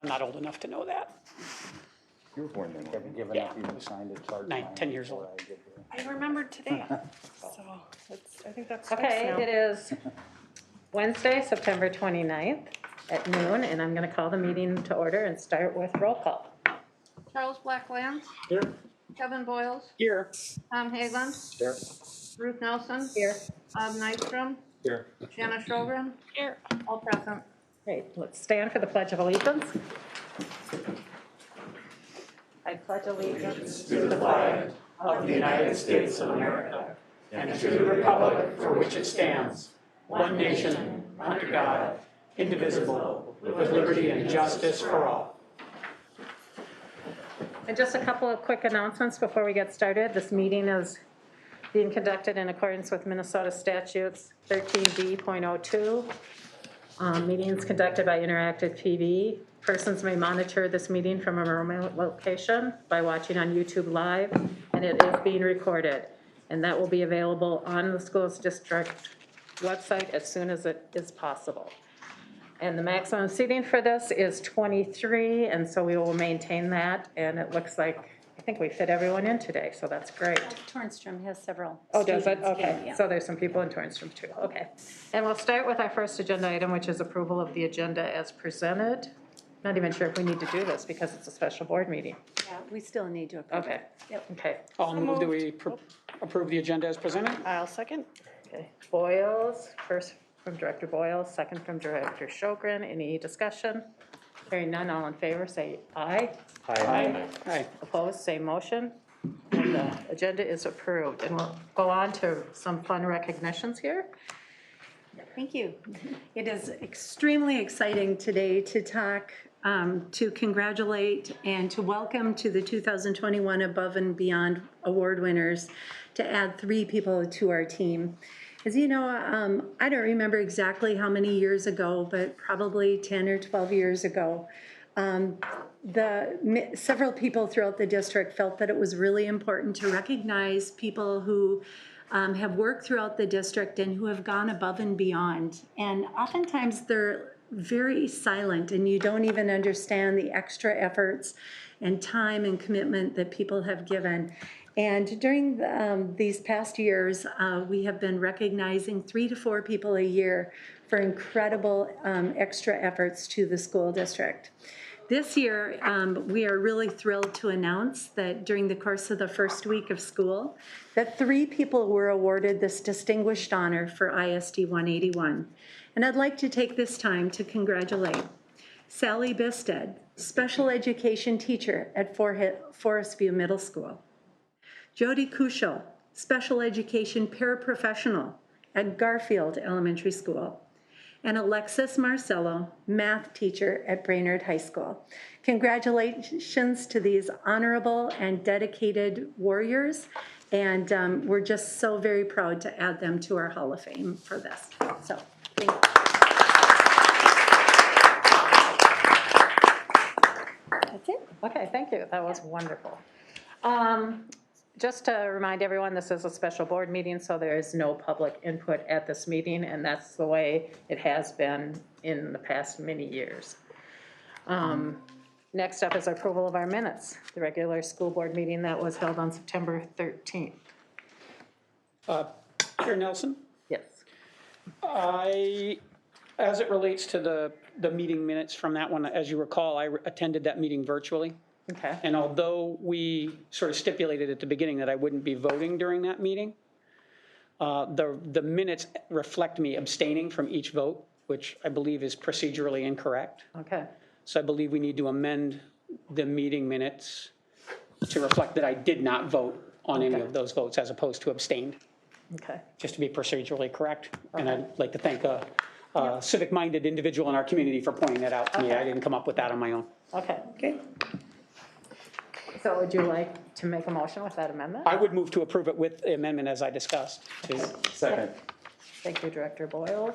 I'm not old enough to know that. You were born then. Haven't given Yeah. up, you signed it, charged 10 years old. I remembered today, so I think that's Okay, fixed now. it is Wednesday, September 29th at noon, and I'm going to call the meeting to order and start with roll call. Charles Blacklands. Here. Kevin Boyles. Here. Tom Hageland. Here. Ruth Nelson. Here. Bob Nystrom. Here. Shanna Sholgren. Here. All present. Great, let's stand for the Pledge of Allegiance. I pledge allegiance To the flag of the United States of America and to the republic for which it stands, one nation, under God, indivisible, with liberty and justice for all. And just a couple of quick announcements before we get started. This meeting is being conducted in accordance with Minnesota statutes 13B.02. Meetings conducted by Interactive TV. Persons may monitor this meeting from a remote location by watching on YouTube Live, and it is being recorded. And that will be available on the schools district website as soon as it is possible. And the maximum seating for this is 23, and so we will maintain that. And it looks like, I think we fit everyone in today, so that's great. Tornstrom has several. Oh, does it? students. Okay, Yeah. so there's some people in Tornstrom too, okay. And we'll start with our first agenda item, which is approval of the agenda as presented. Not even sure if we need to do this because it's a special board meeting. Yeah, we still need to approve Okay, it. Yep. okay, I'll move that we approve the agenda as presented. I'll second. okay. Boyles, first from Director Boyles, second from Director Sjogren. Any discussion? Hearing none, all in favor, say aye. Aye. Opposed, same motion. And the agenda is approved. And we'll go on to some fun recognitions here. Thank you. It is extremely exciting today to talk, to congratulate and to welcome to the 2021 Above and Beyond Award winners, to add 3 people to our team. As you know, I don't remember exactly how many years ago, but probably 10 or 12 years ago, several people throughout the district felt that it was really important to recognize people who have worked throughout the district and who have gone above and beyond. And oftentimes they're very silent and you don't even understand the extra efforts and time and commitment that people have given. And during these past years, we have been recognizing 3 to 4 people a year for incredible extra efforts to the school district. This year, we are really thrilled to announce that during the course of the first week of school, that 3 people were awarded this distinguished honor for ISD 181. And I'd like to take this time to congratulate Sally Bisted, special education teacher at Forest View Middle School. Jody Kuschel, special education paraprofessional at Garfield Elementary School. And Alexis Marcello, math teacher at Brainerd High School. Congratulations to these honorable and dedicated warriors, and we're just so very proud to add them to our Hall of Fame for this. So, thank you. That's it. Okay, thank you. That was wonderful. Just to remind everyone, this is a special board meeting, so there is no public input at this meeting, and that's the way it has been in the past many years. Next up is approval of our minutes, the regular school board meeting that was held on September 13th. Chair Nelson, Yes. as it relates to the meeting minutes from that one, as you recall, I attended that meeting virtually. Okay. And although we sort of stipulated at the beginning that I wouldn't be voting during that meeting, the minutes reflect me abstaining from each vote, which I believe is procedurally incorrect. Okay. So I believe we need to amend the meeting minutes to reflect that I did not vote on any of those votes as opposed to abstained, Okay. just to be procedurally correct. And I'd like to thank a civic-minded individual in our community for pointing that out to me. I didn't come up with that on my own. Okay. Okay. So would you like to make a motion with that amendment? I would move to approve it with the amendment as I discussed. Second. Thank you, Director Boyle.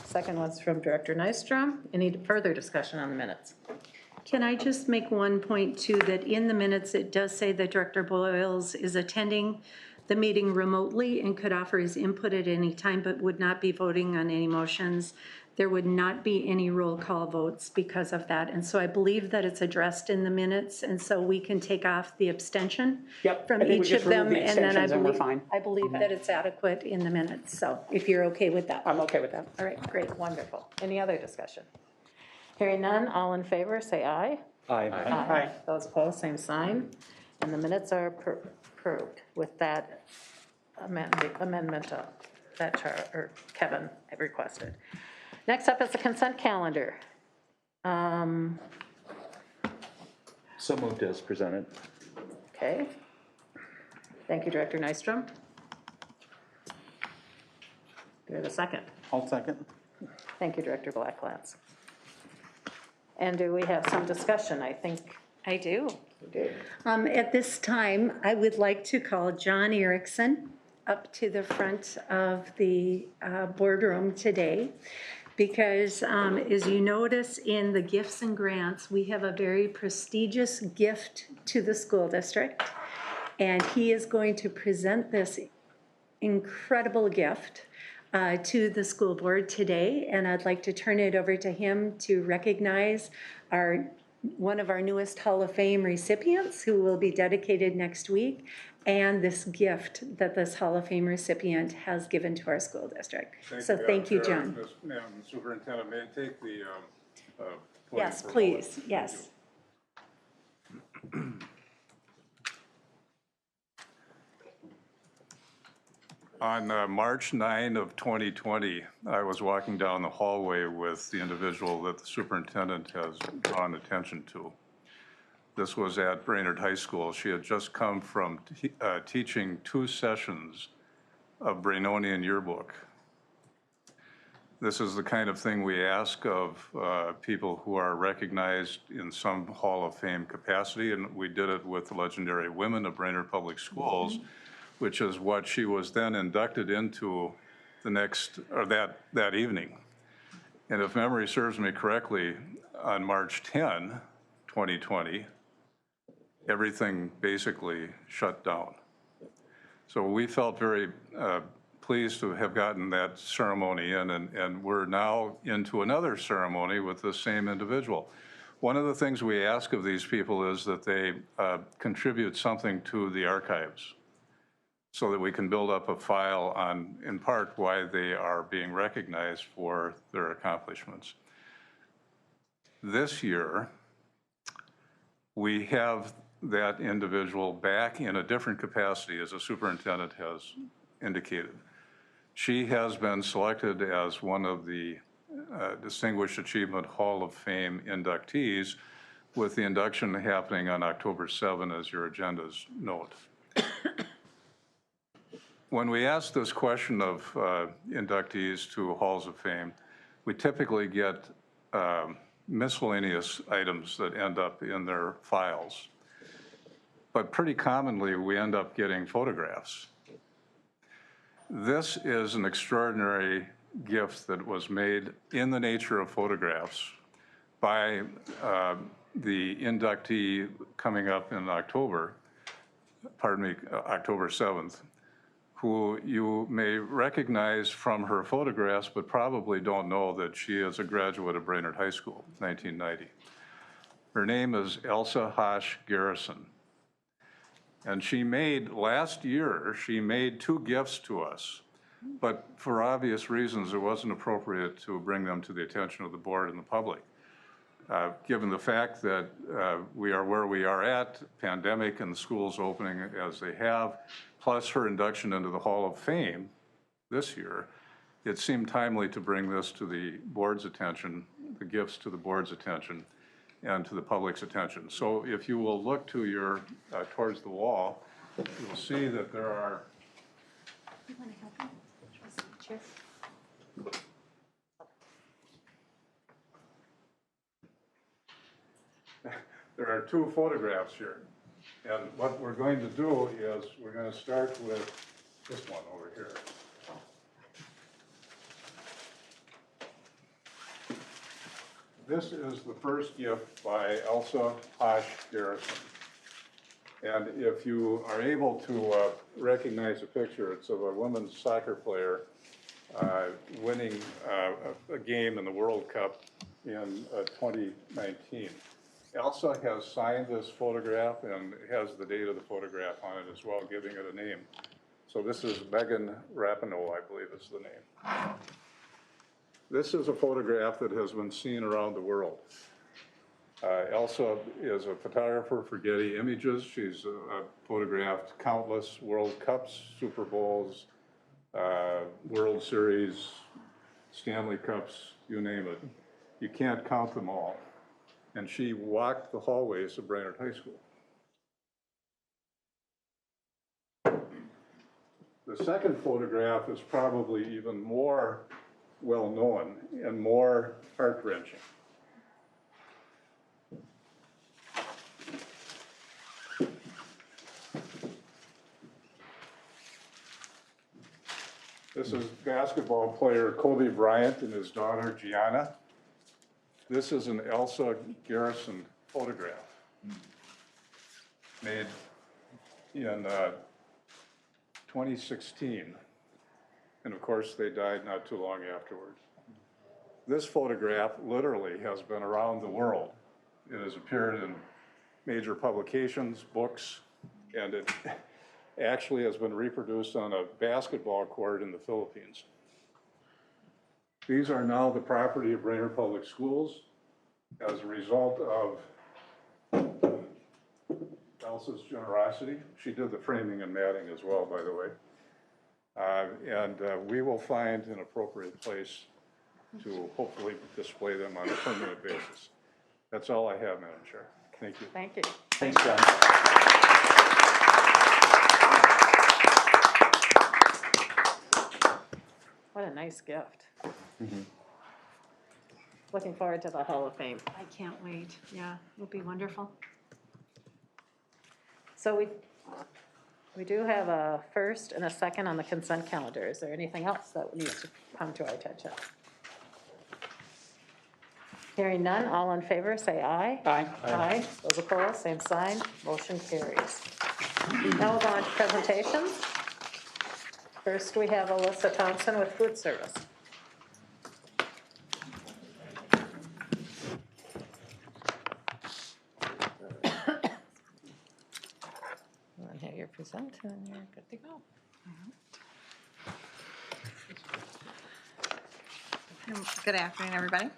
Second was from Director Nystrom. Any further discussion on the minutes? Can I just make one point too, that in the minutes, it does say that Director Boyles is attending the meeting remotely and could offer his input at any time, but would not be voting on any motions. There would not be any roll call votes because of that. And so I believe that it's addressed in the minutes, and so we can take off the abstention Yep, from I think we each just of them. remove the And then I extensions and we're believe, fine. I believe that it's adequate in the minutes. So if you're okay with that. I'm okay with that. All right, great. Wonderful. Any other discussion? Hearing none, all in favor, say aye. Aye. Aye. Those opposed, same sign. And the minutes are approved with that amendment that Kevin had requested. Next up is the consent calendar. So moved as presented. Okay. Thank you, Director Nystrom. Do we have a second? I'll second. Thank you, Director Blacklatz. And do we have some discussion? I think I do. we do. At this time, I would like to call John Erickson up to the front of the boardroom today, because as you notice in the gifts and grants, we have a very prestigious gift to the school district, and he is going to present this incredible gift to the school board today, and I'd like to turn it over to him to recognize one of our newest Hall of Fame recipients, who will be dedicated next week, and this gift that this Hall of Fame recipient has given to our school district. So thank you, John. Madam Superintendent, may I take the podium Yes, for a please, moment? yes. On March 9 of 2020, I was walking down the hallway with the individual that the superintendent has drawn attention to. This was at Brainerd High School. She had just come from teaching 2 sessions of Brainonian Yearbook. This is the kind of thing we ask of people who are recognized in some Hall of Fame capacity, and we did it with the legendary women of Brainerd Public Schools, which is what she was then inducted into that evening. And if memory serves me correctly, on March 10, 2020, everything basically shut down. So we felt very pleased to have gotten that ceremony in, and we're now into another ceremony with the same individual. One of the things we ask of these people is that they contribute something to the archives, so that we can build up a file on, in part, why they are being recognized for their accomplishments. This year, we have that individual back in a different capacity, as the superintendent has indicated. She has been selected as one of the Distinguished Achievement Hall of Fame inductees, with the induction happening on October 7, as your agendas note. When we ask this question of inductees to Halls of Fame, we typically get miscellaneous items that end up in their files. But pretty commonly, we end up getting photographs. This is an extraordinary gift that was made in the nature of photographs by the inductee coming up in October 7th, who you may recognize from her photographs, but probably don't know that she is a graduate of Brainerd High School, 1990. Her name is Elsa Hosh Garrison. And last year, she made 2 gifts to us, but for obvious reasons, it wasn't appropriate to bring them to the attention of the board and the public. Given the fact that we are where we are at, pandemic and the schools opening as they have, plus her induction into the Hall of Fame this year, it seemed timely to bring this to the board's attention, the gifts to the board's attention, and to the public's attention. So if you will look to your, towards the wall, you'll see that there are there are 2 photographs here. And what we're going to do is we're going to start with this one over here. This is the first gift by Elsa Hosh Garrison. And if you are able to recognize a picture, it's of a women's soccer player winning a game in the World Cup in 2019. Elsa has signed this photograph and has the date of the photograph on it as well, giving it a name. So this is Megan Rapinoe, I believe is the name. This is a photograph that has been seen around the world. Elsa is a photographer for Getty Images. She's photographed countless World Cups, Super Bowls, World Series, Stanley Cups, you name it. You can't count them all. And she walked the hallways of Brainerd High School. The second photograph is probably even more well-known and more heart-wrenching. This is basketball player Kobe Bryant and his daughter Gianna. This is an Elsa Garrison photograph made in 2016. And of course, they died not too long afterwards. This photograph literally has been around the world. It has appeared in major publications, books, and it actually has been reproduced on a basketball court in the Philippines. These are now the property of Brainerd Public Schools as a result of Elsa's generosity. She did the framing and matting as well, by the way. We will find an appropriate place to hopefully display them on a permanent basis. That's all I have, Madam Chair. Thank you. Thank you. Thanks, John. What a nice gift. Looking forward to the Hall of Fame. I can't wait. Yeah, it'll be wonderful. So we do have a first and a second on the consent calendar. Is there anything else that needs to come to our attention? Hearing none, all in favor, say aye. Aye. Aye. Those opposed, same sign. Motion carries. Now we'll go on to presentations. First, we have Alyssa Thompson with food service. And here you present, and you're good to go. Good afternoon, everybody.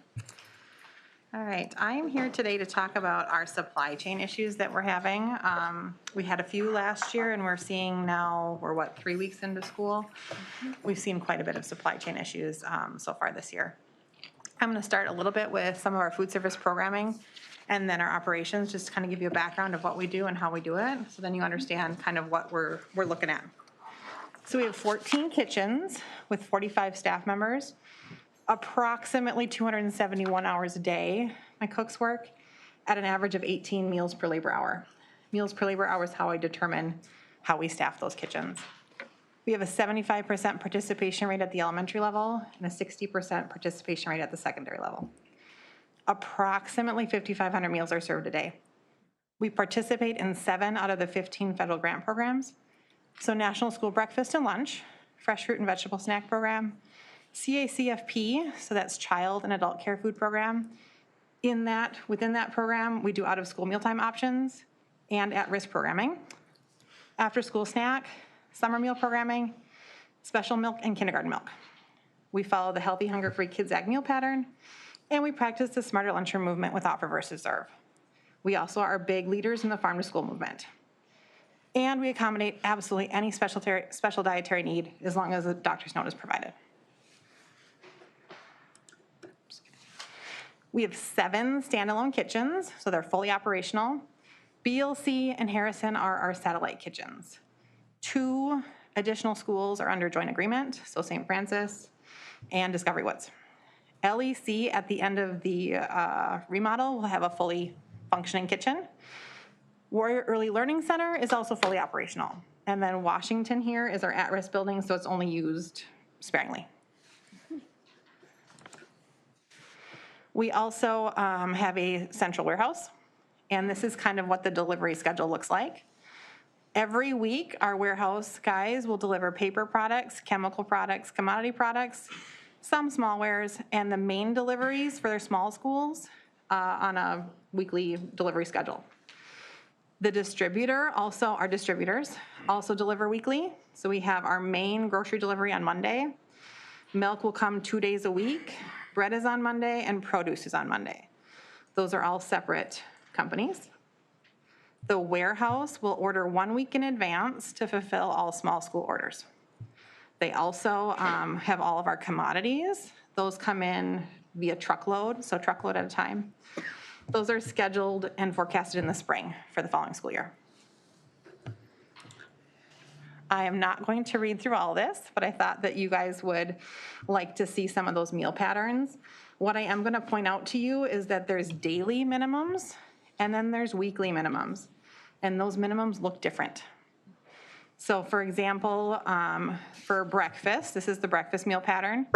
All right, I am here today to talk about our supply chain issues that we're having. We had a few last year, and we're seeing now, we're what, 3 weeks into school? We've seen quite a bit of supply chain issues so far this year. I'm going to start a little bit with some of our food service programming and then our operations, just to kind of give you a background of what we do and how we do it, so then you understand kind of what we're looking at. So we have 14 kitchens with 45 staff members. Approximately 271 hours a day my cooks work at an average of 18 meals per labor hour. Meals per labor hour is how I determine how we staff those kitchens. We have a 75% participation rate at the elementary level and a 60% participation rate at the secondary level. Approximately 5,500 meals are served a day. We participate in 7 out of the 15 federal grant programs. So National School Breakfast and Lunch, Fresh Fruit and Vegetable Snack Program, CACFP, so that's Child and Adult Care Food Program. Within that program, we do out-of-school mealtime options and at-risk programming, after-school snack, summer meal programming, special milk, and kindergarten milk. We follow the Healthy Hunger Free Kids Act meal pattern, and we practice the Smarter Lunchroom movement with Offer versus Serve. We also are big leaders in the farm to school movement. And we accommodate absolutely any special dietary need as long as a doctor's note is provided. We have 7 standalone kitchens, so they're fully operational. BLC and Harrison are our satellite kitchens. 2 additional schools are under joint agreement, so St. Francis and Discovery Woods. LEC, at the end of the remodel, will have a fully functioning kitchen. Warrior Early Learning Center is also fully operational. And then Washington here is our at-risk building, so it's only used sparingly. We also have a central warehouse, and this is kind of what the delivery schedule looks like. Every week, our warehouse guys will deliver paper products, chemical products, commodity products, some small wares, and the main deliveries for their small schools on a weekly delivery schedule. The distributor, also our distributors, also deliver weekly. So we have our main grocery delivery on Monday. Milk will come 2 days a week. Bread is on Monday and produce is on Monday. Those are all separate companies. The warehouse will order 1 week in advance to fulfill all small school orders. They also have all of our commodities. Those come in via truckload, so truckload at a time. Those are scheduled and forecasted in the spring for the following school year. I am not going to read through all this, but I thought that you guys would like to see some of those meal patterns. What I am going to point out to you is that there's daily minimums and then there's weekly minimums. And those minimums look different. So for example, for breakfast, this is the breakfast meal pattern.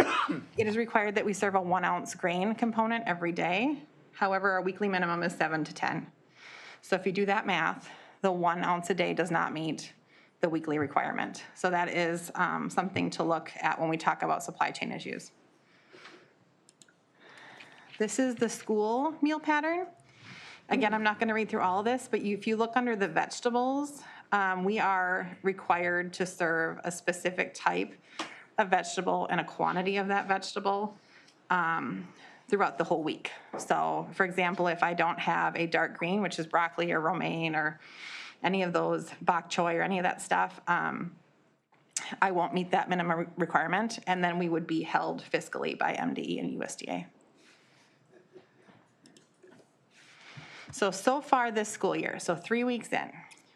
It is required that we serve a 1 ounce grain component every day. However, our weekly minimum is 7 to 10. So if you do that math, the 1 ounce a day does not meet the weekly requirement. So that is something to look at when we talk about supply chain issues. This is the school meal pattern. Again, I'm not going to read through all of this, but if you look under the vegetables, we are required to serve a specific type of vegetable and a quantity of that vegetable throughout the whole week. So, for example, if I don't have a dark green, which is broccoli or romaine or any of those bok choy or any of that stuff, I won't meet that minimum requirement, and then we would be held fiscally by MDE and USDA. So far this school year, so 3 weeks in,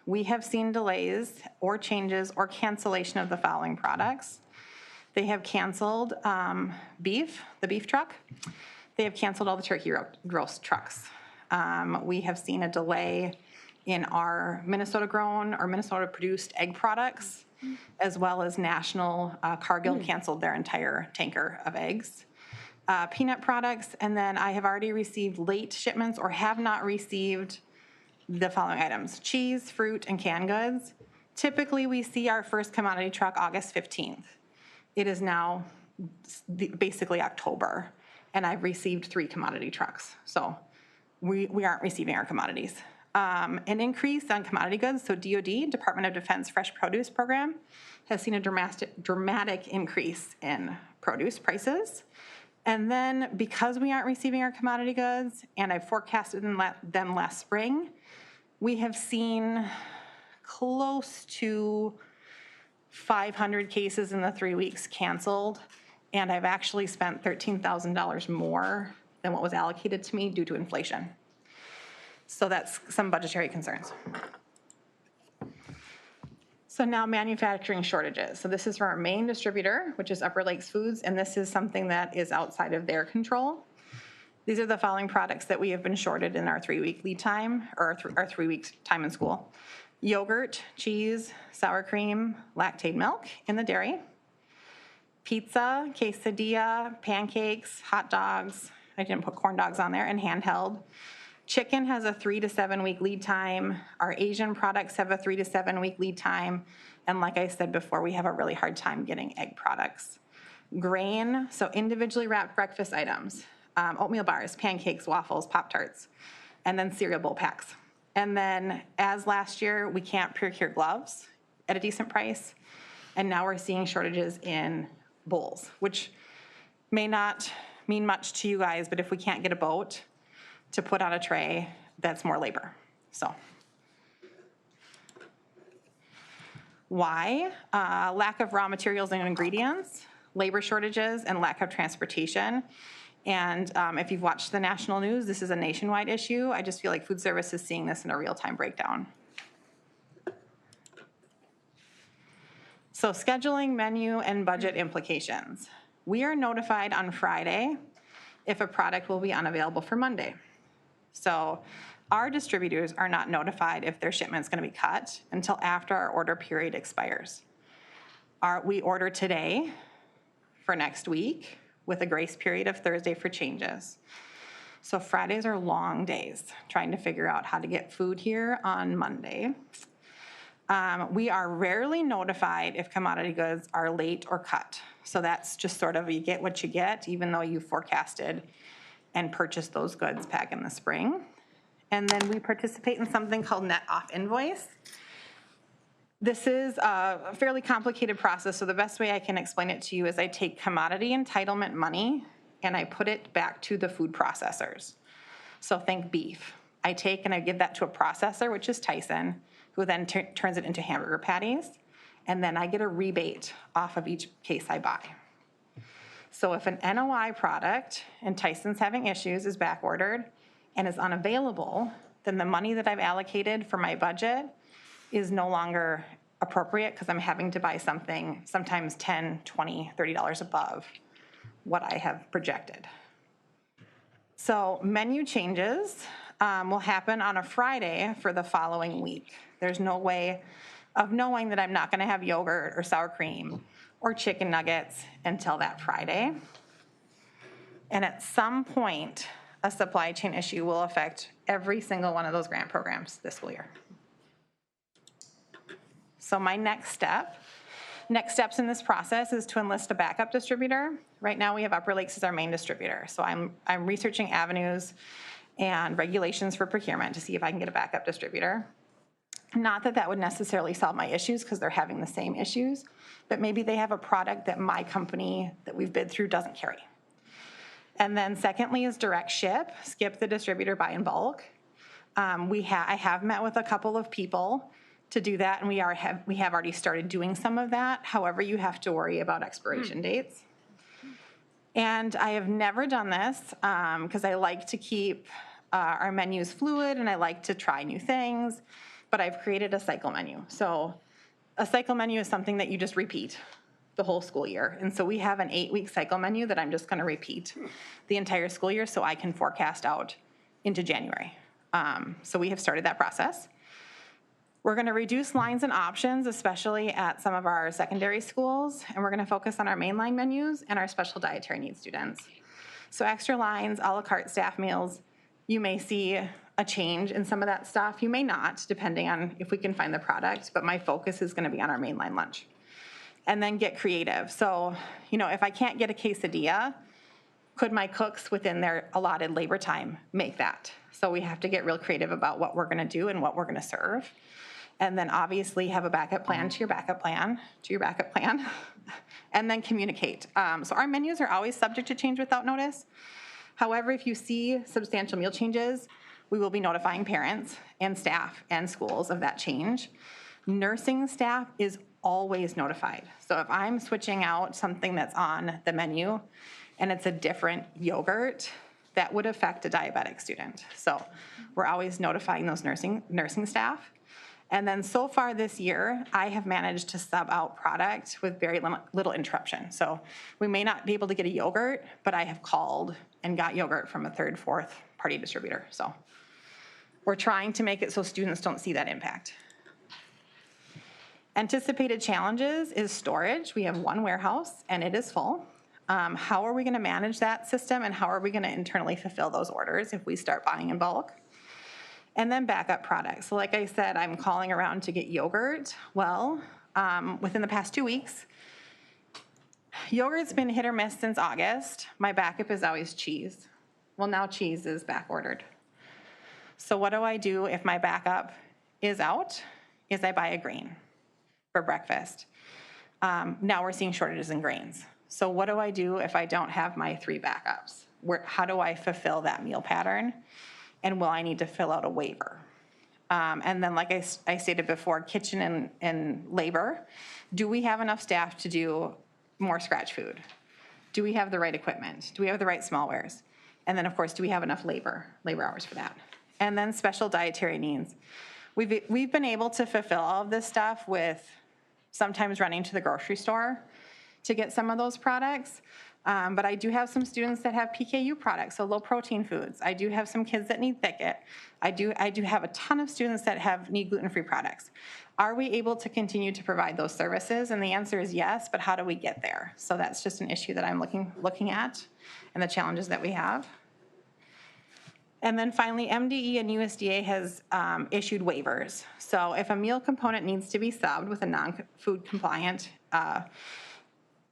we have seen delays or changes or cancellation of the following products. They have canceled beef, the beef truck. They have canceled all the turkey roast trucks. We have seen a delay in our Minnesota grown or Minnesota produced egg products, as well as National Cargill canceled their entire tanker of eggs. Peanut products, and then I have already received late shipments or have not received the following items: cheese, fruit, and canned goods. Typically, we see our first commodity truck August 15th. It is now basically October, and I've received 3 commodity trucks. So we aren't receiving our commodities. An increase on commodity goods, so DoD, Department of Defense Fresh Produce Program, has seen a dramatic increase in produce prices. And then because we aren't receiving our commodity goods, and I forecasted them last spring, we have seen close to 500 cases in the 3 weeks canceled, and I've actually spent $13,000 more than what was allocated to me due to inflation. So that's some budgetary concerns. So now manufacturing shortages. So this is for our main distributor, which is Upper Lakes Foods, and this is something that is outside of their control. These are the following products that we have been shorted in our 3 week lead time, or our 3 weeks time in school. Yogurt, cheese, sour cream, lactate milk in the dairy, pizza, quesadilla, pancakes, hot dogs, I didn't put corn dogs on there, and handheld. Chicken has a 3 to 7 week lead time. Our Asian products have a 3 to 7 week lead time. And like I said before, we have a really hard time getting egg products. Grain, so individually wrapped breakfast items, oatmeal bars, pancakes, waffles, Pop-Tarts, and then cereal bowl packs. And then as last year, we can't procure gloves at a decent price. And now we're seeing shortages in bowls, which may not mean much to you guys, but if we can't get a boat to put on a tray, that's more labor. So why? Lack of raw materials and ingredients, labor shortages, and lack of transportation. And if you've watched the national news, this is a nationwide issue. I just feel like food service is seeing this in a real-time breakdown. So scheduling, menu, and budget implications. We are notified on Friday if a product will be unavailable for Monday. So our distributors are not notified if their shipment's going to be cut until after our order period expires. We order today for next week with a grace period of Thursday for changes. So Fridays are long days trying to figure out how to get food here on Monday. We are rarely notified if commodity goods are late or cut. So that's just sort of, you get what you get, even though you forecasted and purchased those goods back in the spring. And then we participate in something called net off invoice. This is a fairly complicated process, so the best way I can explain it to you is I take commodity entitlement money and I put it back to the food processors. So think beef. I take and I give that to a processor, which is Tyson, who then turns it into hamburger patties, and then I get a rebate off of each case I buy. So if an NOI product, and Tyson's having issues, is back ordered and is unavailable, then the money that I've allocated for my budget is no longer appropriate because I'm having to buy something sometimes $10, $20, $30 above what I have projected. So menu changes will happen on a Friday for the following week. There's no way of knowing that I'm not going to have yogurt or sour cream or chicken nuggets until that Friday. And at some point, a supply chain issue will affect every single one of those grant programs this school year. So my next steps in this process is to enlist a backup distributor. Right now we have Upper Lakes as our main distributor. So I'm researching avenues and regulations for procurement to see if I can get a backup distributor. Not that that would necessarily solve my issues because they're having the same issues, but maybe they have a product that my company that we've bid through doesn't carry. And then secondly is direct ship, skip the distributor, buy in bulk. I have met with a couple of people to do that, and we have already started doing some of that. However, you have to worry about expiration dates. And I have never done this because I like to keep our menus fluid and I like to try new things, but I've created a cycle menu. So a cycle menu is something that you just repeat the whole school year. And so we have an 8-week cycle menu that I'm just going to repeat the entire school year so I can forecast out into January. So we have started that process. We're going to reduce lines and options, especially at some of our secondary schools, and we're going to focus on our mainline menus and our special dietary needs students. So extra lines, a la carte staff meals, you may see a change in some of that stuff. You may not, depending on if we can find the product, but my focus is going to be on our mainline lunch. And then get creative. So, if I can't get a quesadilla, could my cooks within their allotted labor time make that? So we have to get real creative about what we're going to do and what we're going to serve. And then obviously have a backup plan to your backup plan, and then communicate. So our menus are always subject to change without notice. However, if you see substantial meal changes, we will be notifying parents and staff and schools of that change. Nursing staff is always notified. So if I'm switching out something that's on the menu and it's a different yogurt, that would affect a diabetic student. So we're always notifying those nursing staff. And then so far this year, I have managed to sub out product with very little interruption. So we may not be able to get a yogurt, but I have called and got yogurt from a third, fourth party distributor. So we're trying to make it so students don't see that impact. Anticipated challenges is storage. We have one warehouse and it is full. How are we going to manage that system and how are we going to internally fulfill those orders if we start buying in bulk? And then backup products. So like I said, I'm calling around to get yogurt. Well, within the past 2 weeks, yogurt's been hit or miss since August. My backup is always cheese. Well, now cheese is back ordered. So what do I do if my backup is out? Is I buy a grain for breakfast. Now we're seeing shortages in grains. So what do I do if I don't have my 3 backups? How do I fulfill that meal pattern? And will I need to fill out a waiver? And then like I stated before, kitchen and labor. Do we have enough staff to do more scratch food? Do we have the right equipment? Do we have the right smallwares? And then of course, do we have enough labor hours for that? And then special dietary needs. We've been able to fulfill all of this stuff with sometimes running to the grocery store to get some of those products. But I do have some students that have PKU products, so low protein foods. I do have some kids that need Thicket. I do have a ton of students that need gluten-free products. Are we able to continue to provide those services? And the answer is yes, but how do we get there? So that's just an issue that I'm looking at and the challenges that we have. And then finally, MDE and USDA has issued waivers. So if a meal component needs to be subbed with a non-food compliant, a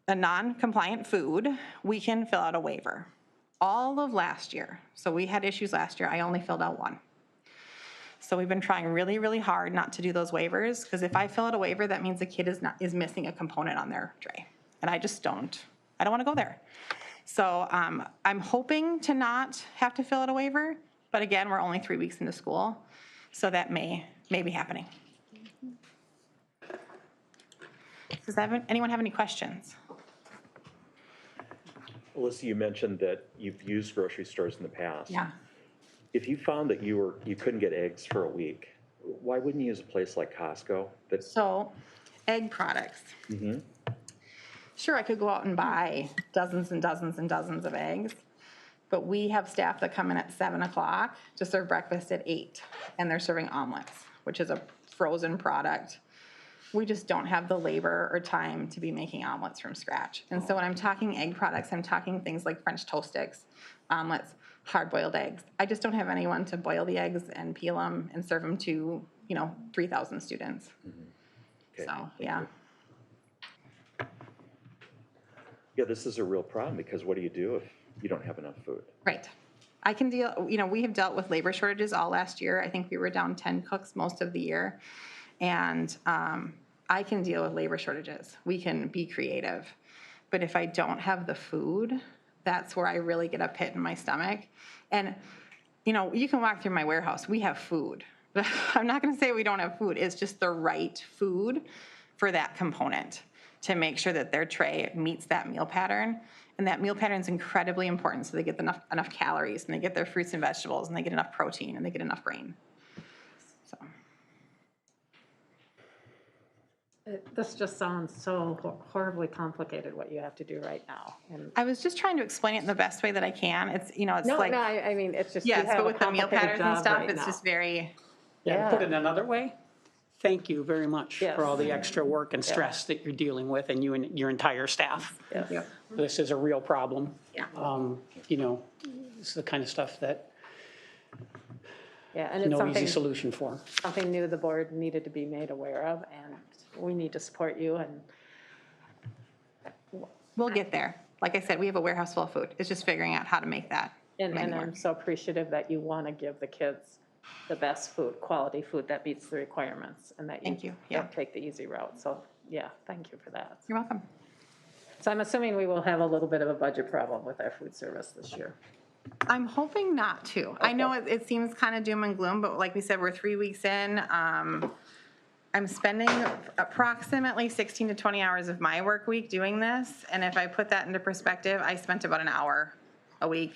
non-compliant food, we can fill out a waiver. All of last year, so we had issues last year, I only filled out one. So we've been trying really, really hard not to do those waivers, because if I fill out a waiver, that means the kid is missing a component on their tray. And I just don't want to go there. So I'm hoping to not have to fill out a waiver, but again, we're only 3 weeks into school, so that may be happening. Does anyone have any questions? Alyssa, you mentioned that you've used grocery stores in the past. Yeah. If you found that you couldn't get eggs for a week, why wouldn't you use a place like Costco? So, egg products. Sure, I could go out and buy dozens and dozens and dozens of eggs, but we have staff that come in at 7 o'clock to serve breakfast at 8, and they're serving omelets, which is a frozen product. We just don't have the labor or time to be making omelets from scratch. And so when I'm talking egg products, I'm talking things like French toast sticks, omelets, hard-boiled eggs. I just don't have anyone to boil the eggs and peel them and serve them to, 3,000 students. Okay, So, yeah. Yeah, this is a real problem, because what do you do if you don't have enough food? Right. I can deal, we have dealt with labor shortages all last year. I think we were down 10 cooks most of the year. And I can deal with labor shortages. We can be creative. But if I don't have the food, that's where I really get a pit in my stomach. And, you can walk through my warehouse. We have food. I'm not going to say we don't have food. It's just the right food for that component to make sure that their tray meets that meal pattern. And that meal pattern is incredibly important, so they get enough calories, and they get their fruits and vegetables, and they get enough protein, and they get enough grain. So. This just sounds so horribly complicated, what you have to do right now. And I was just trying to explain it in the best way that I can. It's, it's no, like, I mean, it's just, you yes, have but a with the meal complicated patterns and job stuff, right it's now. just very, Yeah, put it another way, thank you very much Yes. for all the extra work and stress that you're dealing with, and you and your entire staff. Yes. This is a real problem. Yeah. This is the kind of stuff that Yeah, and it's no easy something, solution for. something new the board needed to be made aware of, and we need to support you, and we'll get there. Like I said, we have a warehouse full of food. It's just figuring out how to make that. And I'm so appreciative that you want to give the kids the best food, quality food that meets the requirements, and that Thank you, don't yeah. take the easy route. So, yeah, thank you for that. You're welcome. So I'm assuming we will have a little bit of a budget problem with our food service this year. I'm hoping not to. I know it seems kind of doom and gloom, but like we said, we're 3 weeks in. I'm spending approximately 16 to 20 hours of my work week doing this. And if I put that into perspective, I spent about an hour a week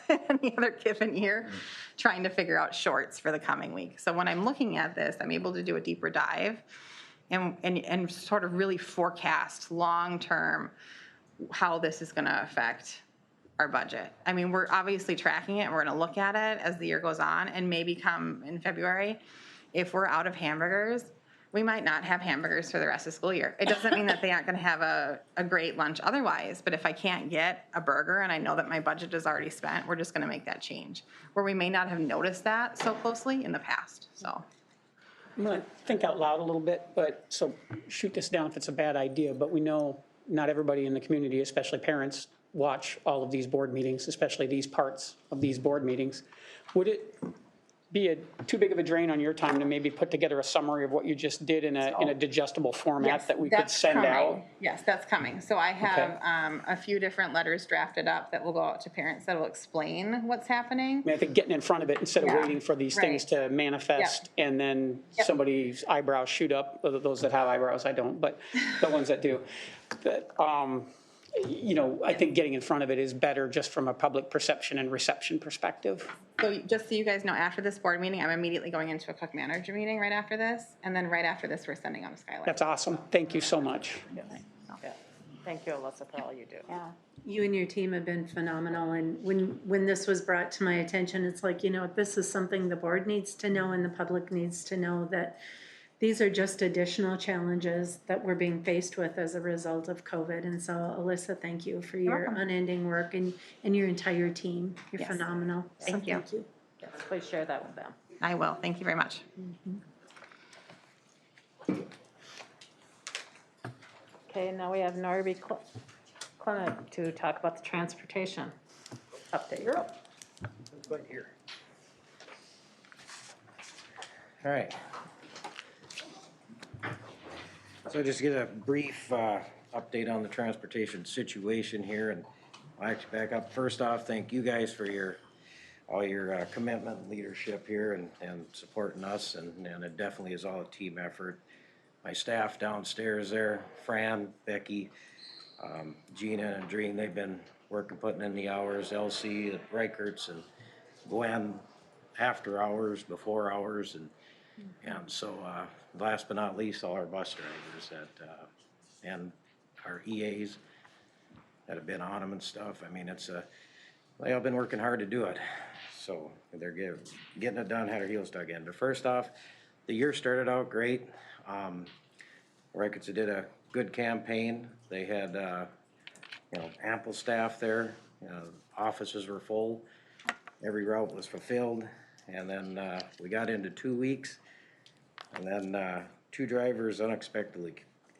any other given year trying to figure out shorts for the coming week. So when I'm looking at this, I'm able to do a deeper dive and sort of really forecast long-term how this is going to affect our budget. I mean, we're obviously tracking it, and we're going to look at it as the year goes on, and maybe come in February, if we're out of hamburgers, we might not have hamburgers for the rest of the school year. It doesn't mean that they aren't going to have a great lunch otherwise, but if I can't get a burger and I know that my budget is already spent, we're just going to make that change, where we may not have noticed that so closely in the past, so. I'm going to think out loud a little bit, so shoot this down if it's a bad idea, but we know not everybody in the community, especially parents, watch all of these board meetings, especially these parts of these board meetings. Would it be too big of a drain on your time to maybe put together a summary of what you just did in a digestible format that we could send out? Yes, that's coming. So I have a few different letters drafted up that will go out to parents that will explain what's happening. I mean, I think getting in front of it instead of Yeah, waiting for these things to manifest and then somebody's eyebrows shoot up, those that have eyebrows, I don't, but the ones that do. That, I think getting in front of it is better just from a public perception and reception perspective. So just so you guys know, after this board meeting, I'm immediately going into a cook manager meeting right after this. And then right after this, we're sending out a Skylight. That's awesome. Thank you so much. Yeah. Thank you, Alyssa, for all you do. Yeah, you and your team have been phenomenal, and when this was brought to my attention, it's like, this is something the board needs to know and the public needs to know, that these are just additional challenges that we're being faced with as a result of COVID. And so Alyssa, thank you for your welcome. unending work and your entire team. You're Yes. phenomenal. So Thank you. Thank you. Yes, please share that with them. I will. Thank you very much. Okay, now we have Norby Clement to talk about the transportation update. You're up. Right here. All right. So just get a brief update on the transportation situation here, and I'll actually back up. First off, thank you guys for all your commitment and leadership here and supporting us, and it definitely is all a team effort. My staff downstairs there, Fran, Becky, Gina and Dream, they've been working, putting in the hours, LC, the Reicherts, and Gwen after hours, before hours, and so last but not least, all our bus drivers and our EAs that have been on them and stuff. I mean, they all been working hard to do it, so they're getting it done, had their heels dug in. But first off, the year started out great. Reicherts did a good campaign. They had ample staff there. Offices were full. Every route was fulfilled. And then we got into 2 weeks. And then 2 drivers unexpectedly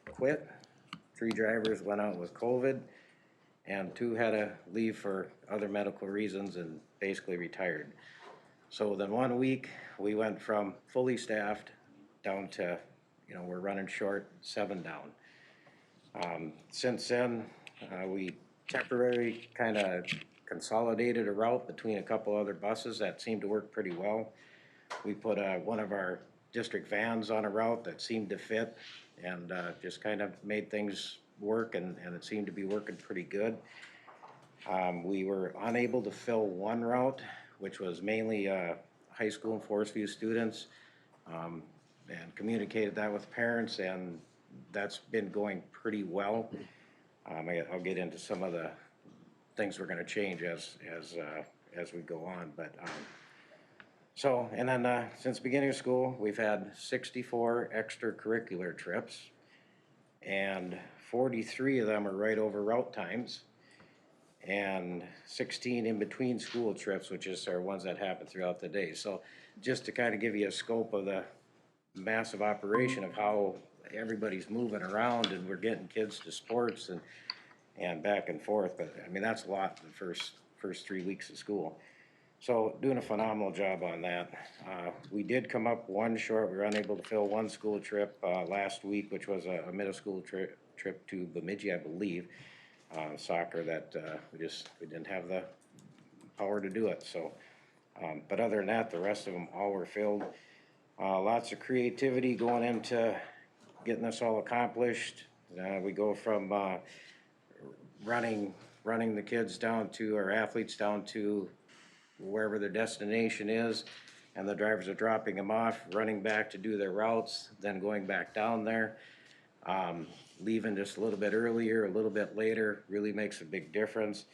quit. 3 drivers went out with COVID. And 2 had to leave for other medical reasons and basically retired. So then 1 week, we went from fully staffed down to, we're running short, 7 down. Since then, we temporarily kind of consolidated a route between a couple other buses that seemed to work pretty well. We put one of our district vans on a route that seemed to fit and just kind of made things work, and it seemed to be working pretty good. We were unable to fill one route, which was mainly high school and Forest View students, and communicated that with parents, and that's been going pretty well. I'll get into some of the things we're going to change as we go on, but so, and then since the beginning of school, we've had 64 extracurricular trips, and 43 of them are right over route times, and 16 in between school trips, which is our ones that happen throughout the day. So just to kind of give you a scope of the massive operation of how everybody's moving around, and we're getting kids to sports and back and forth. But I mean, that's a lot in the first 3 weeks of school. So doing a phenomenal job on that. We did come up one short. We were unable to fill one school trip last week, which was a middle school trip to Bemidji, I believe, soccer, that we didn't have the power to do it. So, but other than that, the rest of them all were filled. Lots of creativity going into getting this all accomplished. We go from running the kids down to, our athletes down to wherever their destination is, and the drivers are dropping them off, running back to do their routes, then going back down there. Leaving just a little bit earlier, a little bit later, really makes a big difference.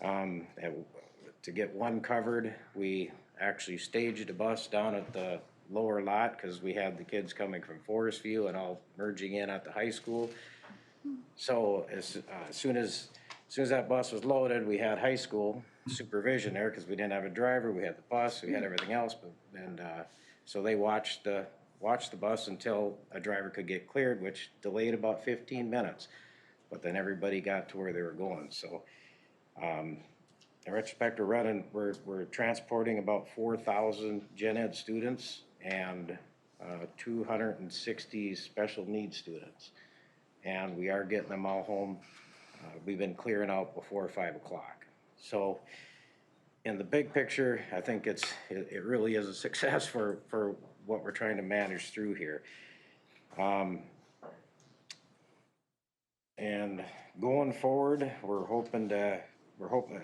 To get one covered, we actually staged a bus down at the lower lot because we had the kids coming from Forest View and all merging in at the high school. So as soon as that bus was loaded, we had high school supervision there because we didn't have a driver. We had the bus, we had everything else, so they watched the bus until a driver could get cleared, which delayed about 15 minutes. But then everybody got to where they were going. So in retrospect, we're transporting about 4,000 gen ed students and 260 special needs students. And we are getting them all home. We've been clearing out before 5 o'clock. So in the big picture, I think it really is a success for what we're trying to manage through here. And going forward, we're hoping,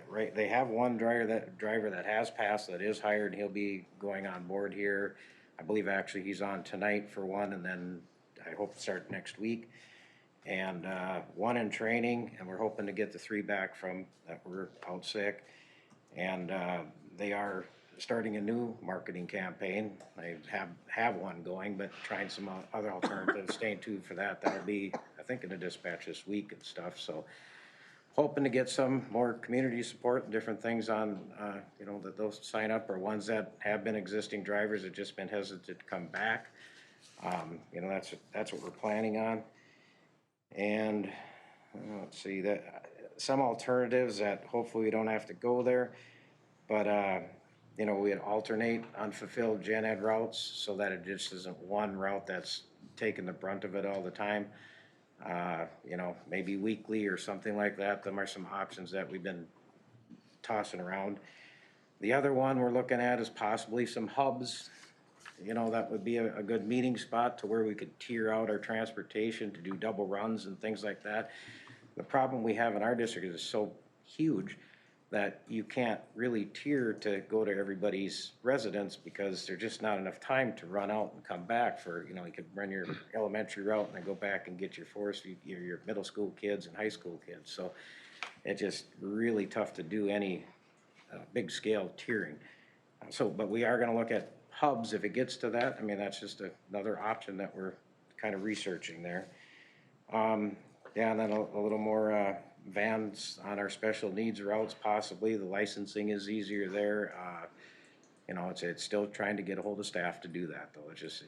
right, they have one driver that has passed, that is hired. He'll be going on board here. I believe actually he's on tonight for one, and then I hope to start next week. And one in training, and we're hoping to get the 3 back from that were out sick. And they are starting a new marketing campaign. I have one going, but trying some other alternatives, staying tuned for that. That'll be, I think, in the dispatch this week and stuff, so hoping to get some more community support and different things on, you know, that those sign up, or ones that have been existing drivers that just been hesitant to come back. You know, that's what we're planning on. And let's see, that some alternatives that hopefully we don't have to go there, but you know, we'd alternate unfulfilled gen ed routes so that it just isn't one route that's taking the brunt of it all the time. You know, maybe weekly or something like that. Them are some options that we've been tossing around. The other one we're looking at is possibly some hubs. You know, that would be a good meeting spot to where we could tier out our transportation to do double runs and things like that. The problem we have in our district is it's so huge that you can't really tier to go to everybody's residence because there's just not enough time to run out and come back for, you know, you could run your elementary route and then go back and get your your middle school kids and high school kids. So it's just really tough to do any big scale tiering. But we are gonna look at hubs if it gets to that. I mean, that's just another option that we're kind of researching there. Yeah, and then a little more vans on our special needs routes possibly. The licensing is easier there. You know, it's still trying to get a hold of staff to do that though. It's just,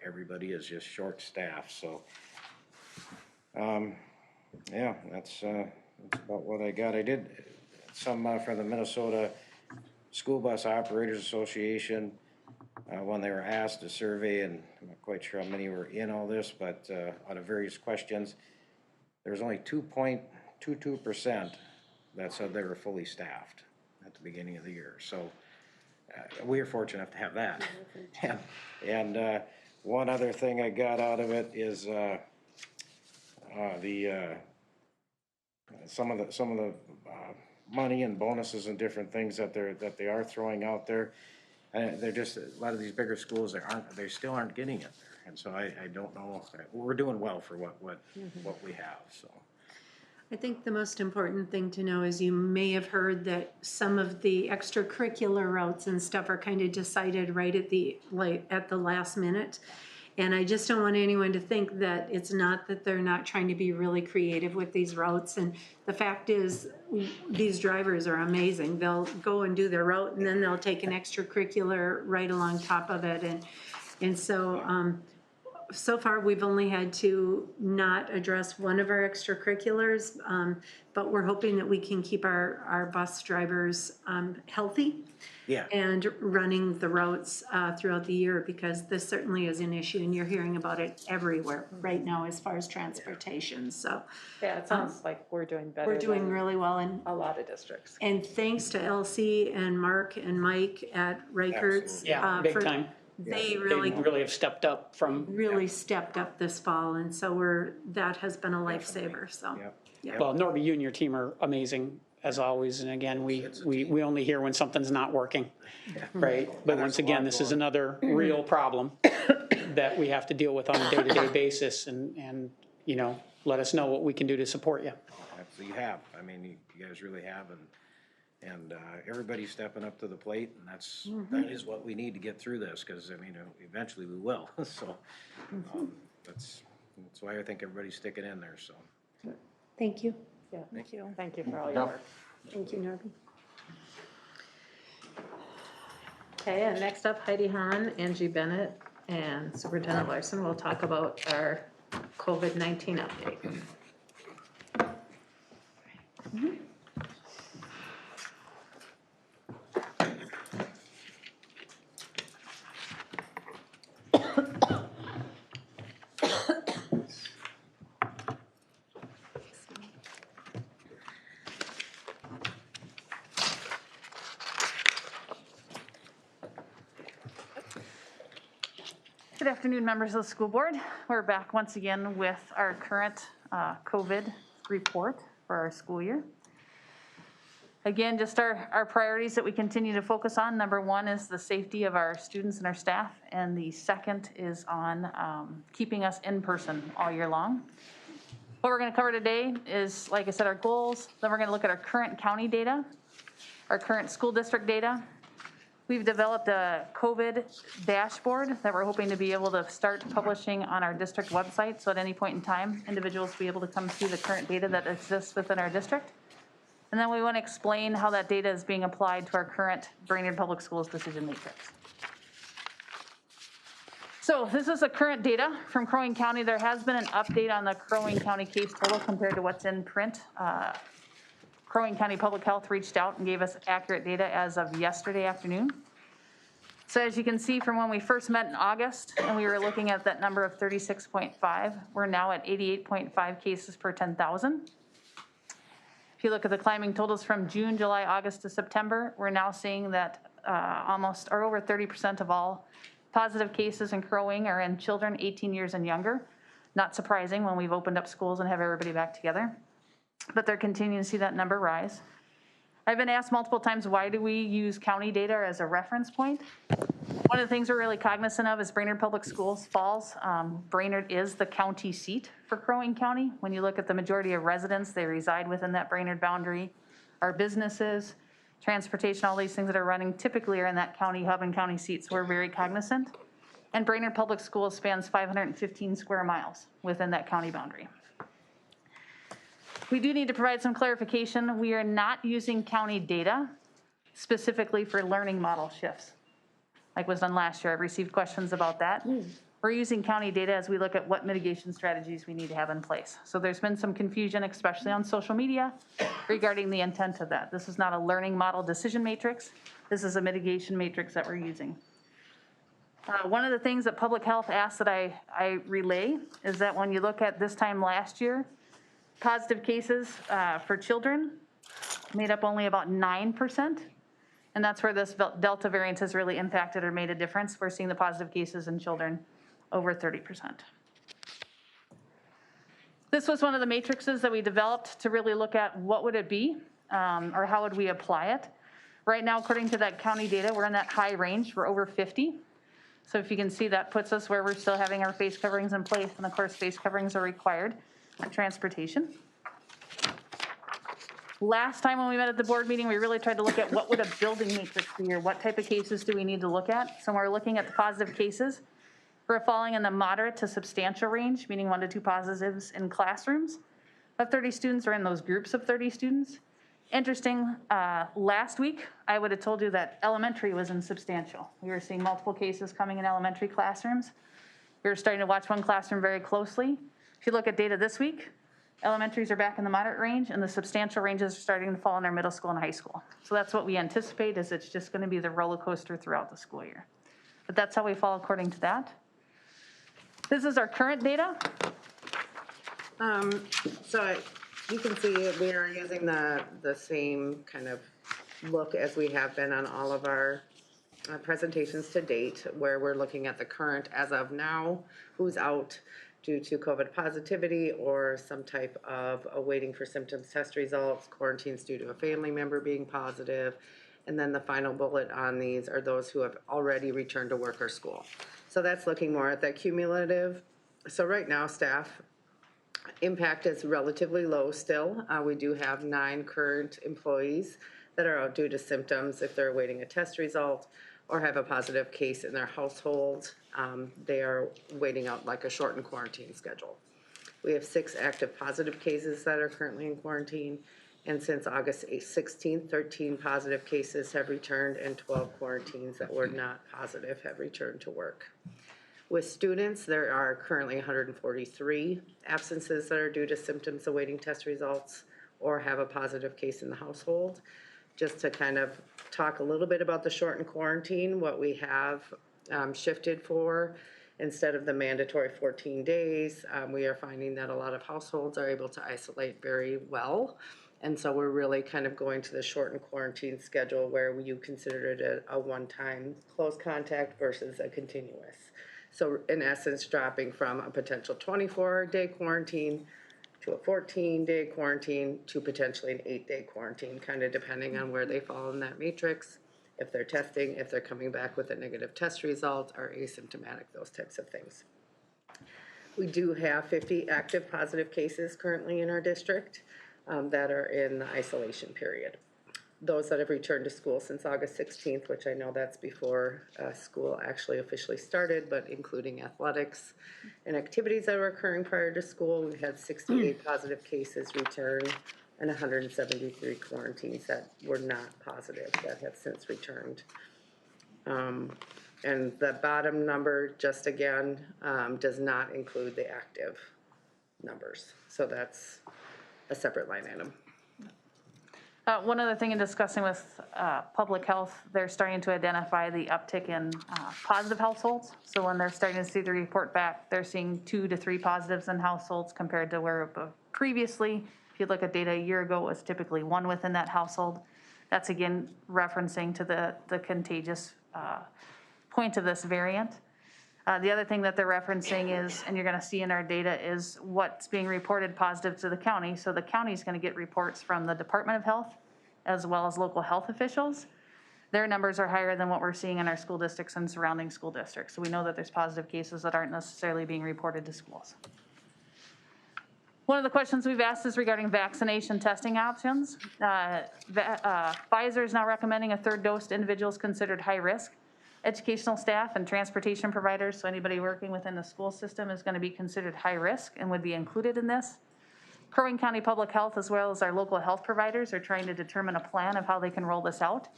everybody is just short staffed, so. Yeah, that's about what I got. I did some from the Minnesota School Bus Operators Association when they were asked to survey, and I'm not quite sure how many were in all this, but out of various questions, there was only 2.22% that said they were fully staffed at the beginning of the year. So we are fortunate enough to have that. And one other thing I got out of it is some of the money and bonuses and different things that they are throwing out there. They're just, a lot of these bigger schools, they still aren't getting it there. And so I don't know, we're doing well for what we have, so. I think the most important thing to know is you may have heard that some of the extracurricular routes and stuff are kind of decided right at the last minute. And I just don't want anyone to think that it's not that they're not trying to be really creative with these routes. And the fact is, these drivers are amazing. They'll go and do their route and then they'll take an extracurricular right along top of it. And so, so far, we've only had to not address one of our extracurriculars, but we're hoping that we can keep our bus drivers healthy. Yeah. And running the routes throughout the year, because this certainly is an issue, and you're hearing about it everywhere right now as far as transportation. So Yeah, it sounds like we're doing better. we're doing than really well, and a lot of districts. thanks to Elsie and Mark and Mike at Reichert's. Yeah, big time. They They really really have stepped up from, stepped up this fall, and so that has been a lifesaver. So Yep. well, Norby, you and your team are amazing as always. And again, we only hear when something's not working, right? But once again, this is another real problem that we have to deal with on a day-to-day basis, and, you know, let us know what we can do to support you. So you have, I mean, you guys really have, and everybody's stepping up to the plate, and that is what we need to get through this, because, I mean, eventually we will. So that's why I think everybody's sticking in there, so. thank you. Yeah, thank you. Thank you for all your work. Thank you, Norby. Okay, and next up, Heidi Hahn, Angie Bennett, and Superintendent Larson will talk about our COVID-19 update. Good afternoon, members of the school board. We're back once again with our current COVID report for our school year. Again, just our priorities that we continue to focus on. Number one is the safety of our students and our staff, and the second is on keeping us in person all year long. What we're going to cover today is, like I said, our goals. Then we're going to look at our current county data, our current school district data. We've developed a COVID dashboard that we're hoping to be able to start publishing on our district website. So at any point in time, individuals will be able to come see the current data that exists within our district. And then we want to explain how that data is being applied to our current Brainerd Public Schools decision matrix. So this is the current data from Crow Wing County. There has been an update on the Crow Wing County case total compared to what's in print. Crow Wing County Public Health reached out and gave us accurate data as of yesterday afternoon. So as you can see from when we first met in August and we were looking at that number of 36.5, we're now at 88.5 cases per 10,000. If you look at the climbing totals from June, July, August to September, we're now seeing that almost or over 30% of all positive cases in Crow Wing are in children 18 years and younger. Not surprising when we've opened up schools and have everybody back together. But they're continuing to see that number rise. I've been asked multiple times, why do we use county data as a reference point? One of the things we're really cognizant of is Brainerd Public Schools Falls. Brainerd is the county seat for Crow Wing County. When you look at the majority of residents, they reside within that Brainerd boundary. Our businesses, transportation, all these things that are running typically are in that county hub and county seat, so we're very cognizant. And Brainerd Public Schools spans 515 square miles within that county boundary. We do need to provide some clarification. We are not using county data specifically for learning model shifts, like was done last year. I've received questions about that. We're using county data as we look at what mitigation strategies we need to have in place. So there's been some confusion, especially on social media, regarding the intent of that. This is not a learning model decision matrix. This is a mitigation matrix that we're using. One of the things that public health asked that I relay is that when you look at this time last year, positive cases for children made up only about 9%. And that's where this Delta variant has really impacted or made a difference. We're seeing the positive cases in children over 30%. This was one of the matrices that we developed to really look at what would it be or how would we apply it. Right now, according to that county data, we're in that high range. We're over 50. So if you can see, that puts us where we're still having our face coverings in place. And of course, face coverings are required for transportation. Last time when we met at the board meeting, we really tried to look at what would a building matrix be, or what type of cases do we need to look at. So when we're looking at the positive cases, we're falling in the moderate to substantial range, meaning 1 to 2 positives in classrooms of 30 students or in those groups of 30 students. Interesting, last week, I would have told you that elementary was insubstantial. We were seeing multiple cases coming in elementary classrooms. We were starting to watch one classroom very closely. If you look at data this week, elementaries are back in the moderate range, and the substantial ranges are starting to fall in our middle school and high school. So that's what we anticipate, is it's just going to be the roller coaster throughout the school year. But that's how we fall according to that. This is our current data. So you can see we are using the same kind of look as we have been on all of our presentations to date, where we're looking at the current as of now, who's out due to COVID positivity or some type of waiting for symptoms test results, quarantines due to a family member being positive, and then the final bullet on these are those who have already returned to work or school. So that's looking more at that cumulative. So right now, staff impact is relatively low still. We do have 9 current employees that are out due to symptoms if they're awaiting a test result or have a positive case in their household. They are waiting out like a shortened quarantine schedule. We have 6 active positive cases that are currently in quarantine, and since August 16th, 13 positive cases have returned and 12 quarantines that were not positive have returned to work. With students, there are currently 143 absences that are due to symptoms awaiting test results or have a positive case in the household. Just to kind of talk a little bit about the shortened quarantine, what we have shifted for, instead of the mandatory 14 days, we are finding that a lot of households are able to isolate very well. And so we're really kind of going to the shortened quarantine schedule where you consider it a one-time close contact versus a continuous. So in essence, dropping from a potential 24-day quarantine to a 14-day quarantine to potentially an 8-day quarantine, kind of depending on where they fall in that matrix, if they're testing, if they're coming back with a negative test result, or asymptomatic, those types of things. We do have 50 active positive cases currently in our district that are in the isolation period. those that have returned to school since August 16th, which I know that's before school actually officially started, but including athletics and activities that were occurring prior to school. We had 68 positive cases return and 173 quarantines that were not positive that have since returned. And the bottom number, just again, does not include the active numbers. So that's a separate line item. One other thing in discussing with public health, they're starting to identify the uptick in positive households. So when they're starting to see the report back, they're seeing 2 to 3 positives in households compared to where previously, if you look at data a year ago, it was typically 1 within that household. That's again referencing to the contagious point of this variant. The other thing that they're referencing is, and you're gonna see in our data, is what's being reported positive to the county. So the county's gonna get reports from the Department of Health as well as local health officials. Their numbers are higher than what we're seeing in our school districts and surrounding school districts. So we know that there's positive cases that aren't necessarily being reported to schools. One of the questions we've asked is regarding vaccination testing options. Pfizer is now recommending a 3rd dose to individuals considered high risk. Educational staff and transportation providers, so anybody working within the school system is going to be considered high risk and would be included in this. Crow Wing County Public Health, as well as our local health providers, are trying to determine a plan of how they can roll this out.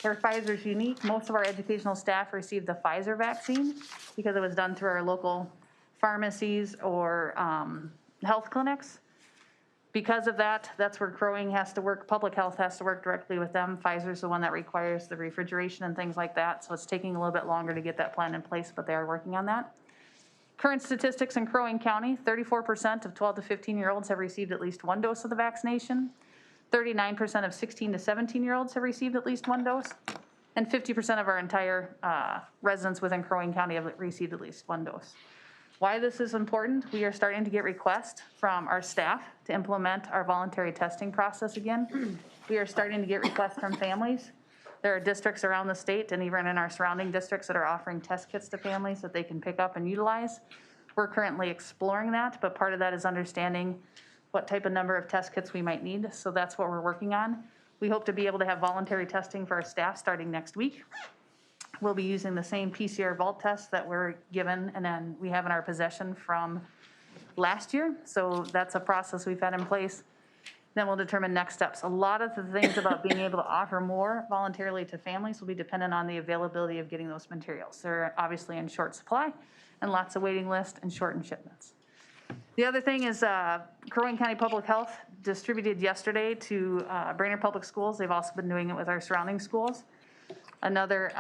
Where Pfizer's unique, most of our educational staff received the Pfizer vaccine because it was done through our local pharmacies or health clinics. Because of that, that's where Crow Wing has to work, public health has to work directly with them. Pfizer's the one that requires the refrigeration and things like that, so it's taking a little bit longer to get that plan in place, but they are working on that. Current statistics in Crow Wing County, 34% of 12 to 15-year-olds have received at least 1 dose of the vaccination. 39% of 16 to 17-year-olds have received at least 1 dose. And 50% of our entire residents within Crow Wing County have received at least 1 dose. Why this is important, we are starting to get requests from our staff to implement our voluntary testing process again. We are starting to get requests from families. There are districts around the state and even in our surrounding districts that are offering test kits to families that they can pick up and utilize. We're currently exploring that, but part of that is understanding what type of number of test kits we might need. So that's what we're working on. We hope to be able to have voluntary testing for our staff starting next week. We'll be using the same PCR vault test that we're given and then we have in our possession from last year. So that's a process we've had in place. Then we'll determine next steps. A lot of the things about being able to offer more voluntarily to families will be dependent on the availability of getting those materials. They're obviously in short supply and lots of waiting lists and shortened shipments. The other thing is Crow Wing County Public Health distributed yesterday to Brainerd Public Schools. They've also been doing it with our surrounding schools. Another,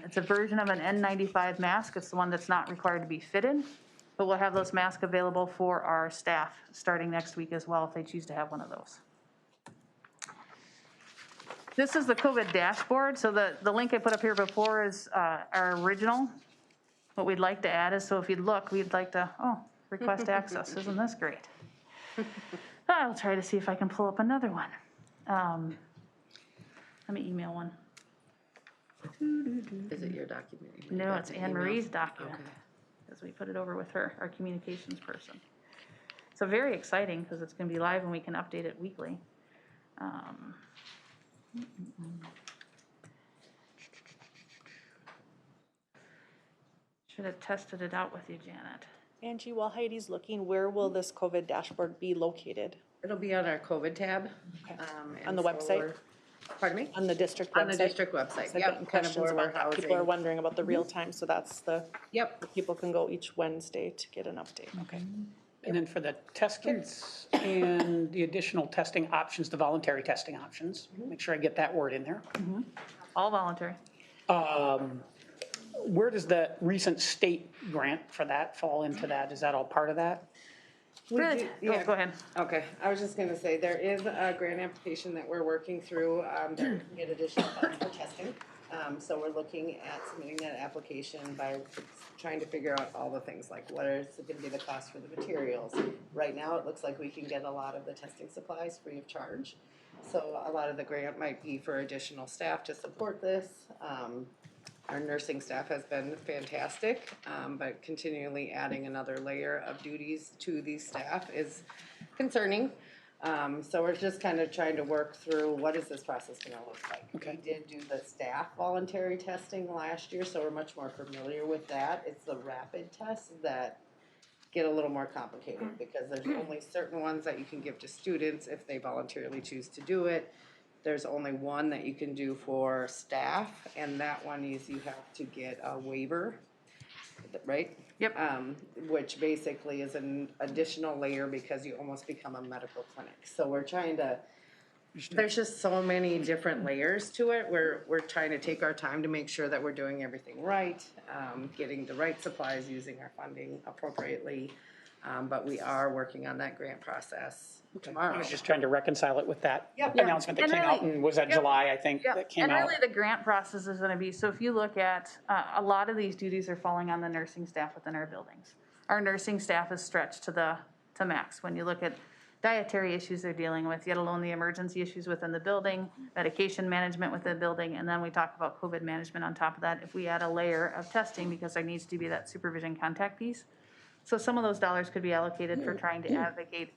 it's a version of an N95 mask. It's the one that's not required to be fitted, but we'll have those masks available for our staff starting next week as well if they choose to have one of those. This is the COVID dashboard. So the link I put up here before is our original. What we'd like to add is, so if you look, we'd like to, request access. Isn't this great? I'll try to see if I can pull up another one. Let me email one. Is it your document? No, it's Anne Marie's document, Okay. because we put it over with her, our communications person. So very exciting, because it's going to be live and we can update it weekly. Should have tested it out with you, Janet. Angie, while Heidi's looking, where will this COVID dashboard be located? It'll be on our COVID tab. On the website? Pardon me? On the district website? On the district website, So I've yep. gotten Kind of questions where we're about that. People are housing. wondering about the real time, so that's the, Yep. people can go each Wednesday to get an update. Okay. And then for the test kits and the additional testing options, the voluntary testing options, make sure I get that word in there. All voluntary. Where does the recent state grant for that fall into that? Is that all part of that? Good. yeah. Go ahead. Okay, I was just gonna say, there is a grant application that we're working through, that can get additional funds for testing. So we're looking at submitting that application by trying to figure out all the things, like what is gonna be the cost for the materials. Right now, it looks like we can get a lot of the testing supplies free of charge. So a lot of the grant might be for additional staff to support this. Our nursing staff has been fantastic, but continually adding another layer of duties to these staff is concerning. So we're just kind of trying to work through what is this process gonna look like. Okay. We did do the staff voluntary testing last year, so we're much more familiar with that. It's the rapid tests that get a little more complicated because there's only certain ones that you can give to students if they voluntarily choose to do it. There's only one that you can do for staff, and that one is you have to get a waiver, right? Yep. Which basically is an additional layer because you almost become a medical clinic. So we're trying to, there's just so many different layers to it. We're trying to take our time to make sure that we're doing everything right, getting the right supplies, using our funding appropriately. But we are working on that grant process tomorrow. I was just trying to reconcile it with that Yep. announcement that And came out, really- and was that Yep. July, I think, Yep. that came And out? really, the grant process is gonna be, so if you look at, a lot of these duties are falling on the nursing staff within our buildings. Our nursing staff is stretched to max. When you look at dietary issues they're dealing with, yet alone the emergency issues within the building, medication management within the building, and then we talk about COVID management on top of that. If we add a layer of testing, because there needs to be that supervision contact piece. So some of those dollars could be allocated for trying to advocate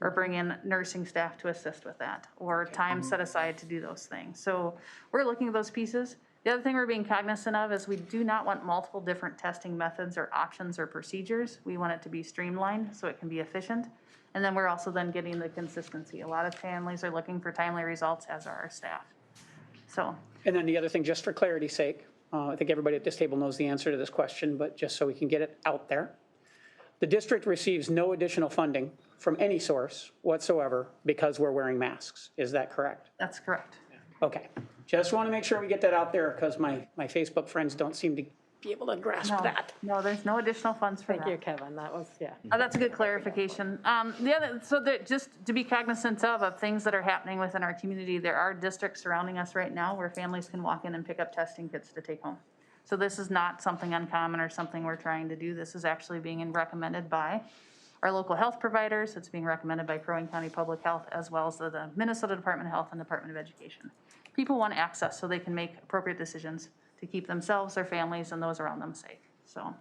or bring in nursing staff to assist with that, or time set aside to do those things. So we're looking at those pieces. The other thing we're being cognizant of is we do not want multiple different testing methods or options or procedures. We want it to be streamlined so it can be efficient. And then we're also then getting the consistency. A lot of families are looking for timely results, as are our staff. So, And then the other thing, just for clarity's sake, I think everybody at this table knows the answer to this question, but just so we can get it out there. The district receives no additional funding from any source whatsoever because we're wearing masks. Is that correct? that's correct. Okay. Just want to make sure we get that out there because my Facebook friends don't seem to be able to grasp No, that. no, there's no additional funds for that. Thank you, Kevin, that was, yeah. That's a good clarification. The other, so that just to be cognizant of things that are happening within our community, there are districts surrounding us right now where families can walk in and pick up testing kits to take home. So this is not something uncommon or something we're trying to do. This is actually being recommended by our local health providers. It's being recommended by Crow Wing County Public Health, as well as the Minnesota Department of Health and Department of Education. People want access so they can make appropriate decisions to keep themselves, their families, and those around them safe. So. All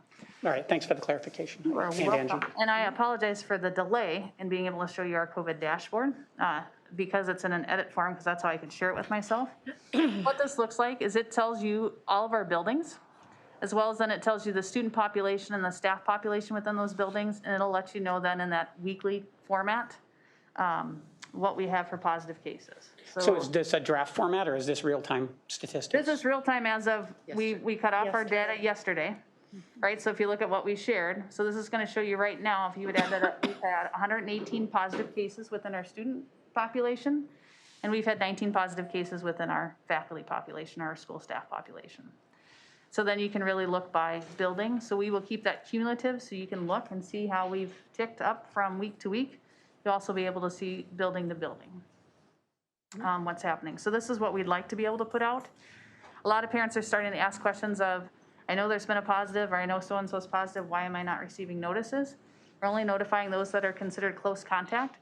right, thanks for the clarification. You're And welcome. Angie. And I apologize for the delay in being able to show you our COVID dashboard, because it's in an edit form, because that's how I could share it with myself. What this looks like is it tells you all of our buildings, as well as then it tells you the student population and the staff population within those buildings, and it'll let you know then in that weekly format, what we have for positive cases. So is this a draft format or is this real-time statistics? This is real time as of, we cut off our data yesterday, right? So if you look at what we shared, so this is gonna show you right now, if you would add that up, we've had 118 positive cases within our student population, and we've had 19 positive cases within our faculty population, our school staff population. So then you can really look by building. So we will keep that cumulative so you can look and see how we've ticked up from week to week. You'll also be able to see building to building, what's happening. So this is what we'd like to be able to put out. A lot of parents are starting to ask questions of, I know there's been a positive, or I know so-and-so's positive, why am I not receiving notices? We're only notifying those that are considered close contact.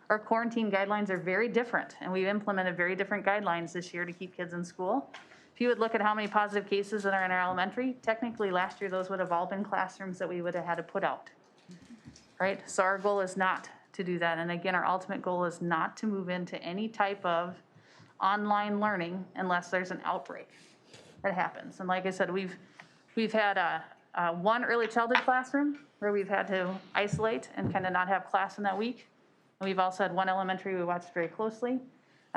Our quarantine guidelines are very different, and we've implemented very different guidelines this year to keep kids in school. If you would look at how many positive cases that are in our elementary, technically last year those would have all been classrooms that we would have had to put out, right? So our goal is not to do that. And again, our ultimate goal is not to move into any type of online learning unless there's an outbreak that happens. And like I said, we've had one early childhood classroom where we've had to isolate and kind of not have class in that week. And we've also had one elementary we watched very closely.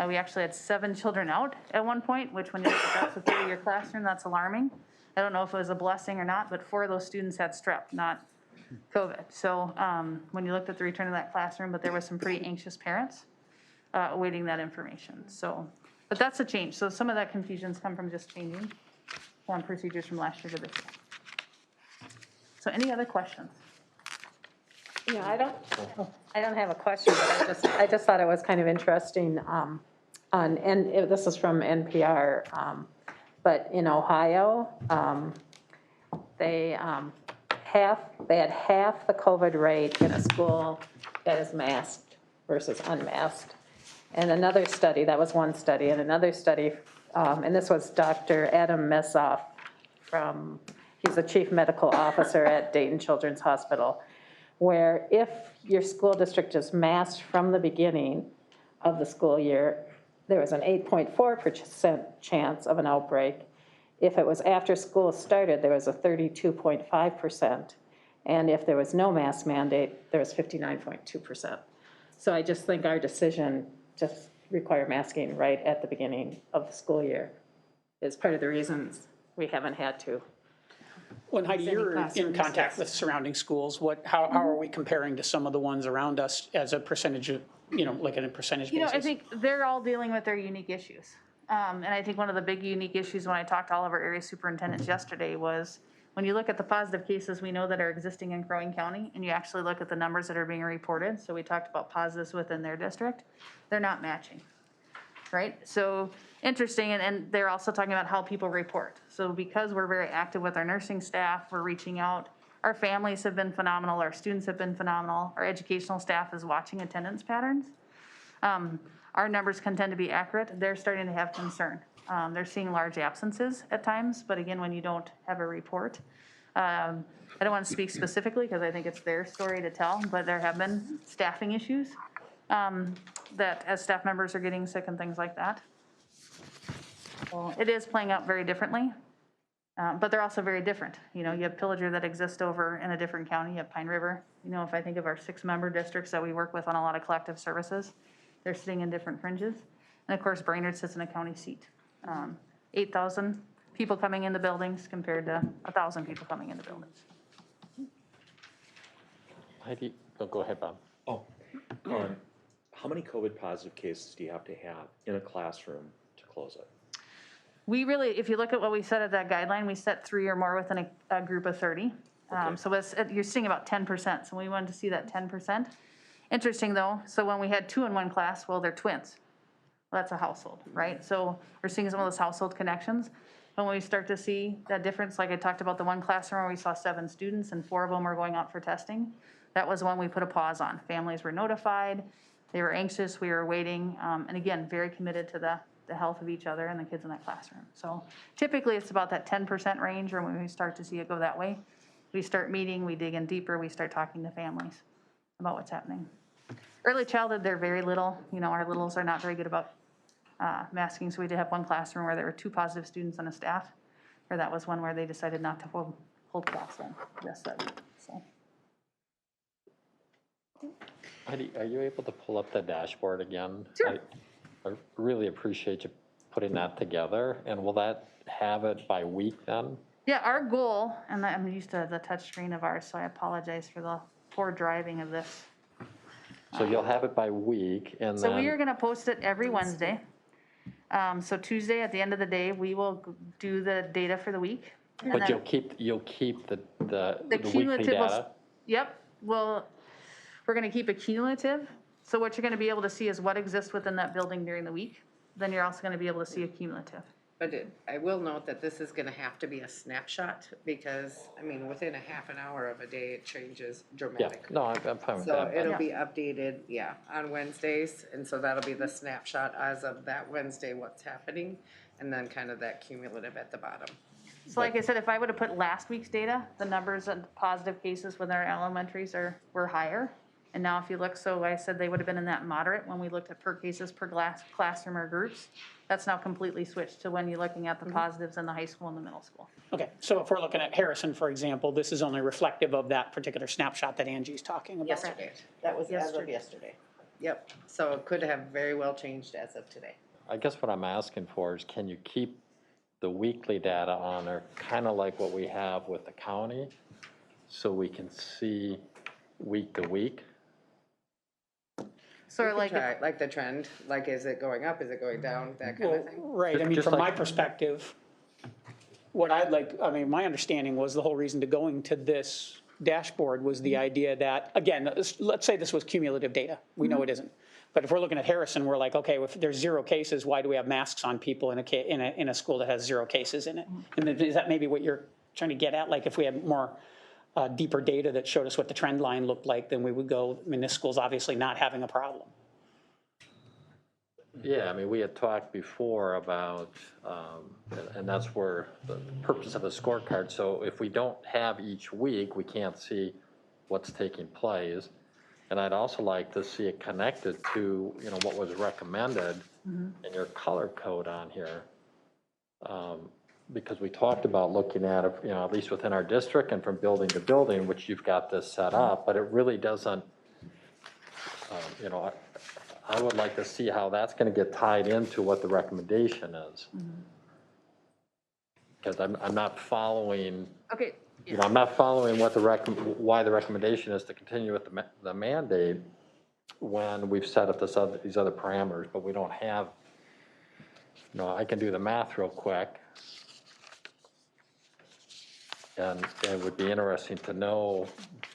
We actually had 7 children out at one point, which when you look at that's a 30-year classroom, that's alarming. I don't know if it was a blessing or not, but 4 of those students had strep, not COVID. So when you looked at the return of that classroom, but there was some pretty anxious parents awaiting that information. So, but that's a change. So some of that confusion's come from just changing procedures from last year to this year. So any other questions? Yeah, I don't have a question, but I just thought it was kind of interesting, and this is from NPR, but in Ohio, they had half the COVID rate in a school that is masked versus unmasked. And another study, that was one study, and another study, and this was Dr. Adam Messoff he's the chief medical officer at Dayton Children's Hospital, where if your school district is masked from the beginning of the school year, there was an 8.4% chance of an outbreak. If it was after school started, there was a 32.5%. And if there was no mask mandate, there was 59.2%. So I just think our decision to require masking right at the beginning of the school year is part of the reasons we haven't had to. Well, Heidi, Sending you're in classrooms, contact yes. with surrounding schools. How are we comparing to some of the ones around us as a percentage of, like in a percentage basis? You know, I think they're all dealing with their unique issues. And I think one of the big unique issues when I talked to all of our area superintendents yesterday was when you look at the positive cases we know that are existing in Crow Wing County, and you actually look at the numbers that are being reported, so we talked about positives within their district, they're not matching, right? So interesting, and they're also talking about how people report. So because we're very active with our nursing staff, we're reaching out. Our families have been phenomenal, our students have been phenomenal, our educational staff is watching attendance patterns. Our numbers can tend to be accurate. They're starting to have concern. They're seeing large absences at times, but again, when you don't have a report. I don't want to speak specifically because I think it's their story to tell, but there have been staffing issues that as staff members are getting sick and things like that. Well, it is playing out very differently, but they're also very different. You know, you have Pillager that exists over in a different county. You have Pine River. You know, if I think of our 6-member districts that we work with on a lot of collective services, they're sitting in different fringes. And of course, Brainerd sits in a county seat. 8,000 people coming in the buildings compared to 1,000 people coming in the buildings. Heidi, go ahead, Bob. How many COVID positive cases do you have to have in a classroom to close it? We really, if you look at what we set at that guideline, we set 3 or more within a group of 30. Okay. So you're seeing about 10%. So we wanted to see that 10%. Interesting though, so when we had 2 in one class, well, they're twins. Well, that's a household, right? So we're seeing some of those household connections. But when we start to see that difference, like I talked about the one classroom where we saw 7 students and 4 of them were going out for testing, that was one we put a pause on. Families were notified, they were anxious, we were waiting, and again, very committed to the health of each other and the kids in that classroom. So typically it's about that 10% range, or when we start to see it go that way, we start meeting, we dig in deeper, we start talking to families about what's happening. Early childhood, they're very little. You know, our littles are not very good about masking, so we did have one classroom where there were 2 positive students on a staff, or that was one where they decided not to hold class then, rest of it, so. Heidi, are you able to pull up the dashboard again? Sure. I really appreciate you putting that together, and will that have it by week then? Yeah, our goal, and I'm used to the touch screen of ours, so I apologize for the poor driving of this. So you'll have it by week, and So we are then, gonna post it every Wednesday. So Tuesday, at the end of the day, we will do the data for the week. and but then you'll keep the the weekly cumulative will, data? yep, well, we're gonna keep it cumulative. So what you're gonna be able to see is what exists within that building during the week. Then you're also gonna be able to see a cumulative. But I will note that this is gonna have to be a snapshot, because, I mean, within a half an hour of a day, it changes Yeah, dramatically. no, I'm fine with So that. it'll be updated, yeah, on Wednesdays, and so that'll be the snapshot as of that Wednesday, what's happening, and then kind of that cumulative at the bottom. So like I said, if I would have put last week's data, the numbers of positive cases with our elementaries were higher. And now if you look, so I said they would have been in that moderate when we looked at per cases per classroom or groups. That's now completely switched to when you're looking at the positives in the high school and the middle school. Okay, so if we're looking at Harrison, for example, this is only reflective of that particular snapshot that Angie's talking about. Yesterday, that was as of yesterday. Yep, so it could have very well changed as of today. I guess what I'm asking for is, can you keep the weekly data on there, kind of like what we have with the county, so we can see week to week? So We could like, try, like the trend, like is it going up, is it going down, that kind Well, of thing? right, I mean, Just from my like- perspective, what I'd like, I mean, my understanding was the whole reason to going to this dashboard was the idea that, again, let's say this was cumulative data. We know it isn't. But if we're looking at Harrison, we're like, okay, if there's 0 cases, why do we have masks on people in a school that has 0 cases in it? And then is that maybe what you're trying to get at? Like if we had more deeper data that showed us what the trend line looked like, then we would go, I mean, this school's obviously not having a problem. Yeah, I mean, we had talked before about, and that's where the purpose of a scorecard, so if we don't have each week, we can't see what's taking place. And I'd also like to see it connected to, what was recommended in your color code on here. Because we talked about looking at it, at least within our district and from building to building, which you've got this set up, but it really doesn't, I would like to see how that's gonna get tied into what the recommendation is. Because I'm not following, Okay, I'm not following what why the recommendation is to continue with the mandate when we've set up these other parameters, but we don't have, I can do the math real quick. And it would be interesting to know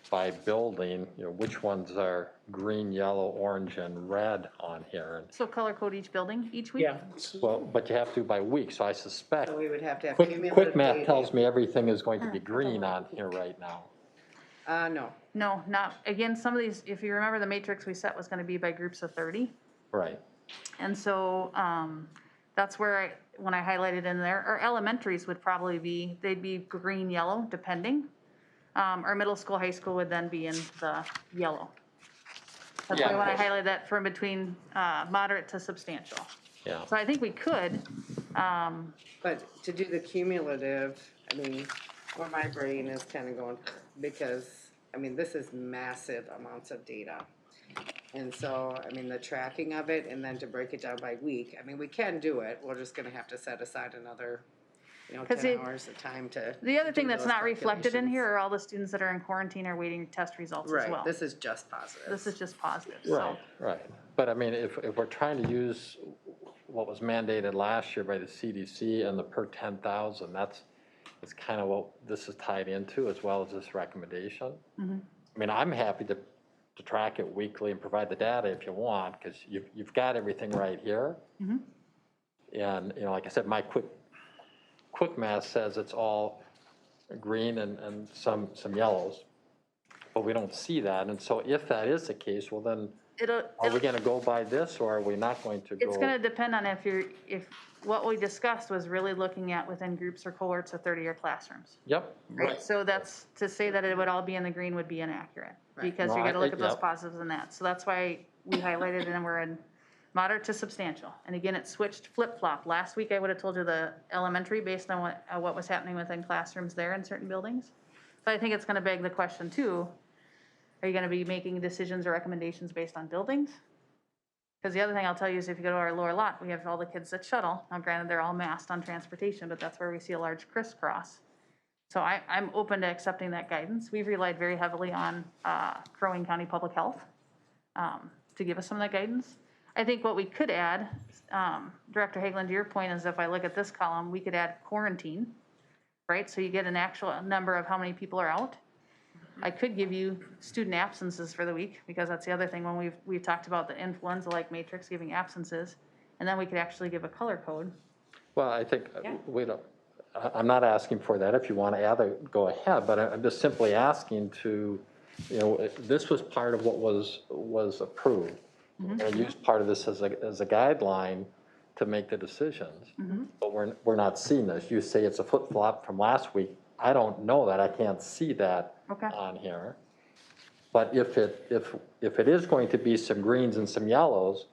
by building, which ones are green, yellow, orange, and red on here. so color code each building each week? Yeah. Well, but you have to by week, so I suspect, So we would have to have quick cumulative math data. tells me everything is going to be green on here right now. No. No, not, again, some of these, if you remember, the matrix we set was gonna be by groups of 30. Right. And so, that's where when I highlighted in there, our elementaries would probably be, they'd be green, yellow, depending. Our middle school, high school would then be in the yellow. That's why when I highlighted that from between, moderate to substantial. Yeah. So I think we could, But to do the cumulative, I mean, where my brain is kind of going, because, I mean, this is massive amounts of data. And so, I mean, the tracking of it and then to break it down by week, I mean, we can do it. We're just gonna have to set aside another, 10 hours of time to. the other to thing do that's those not reflected in calculations. here are all the students that are in quarantine or waiting test results as well. Right, this is just positive. This is just positive, so. Right, right. But I mean, if we're trying to use what was mandated last year by the CDC and the per 10,000, that's kind of what this is tied into as well as this recommendation. I mean, I'm happy to track it weekly and provide the data if you want, because you've got everything right here. And, like I said, my quick math says it's all green and some yellows, but we don't see that. And so if that is the case, well then, are we gonna go by this or are we not going to go? It's gonna depend on if what we discussed was really looking at within groups or cohorts of 30 or classrooms. Yep. Right, so that's, to say that it would all be in the green would be inaccurate, because No, you're gonna look at those yep. positives in that. So that's why we highlighted and we're in moderate to substantial. And again, it switched flip-flop. Last week, I would have told you the elementary based on what was happening within classrooms there in certain buildings. But I think it's gonna beg the question too, are you gonna be making decisions or recommendations based on buildings? Because the other thing I'll tell you is if you go to our lower lot, we have all the kids that shuttle. Now granted, they're all masked on transportation, but that's where we see a large crisscross. So I'm open to accepting that guidance. We've relied very heavily on Crow Wing County Public Health to give us some of that guidance. I think what we could add, Director Hagelin, to your point is if I look at this column, we could add quarantine, right? So you get an actual number of how many people are out. I could give you student absences for the week, because that's the other thing when we've talked about the influenza-like matrix giving absences, and then we could actually give a color code. Well, I think I'm not asking for that. If you want to add it, go ahead, but I'm just simply asking to, this was part of what was approved. And use part of this as a guideline to make the decisions. But we're not seeing this. You say it's a flip-flop from last week. I don't know that. I can't see that on here. But if it is going to be some greens and some yellows,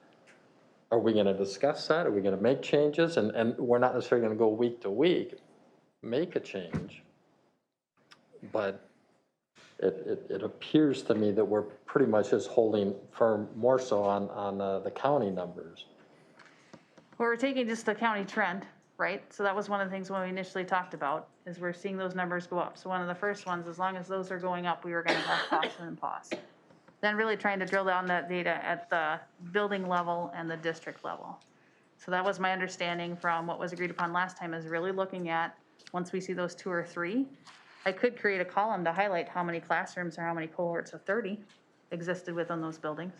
are we going to discuss that? Are we going to make changes? And we're not necessarily going to go week to week, make a change. But it appears to me that we're pretty much just holding firm more so on the county numbers. Well, we're taking just the county trend, right? So that was one of the things when we initially talked about, is we're seeing those numbers go up. So one of the first ones, as long as those are going up, we were gonna have caution and pause. Then really trying to drill down that data at the building level and the district level. So that was my understanding from what was agreed upon last time, is really looking at, once we see those 2 or 3, I could create a column to highlight how many classrooms or how many cohorts of 30 existed within those buildings.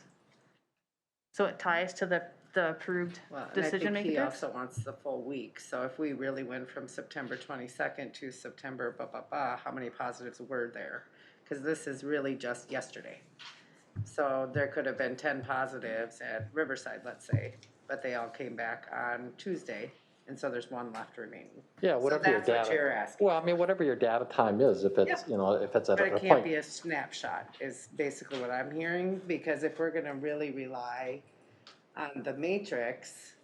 So it ties to the approved decision-making. He also wants the full week, so if we really went from September 22nd to September how many positives were there? Because this is really just yesterday. So there could have been 10 positives at Riverside, let's say, but they all came back on Tuesday. and so there's one left remaining. Yeah, whatever your that's what data. you're asking. Well, I mean, whatever your data time is, if it's, Yep. you know, if it's at But a it can't point. be a snapshot, is basically what I'm hearing, because if we're gonna really rely on the matrix,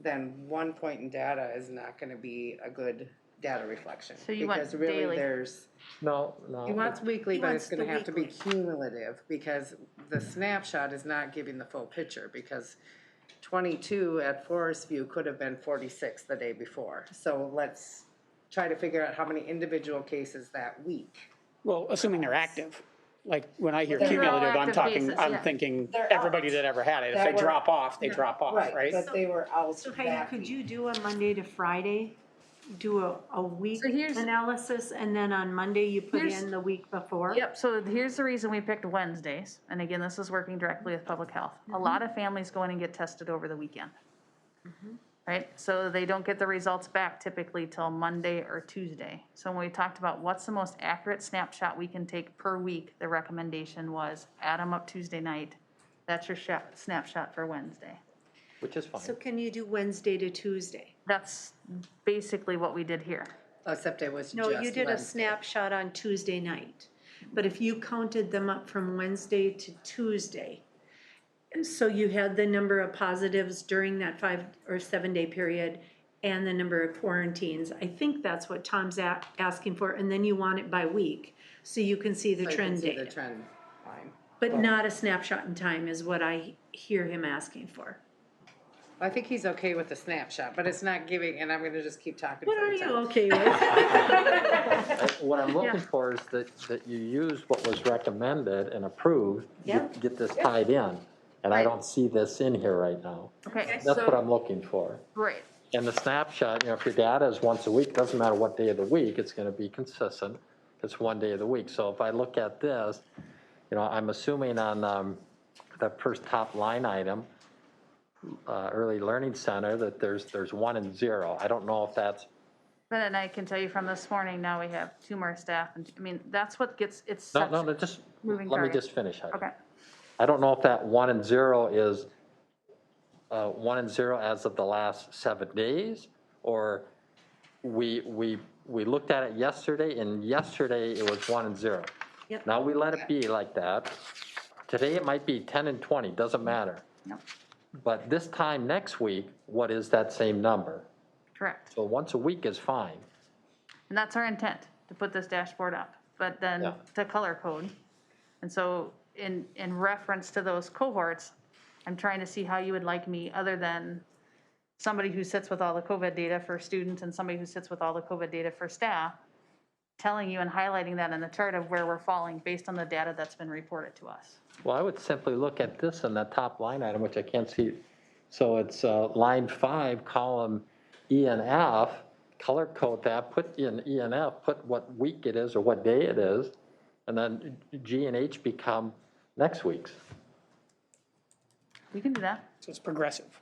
then one point in data is not gonna be a good data reflection. So you want Because really, daily. there's, No. he wants weekly, He but wants it's gonna the have to be weekly. cumulative, because the snapshot is not giving the full picture, because 22 at Forest View could have been 46 the day before. So let's try to figure out how many individual cases that week. Well, assuming they're active. Like, when I hear They're all cumulative, I'm active talking, cases, yeah. I'm thinking They're everybody out. that ever had it. If That they were- drop off, they drop off, right? But they were out So Heidi, that could week. you do a Monday to Friday, do a week So here's- analysis, and then on Monday you put Here's- in the week before? Yep, so here's the reason we picked Wednesdays, and again, this is working directly with public health. A lot of families go in and get tested over the weekend. Right, so they don't get the results back typically till Monday or Tuesday. So when we talked about what's the most accurate snapshot we can take per week, the recommendation was add them up Tuesday night. That's your snapshot for Wednesday. Which is fine. So can you do Wednesday to Tuesday? That's basically what we did here. Except it was No, just you did a Wednesday. snapshot on Tuesday night, but if you counted them up from Wednesday to Tuesday, so you had the number of positives during that 5 or 7 day period and the number of quarantines, I think that's what Tom's asking for, and then you want it by week, so you can see the So you can trend see the data. trend line. But not a snapshot in time is what I hear him asking for. I think he's okay with the snapshot, but it's not giving, and I'm gonna just keep talking. What for are a you time. okay with? What I'm looking Yeah. for is that you use what was recommended and approved, Yep. get this tied in. And I don't see this in here right now. Okay, That's what so, I'm looking for. great. And the snapshot, you know, if your data is once a week, doesn't matter what day of the week, it's gonna be consistent. It's one day of the week. So if I look at this, you know, I'm assuming on that first top line item, Early Learning Center, that there's 1 and 0. I don't know if that's, Then I can tell you from this morning, now we have 2 more staff, and, I mean, that's what gets, it's no, such. no, just, moving let me target. just finish. Heidi. Okay, I don't know if that 1 and 0 is 1 and 0 as of the last 7 days, or we looked at it yesterday, and yesterday it was 1 and 0. Yep. Now we let it be like that. Today it might be 10 and 20, doesn't matter. Yep. But this time next week, what is that same number? correct. So once a week is fine. And that's our intent, to put this dashboard up, but then Yeah. to color code. And so in reference to those cohorts, I'm trying to see how you would like me, other than somebody who sits with all the COVID data for students and somebody who sits with all the COVID data for staff, telling you and highlighting that in the chart of where we're falling based on the data that's been reported to us. Well, I would simply look at this in that top line item, which I can't see. So it's line 5, column E and F, color code that, put in E and F, put what week it is or what day it is, and then G and H become next week's. We can do that. So it's progressive.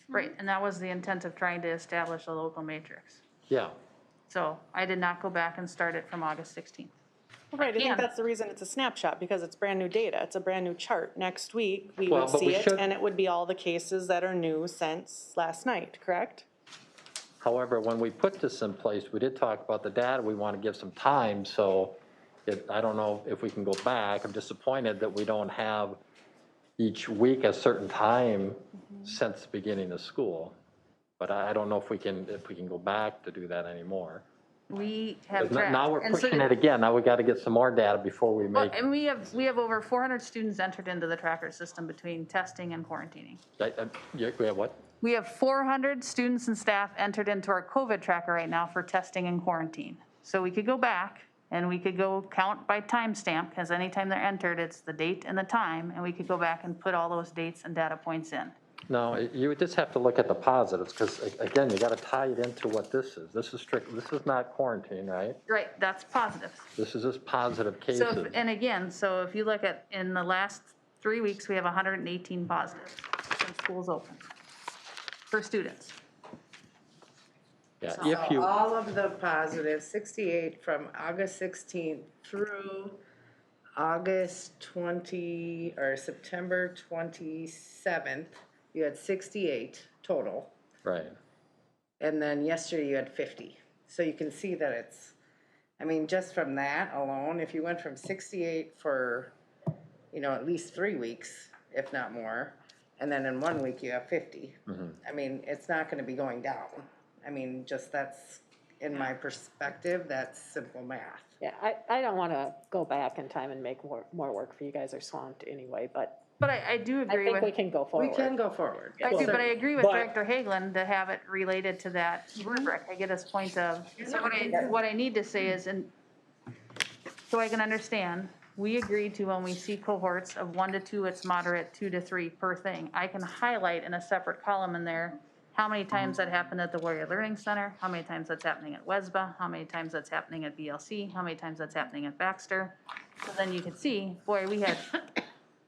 Right, and that was the intent of trying to establish a local matrix. Yeah. So I did not go back and start it from August 16th. Right, I think can. that's the reason it's a snapshot, because it's brand new data. It's a brand new chart. Next week, we Well, would but see we it, should- and it would be all the cases that are new since last night, correct? However, when we put this in place, we did talk about the data. We want to give some time, so I don't know if we can go back. I'm disappointed that we don't have each week a certain time since the beginning of school. But I don't know if we can go back to do that anymore. We have 'Cause tracked. now we're and so pushing did- it again. Now we got to get some more data before we Well, make. and we have over 400 students entered into the tracker system between testing and quarantining. We have what? We have 400 students and staff entered into our COVID tracker right now for testing and quarantine. So we could go back and we could go count by timestamp, because anytime they're entered, it's the date and the time, and we could go back and put all those dates and data points in. No, you would just have to look at the positives, because again, you got to tie it into what this is. This is not quarantine, right? Right, that's positive. This is just positive So, cases. and again, so if you look at, in the last 3 weeks, we have 118 positives since school's open for students. Yeah, So if you, all of the positives, 68 from August 16th through August 20, or September 27th, you had 68 total. right. And then yesterday you had 50. So you can see that it's, I mean, just from that alone, if you went from 68 for, at least 3 weeks, if not more, and then in 1 week you have 50. I mean, it's not gonna be going down. I mean, just that's, in my perspective, that's simple math. Yeah, I don't want to go back in time and make more work for you guys are swamped anyway, but But I do I agree think we with, can go forward. We can go forward. I do, but I agree with But- Director Hagelin to have it related to that rubric. I get his point of, so what I need to say is, and so I can understand, we agreed to when we see cohorts of 1 to 2, it's moderate, 2 to 3 per thing. I can highlight in a separate column in there, how many times that happened at the Warrior Learning Center, how many times that's happening at WESBA, how many times that's happening at BLC, how many times that's happening at Baxter. So then you can see, boy, we had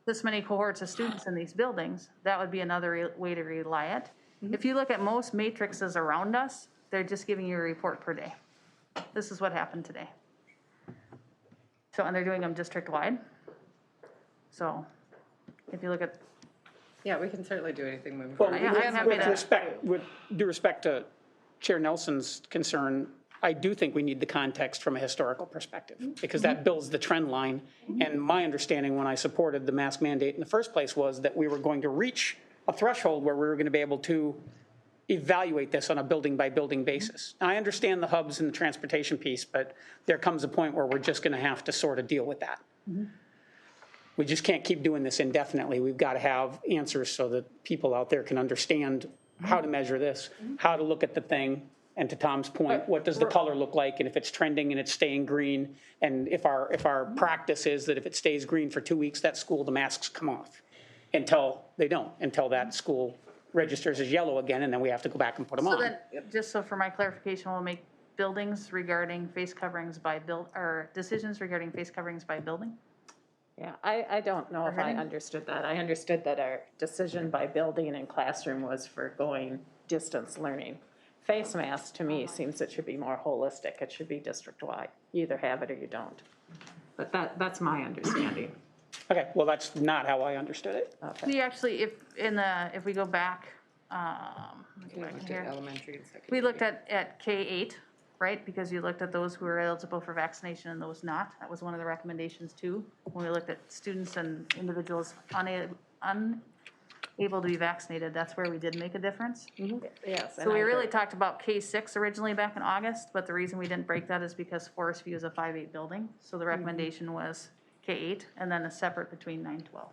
this many cohorts of students in these buildings. That would be another way to rely it. If you look at most matrices around us, they're just giving you a report per day. This is what happened today. So, and they're doing them district-wide. So, if you look at, Yeah, we can certainly do anything moving Well, forward. I'm happy to- with due respect to Chair Nelson's concern, I do think we need the context from a historical perspective, because that builds the trend line. And my understanding when I supported the mask mandate in the first place was that we were going to reach a threshold where we were going to be able to evaluate this on a building-by-building basis. Now, I understand the hubs and the transportation piece, but there comes a point where we're just going to have to sort of deal with that. We just can't keep doing this indefinitely. We've got to have answers so that people out there can understand how to measure this, how to look at the thing, and to Tom's point, what does the color look like, and if it's trending and it's staying green, and if our practice is that if it stays green for 2 weeks, that school, the masks come off, until they don't, until that school registers as yellow again, and then we have to go back and put them so on. then, just so for my clarification, we'll make buildings regarding face coverings by or decisions regarding face coverings by building? Yeah, I don't know if I understood that. I understood that our decision by building and classroom was for going distance learning. Face masks, to me, seems it should be more holistic. It should be district-wide. You either have it or you don't. But that's my understanding. Okay, well, that's not how I understood it. We actually, if we go back, let me go back here. Elementary and secondary. We looked at K-8, right? Because you looked at those who were eligible for vaccination and those not. That was one of the recommendations too. When we looked at students and individuals unable to be vaccinated, that's where we did make a difference. Yes. So we really talked about K-6 originally back in August, but the reason we didn't break that is because Forest View is a 5-8 building. So the recommendation was K-8 and then a separate between 9-12.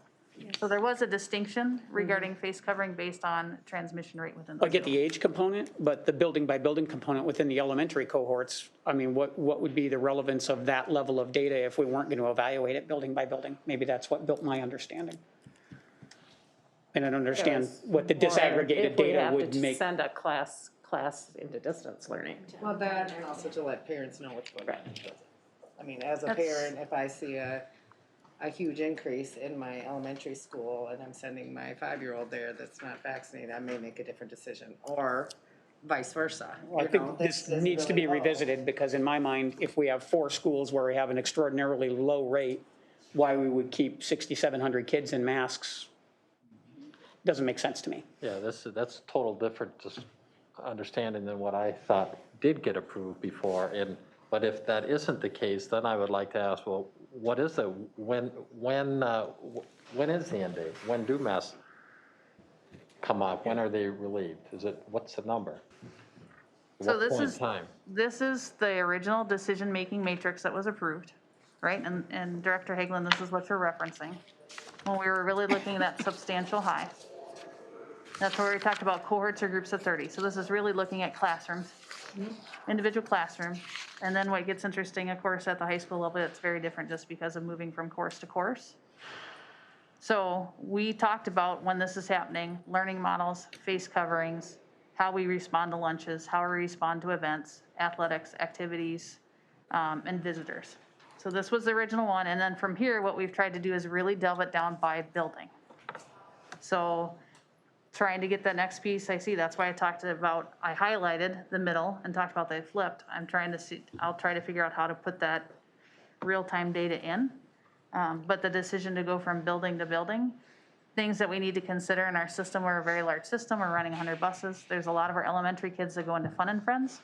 So there was a distinction regarding face covering based on transmission rate within those I get the age component, but the building-by-building component within the elementary cohorts, I mean, what would be the relevance of that level of data if we weren't going to evaluate it building by building? Maybe that's what built my understanding. And I don't understand what the disaggregated data would If we have make. to send a class into distance learning. Well, that, and also to let parents know what's going on. I mean, as a That's- parent, if I see a huge increase in my elementary school and I'm sending my 5-year-old there that's not vaccinated, I may make a different decision, or vice versa. I You know, think this needs to be really low. revisited, because in my mind, if we have 4 schools where we have an extraordinarily low rate, why we would keep 6,700 kids in masks doesn't make sense to me. Yeah, that's total different just understanding than what I thought did get approved before. But if that isn't the case, then I would like to ask, well, what is it? When is the end date? When do masks come up? When are they relieved? What's the number? So What this point in is, time? this is the original decision-making matrix that was approved, right? And Director Hagelin, this is what you're referencing. When we were really looking at that substantial high. That's where we talked about cohorts or groups of 30. So this is really looking at classrooms, individual classroom. And then what gets interesting, of course, at the high school level, it's very different just because of moving from course to course. So we talked about when this is happening, learning models, face coverings, how we respond to lunches, how we respond to events, athletics, activities, and visitors. So this was the original one. And then from here, what we've tried to do is really delve it down by building. So trying to get the next piece, I see, that's why I highlighted the middle and talked about they flipped. I'll try to figure out how to put that real-time data in. But the decision to go from building to building, things that we need to consider in our system. We're a very large system. We're running 100 buses. There's a lot of our elementary kids that go into Fun and Friends,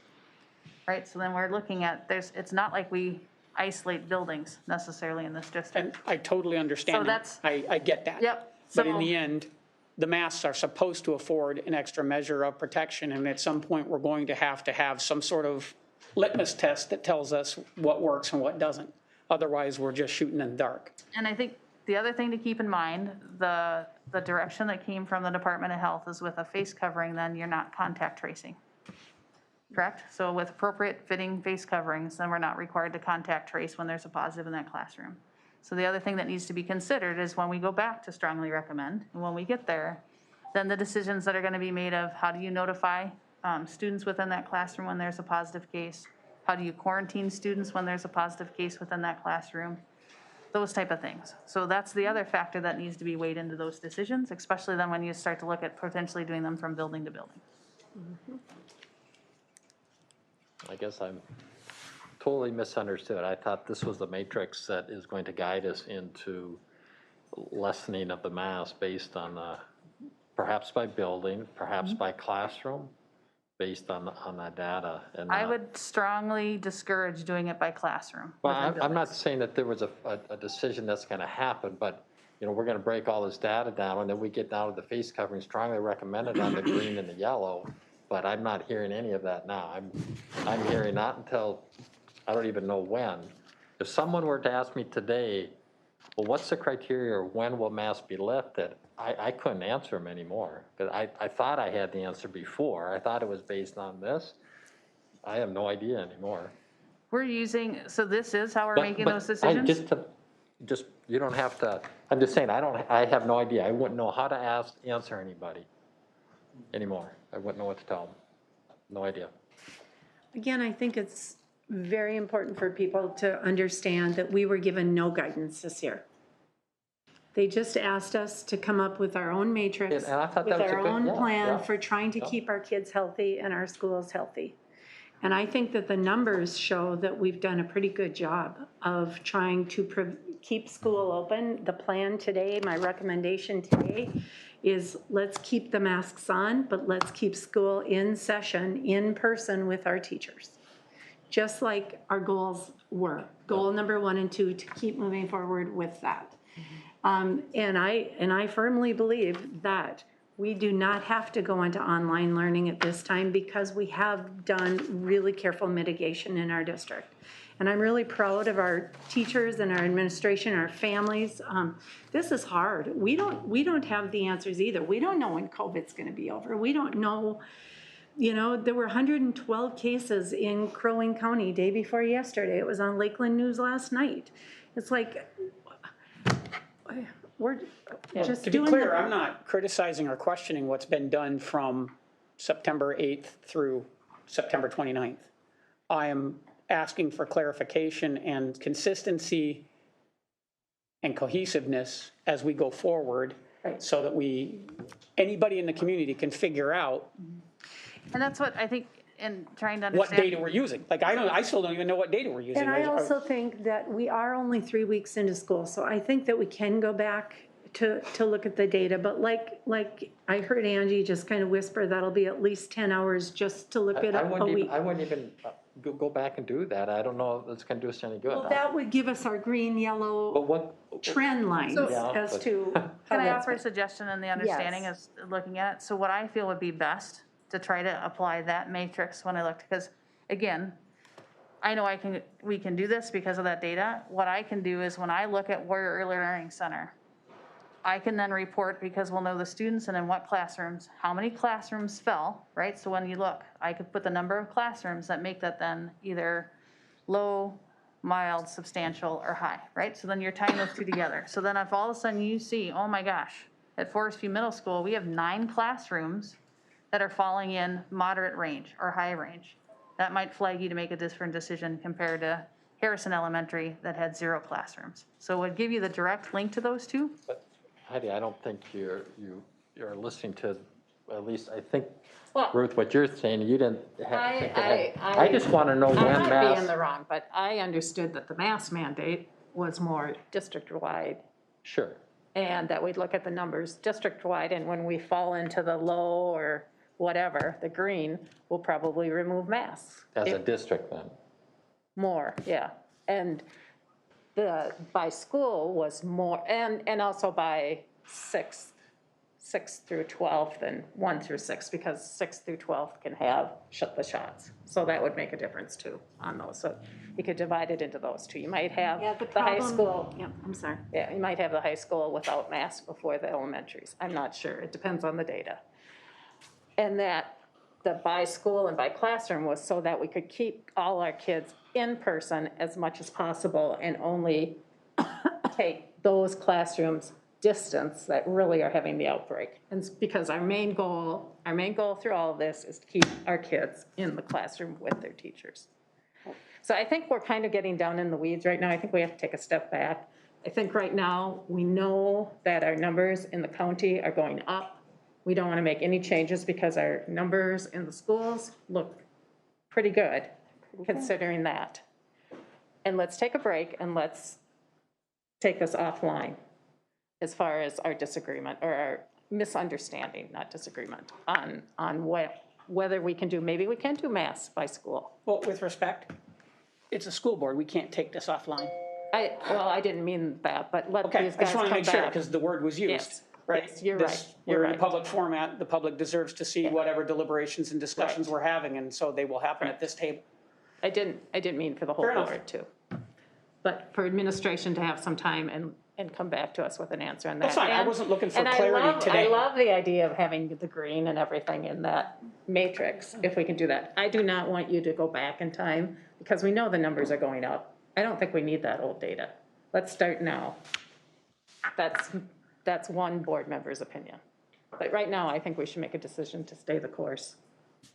right? So then we're looking at, it's not like we isolate buildings necessarily in this district. And I totally understand So that. that's- I get that. Yep. But in So- the end, the masks are supposed to afford an extra measure of protection, and at some point, we're going to have some sort of litmus test that tells us what works and what doesn't. Otherwise, we're just shooting in the dark. And I think the other thing to keep in mind, the direction that came from the Department of Health is with a face covering, then you're not contact tracing. Correct? So with appropriate fitting face coverings, then we're not required to contact trace when there's a positive in that classroom. So the other thing that needs to be considered is when we go back to strongly recommend, and when we get there, then the decisions that are gonna be made of how do you notify students within that classroom when there's a positive case? How do you quarantine students when there's a positive case within that classroom? Those type of things. So that's the other factor that needs to be weighed into those decisions, especially then when you start to look at potentially doing them from building to building. I guess I'm totally misunderstood. I thought this was the matrix that is going to guide us into lessening of the mass based on, perhaps by building, perhaps by classroom, based on that data. And I would strongly discourage doing it by classroom. Well, within I'm not buildings. saying that there was a decision that's going to happen, but, you know, we're going to break all this data down, and then we get down to the face covering strongly recommended on the green and the yellow, but I'm not hearing any of that now. I'm hearing not until, I don't even know when. If someone were to ask me today, well, what's the criteria, or when will masks be lifted? I couldn't answer them anymore, because I thought I had the answer before. I thought it was based on this. I have no idea anymore. We're using, so this is how we're But- making but those I decisions? just, you don't have to, I'm just saying, I have no idea. I wouldn't know how to answer anybody anymore. I wouldn't know what to tell them. No idea. Again, I think it's very important for people to understand that we were given no guidance this year. They just asked us to come up with our own matrix, And I thought with that was a our good- own yeah, plan yeah. for trying to keep our kids healthy and our schools healthy. And I think that the numbers show that we've done a pretty good job of trying to keep school open. The plan today, my recommendation today, is let's keep the masks on, but let's keep school in session, in person with our teachers. Just like our goals were. Goal number 1 and 2, to keep moving forward with that. And I firmly believe that we do not have to go into online learning at this time because we have done really careful mitigation in our district. And I'm really proud of our teachers and our administration, our families. This is hard. We don't have the answers either. We don't know when COVID's gonna be over. We don't know, you know, there were 112 cases in Crow Wing County day before yesterday. It was on Lakeland News last night. It's like, we're just To be doing clear, the- I'm not criticizing or questioning what's been done from September 8th through September 29th. I am asking for clarification and consistency and cohesiveness as we go forward, so that anybody in the community can figure out And that's what I think, in trying to what understand. data we're using. Like, I still don't even know what data we're using. And I also think that we are only 3 weeks into school, so I think that we can go back to look at the data. But like I heard Angie just kind of whisper, that'll be at least 10 hours just to look at I a wouldn't week. even, I wouldn't even go back and do that. I don't know if it's going to do us any good. Well, that would give us our green, yellow But what, trend lines Yeah, as but- to how Can I that's offer a been. suggestion in the understanding Yes. is looking at it? So what I feel would be best to try to apply that matrix when I looked, because again, I know we can do this because of that data. What I can do is when I look at Warrior Early Learning Center, I can then report, because we'll know the students and in what classrooms, how many classrooms fell, right? So when you look, I could put the number of classrooms that make that then either low, mild, substantial, or high, right? So then you're tying those two together. So then if all of a sudden you see, oh my gosh, at Forest View Middle School, we have 9 classrooms that are falling in moderate range or high range. That might flag you to make a different decision compared to Harrison Elementary that had 0 classrooms. So it would give you the direct link to those two. Heidi, I don't think you're listening to, at least I think, Well, Ruth, what you're saying, you didn't have. think ahead. I I just want to know I when might be mass. in the wrong, but I understood that the mask mandate was more district-wide. Sure. And that we'd look at the numbers district-wide, and when we fall into the low or whatever, the green, we'll probably remove masks. As a district then? More, yeah. And the, by school was more, and also by sixth through 12th and 1 through 6, because 6th through 12th can have the shots. So that would make a difference too on those. So you could divide it into those two. You might have Yeah, the high school. Yeah, I'm sorry. Yeah, you might have the high school without masks before the elementaries. I'm not sure. It depends on the data. And that the by school and by classroom was so that we could keep all our kids in person as much as possible and only take those classrooms distance that really are having the outbreak. And it's because our main goal through all of this is to keep our kids in the classroom with their teachers. So I think we're kind of getting down in the weeds right now. I think we have to take a step back. I think right now we know that our numbers in the county are going up. We don't want to make any changes because our numbers in the schools look pretty good considering that. And let's take a break and let's take this offline as far as our disagreement or our misunderstanding, not disagreement, on whether we can do, maybe we can do masks by school. Well, with respect, it's a school board. We can't take this offline. Well, I didn't mean that, but let Okay, these I guys just come want back. to make sure, because the word was used, Yes, right? yes, you're This- right, you're We're in a right. public format, the public deserves to see whatever deliberations and discussions we're having, and so they will happen at this table. I didn't mean for the whole Fair enough. board too. But for administration to have some time and come back to us with an answer on that. That's fine. I And- wasn't looking for and clarity today. I love the idea of having the green and everything in that matrix, if we can do that. I do not want you to go back in time, because we know the numbers are going up. I don't think we need that old data. Let's start now. That's one board member's opinion. But right now, I think we should make a decision to stay the course.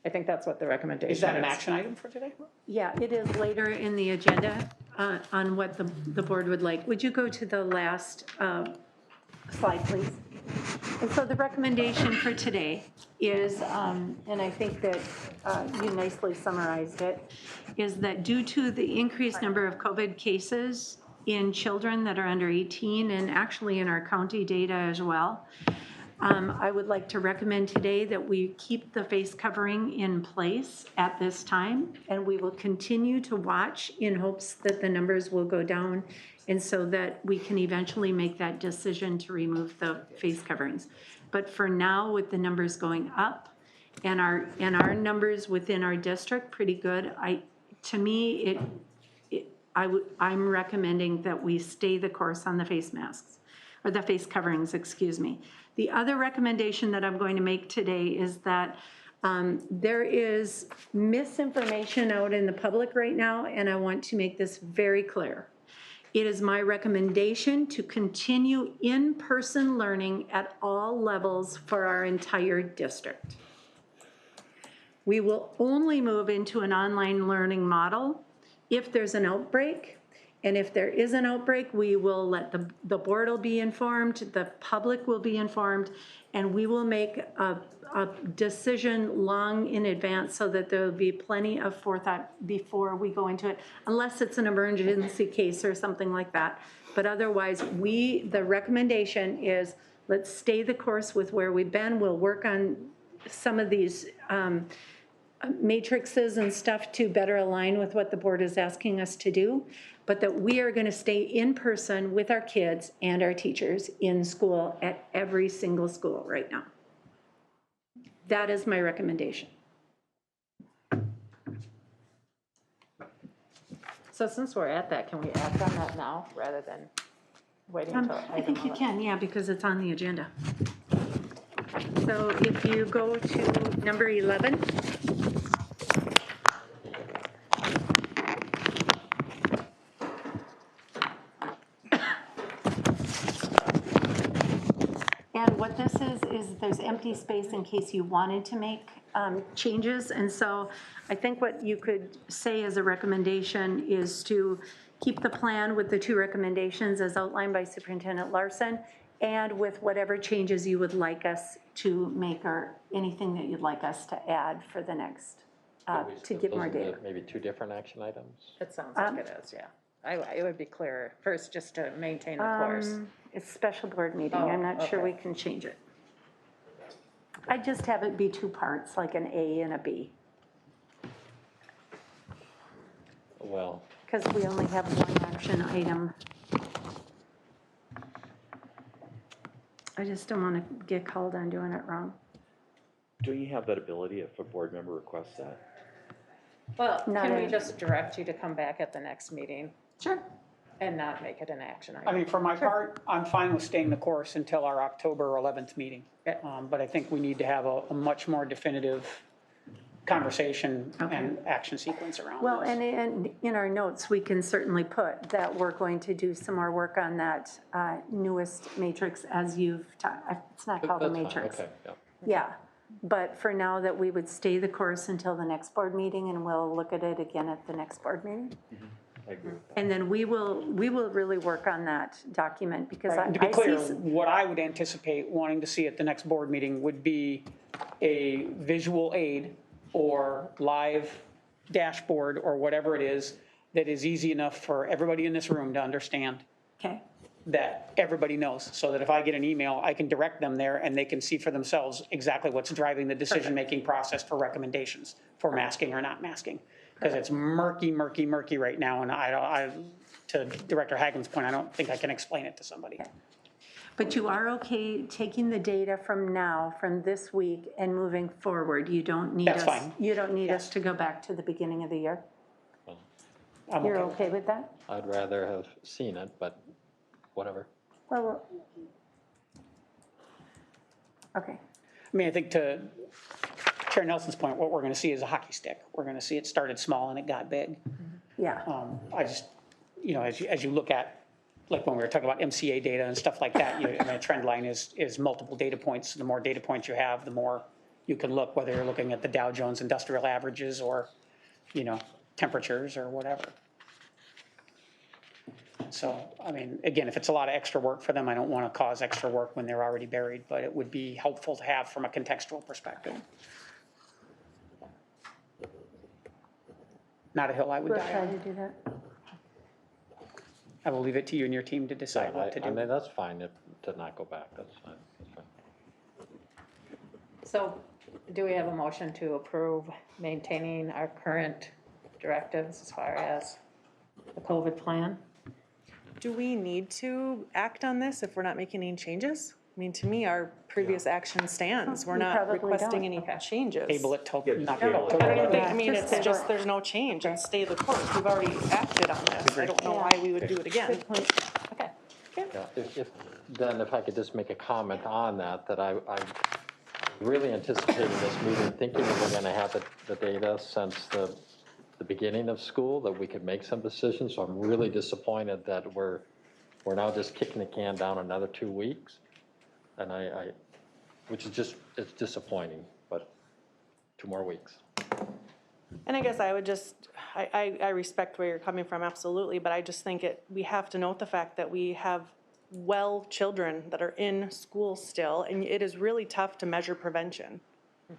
I think that's what the recommendation is. Is that an action item for today? Yeah, it is later in the agenda on what the board would like. Would you go to the last slide, please? And so the recommendation for today is, and I think that you nicely summarized it, is that due to the increased number of COVID cases in children that are under 18, and actually in our county data as well, I would like to recommend today that we keep the face covering in place at this time, and we will continue to watch in hopes that the numbers will go down, and so that we can eventually make that decision to remove the face coverings. But for now, with the numbers going up and our numbers within our district pretty good, I'm recommending that we stay the course on the face masks, or the face coverings, excuse me. The other recommendation that I'm going to make today is that there is misinformation out in the public right now, and I want to make this very clear. It is my recommendation to continue in-person learning at all levels for our entire district. We will only move into an online learning model if there's an outbreak. And if there is an outbreak, we will let the board will be informed, the public will be informed, and we will make a decision long in advance so that there will be plenty of forethought before we go into it, unless it's an emergency case or something like that. But otherwise, the recommendation is let's stay the course with where we've been. We'll work on some of these matrices and stuff to better align with what the board is asking us to do, but that we are going to stay in person with our kids and our teachers in school at every single school right now. That is my recommendation. So since we're at that, can we act on that now rather than waiting until? I think you can, yeah, because it's on the agenda. So if you go to number 11. And what this is there's empty space in case you wanted to make changes. And so I think what you could say as a recommendation is to keep the plan with the two recommendations as outlined by Superintendent Larson, and with whatever changes you would like us to make or anything that you'd like us to add for the next, to get more data. Maybe two different action items? It sounds like it is, yeah. It would be clearer, first just to maintain the course. It's special board meeting. I'm not sure we can change it. I just have it be two parts, like an A and a B, Well, because we only have one action item. I just don't want to get called on doing it wrong. Do you have that ability if a board member requests that? Well, Not can we in- just direct you to come back at the next meeting Sure. and not make it an action I item? mean, for my part, I'm fine with staying the course until our October 11th meeting. Okay. But I think we need to have a much more definitive conversation Okay. and action sequence around Well, this. and in our notes, we can certainly put that we're going to do some more work on that newest matrix as you've, it's not called a that's fine, matrix. okay, yeah. Yeah, but for now, that we would stay the course until the next board meeting, and we'll look at it again at the next board meeting. I agree with that. And then we will really work on that document, because I To be clear, see, what I would anticipate wanting to see at the next board meeting would be a visual aid or live dashboard or whatever it is that is easy enough for everybody in this room to understand, okay, that everybody knows, so that if I get an email, I can direct them there and they can see for themselves exactly what's driving the decision-making process for recommendations for masking or not masking. Because it's murky right now, and to Director Hagen's point, I don't think I can explain it to somebody. but you are okay taking the data from now, from this week, and moving forward? You don't need us. That's fine. You don't need us to go back to the beginning of the year? I'm You're okay. okay with that? I'd rather have seen it, but whatever. Well, okay. I mean, I think to Chair Nelson's point, what we're gonna see is a hockey stick. We're gonna see it started small and it got big. Yeah, I just, as you look at, like when we were talking about MCA data and stuff like that, a trend line is multiple data points. The more data points you have, the more you can look, whether you're looking at the Dow Jones Industrial Averages or, temperatures or whatever. So, I mean, again, if it's a lot of extra work for them, I don't want to cause extra work when they're already buried, but it would be helpful to have from a contextual perspective. Not a hill I would we'll die try to on. do that. I will leave it to you and your team to decide what to I do. mean, that's fine to not go back, that's fine. So do we have a motion to approve maintaining our current directives as far as the COVID plan? Do we need to act on this if we're not making any changes? I mean, to me, our previous action stands. We're We not probably requesting don't. any changes. Table it till, not table it. I don't even October. think, I mean, Just it's table just, it. there's no change. It's stay the course. We've already acted on this. I don't know why we would do it again. Okay. Yeah, if I could just make a comment on that, I really anticipated this meeting, thinking that we're gonna have the data since the beginning of school, that we could make some decisions, so I'm really disappointed that we're now just kicking the can down another 2 weeks. And which is just, it's disappointing, but 2 more weeks. And I guess I would just, I respect where you're coming from, absolutely, but I just think we have to note the fact that we have children that are in school still, and it is really tough to measure prevention.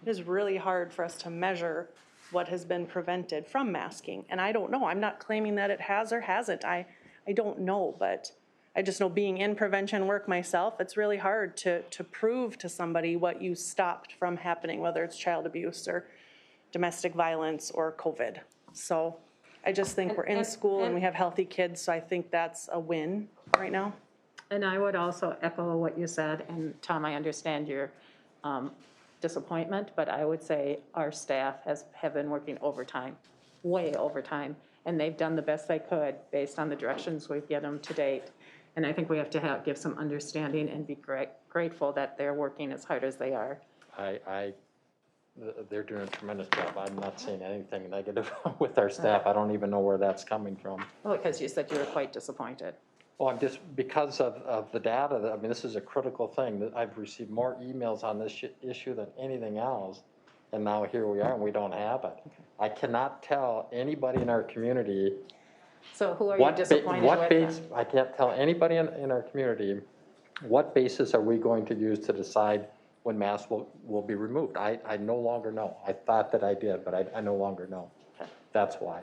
It is really hard for us to measure what has been prevented from masking, and I don't know, I'm not claiming that it has or hasn't, I don't know, but I just know being in prevention work myself, it's really hard to prove to somebody what you stopped from happening, whether it's child abuse or domestic violence or COVID. So I just think we're in school and we have healthy kids, so I think that's a win right now. And I would also echo what you said, and Tom, I understand your disappointment, but I would say our staff have been working overtime, way overtime, and they've done the best they could based on the directions we've given them to date. And I think we have to give some understanding and be grateful that they're working as hard as they are. They're doing a tremendous job. I'm not saying anything negative with our staff. I don't even know where that's coming from. Well, because you said you were quite disappointed. Well, I'm just, because of the data, I mean, this is a critical thing. I've received more emails on this issue than anything else, and now here we are and we don't have it. I cannot tell anybody in our community. So who are you disappointed with then? I can't tell anybody in our community, what basis are we going to use to decide when masks will be removed? I no longer know. I thought that I did, but I no longer know. That's why.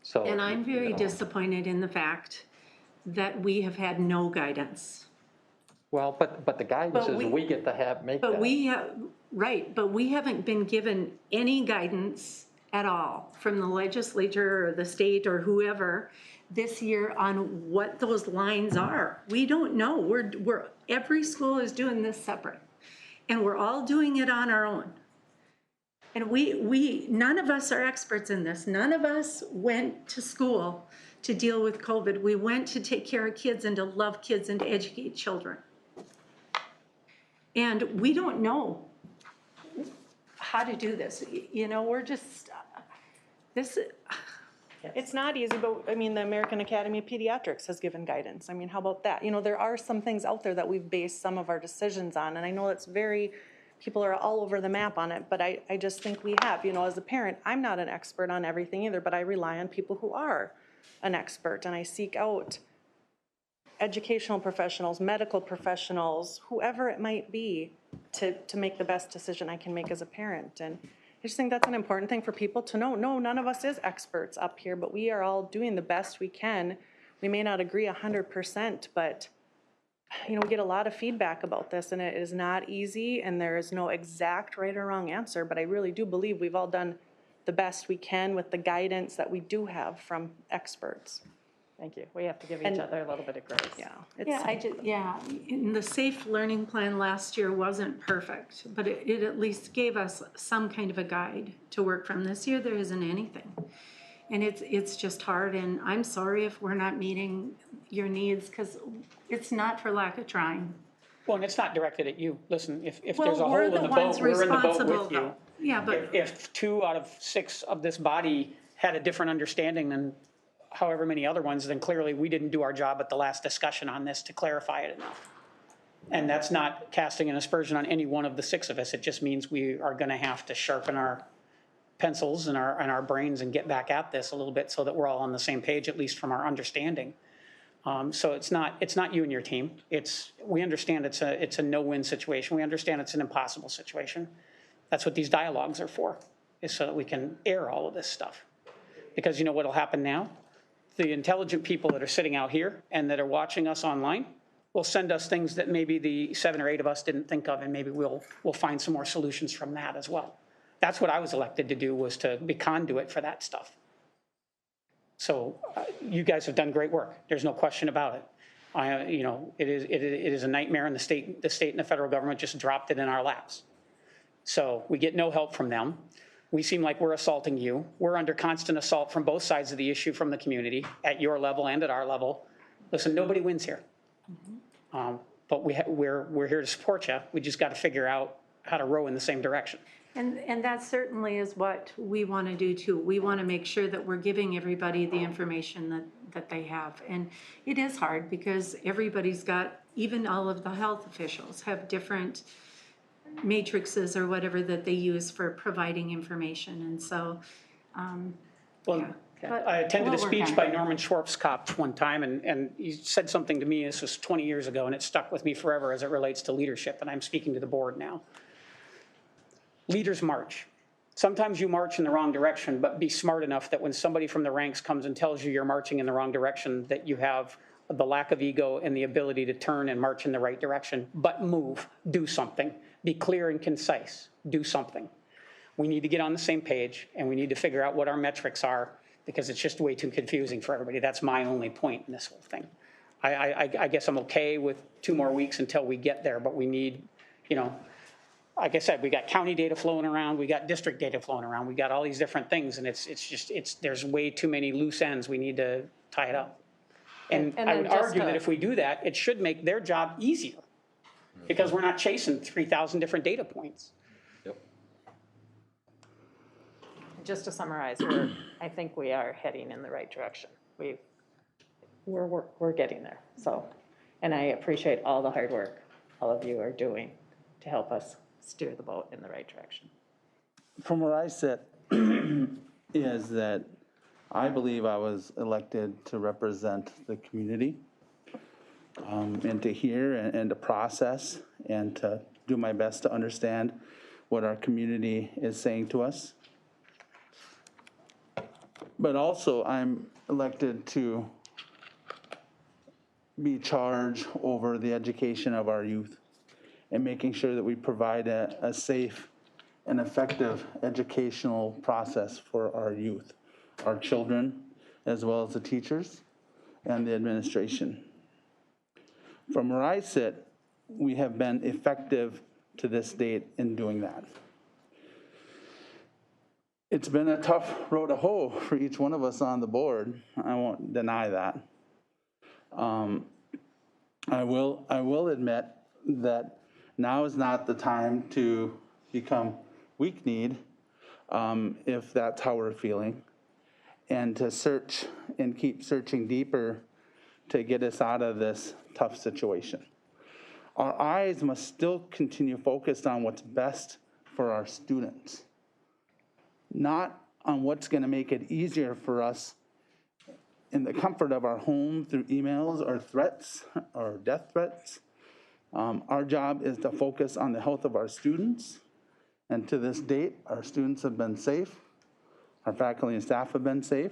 So. And I'm very disappointed in the fact that we have had no guidance Well, but the guidance But is we- we get to make that. But we have, right, but we haven't been given any guidance at all from the legislature or the state or whoever this year on what those lines are. We don't know. Every school is doing this separate. And we're all doing it on our own. And none of us are experts in this. None of us went to school to deal with COVID. We went to take care of kids and to love kids and to educate children. And we don't know how to do this. You know, we're just, this, It's not easy, but, I mean, the American Academy of Pediatrics has given guidance. I mean, how about that? You know, there are some things out there that we've based some of our decisions on, and I know it's very, people are all over the map on it, but I just think we have. You know, as a parent, I'm not an expert on everything either, but I rely on people who are an expert, and I seek out educational professionals, medical professionals, whoever it might be, to make the best decision I can make as a parent. And I just think that's an important thing for people to know. No, none of us is experts up here, but we are all doing the best we can. We may not agree 100%, but you know, we get a lot of feedback about this, and it is not easy, and there is no exact right or wrong answer, but I really do believe we've all done the best we can with the guidance that we do have from experts. Thank you. We have to give each other a little bit of grace. yeah, and the safe learning plan last year wasn't perfect, but it at least gave us some kind of a guide to work from. This year, there isn't anything. And it's just hard, and I'm sorry if we're not meeting your needs, because it's not for lack of trying. Well, and it's not directed at you. Listen, if there's a Well, hole we're in the the ones boat, we're in the boat responsible, with you. though. Yeah, but If 2 out of 6 of this body had a different understanding than however many other ones, then clearly we didn't do our job at the last discussion on this to clarify it enough. And that's not casting an aspersion on any one of the 6 of us. It just means we are going to have to sharpen our pencils and our brains and get back at this a little bit so that we're all on the same page, at least from our understanding. So it's not you and your team. We understand it's a no-win situation. We understand it's an impossible situation. That's what these dialogues are for, is so that we can air all of this stuff. Because you know what'll happen now? The intelligent people that are sitting out here and that are watching us online will send us things that maybe the 7 or 8 of us didn't think of, and maybe we'll find some more solutions from that as well. That's what I was elected to do, was to be conduit for that stuff. So you guys have done great work. There's no question about it. You know, it is a nightmare, and the state and the federal government just dropped it in our laps. So we get no help from them. We seem like we're assaulting you. We're under constant assault from both sides of the issue from the community, at your level and at our level. Listen, nobody wins here. But we're here to support you. We just got to figure out how to row in the same direction. And that certainly is what we want to do too. We want to make sure that we're giving everybody the information that they have. And it is hard because everybody's got, even all of the health officials have different matrices or whatever that they use for providing information. And so, Well, yeah. I attended a We'll work speech on by it. Norman Schwarzkopf one time, and he said something to me, this was 20 years ago, and it stuck with me forever as it relates to leadership, and I'm speaking to the board now. Leaders march. Sometimes you march in the wrong direction, but be smart enough that when somebody from the ranks comes and tells you you're marching in the wrong direction, that you have the lack of ego and the ability to turn and march in the right direction, but move, do something, be clear and concise, do something. We need to get on the same page, and we need to figure out what our metrics are, because it's just way too confusing for everybody. That's my only point in this whole thing. I guess I'm okay with 2 more weeks until we get there, but we need, you know, like I said, we got county data flowing around, we got district data flowing around, we got all these different things, and there's way too many loose ends. We need to tie it up. And I would argue that if we do that, it should make their job easier, because we're not chasing 3,000 different data points. Just to summarize, I think we are heading in the right direction. We're getting there. So, and I appreciate all the hard work all of you are doing to help us steer the boat in the right direction. From where I sit, is that I believe I was elected to represent the community, and to hear and to process and to do my best to understand what our community is saying to us. But also, I'm elected to be charged over the education of our youth and making sure that we provide a safe and effective educational process for our youth, our children, as well as the teachers and the administration. From where I sit, we have been effective to this date in doing that. It's been a tough road to hoe for each one of us on the board. I won't deny that. I will admit that now is not the time to become weak-kneed, if that's how we're feeling, and to search and keep searching deeper to get us out of this tough situation. Our eyes must still continue focused on what's best for our students, not on what's going to make it easier for us in the comfort of our home through emails or threats or death threats. Our job is to focus on the health of our students, and to this date, our students have been safe. Our faculty and staff have been safe.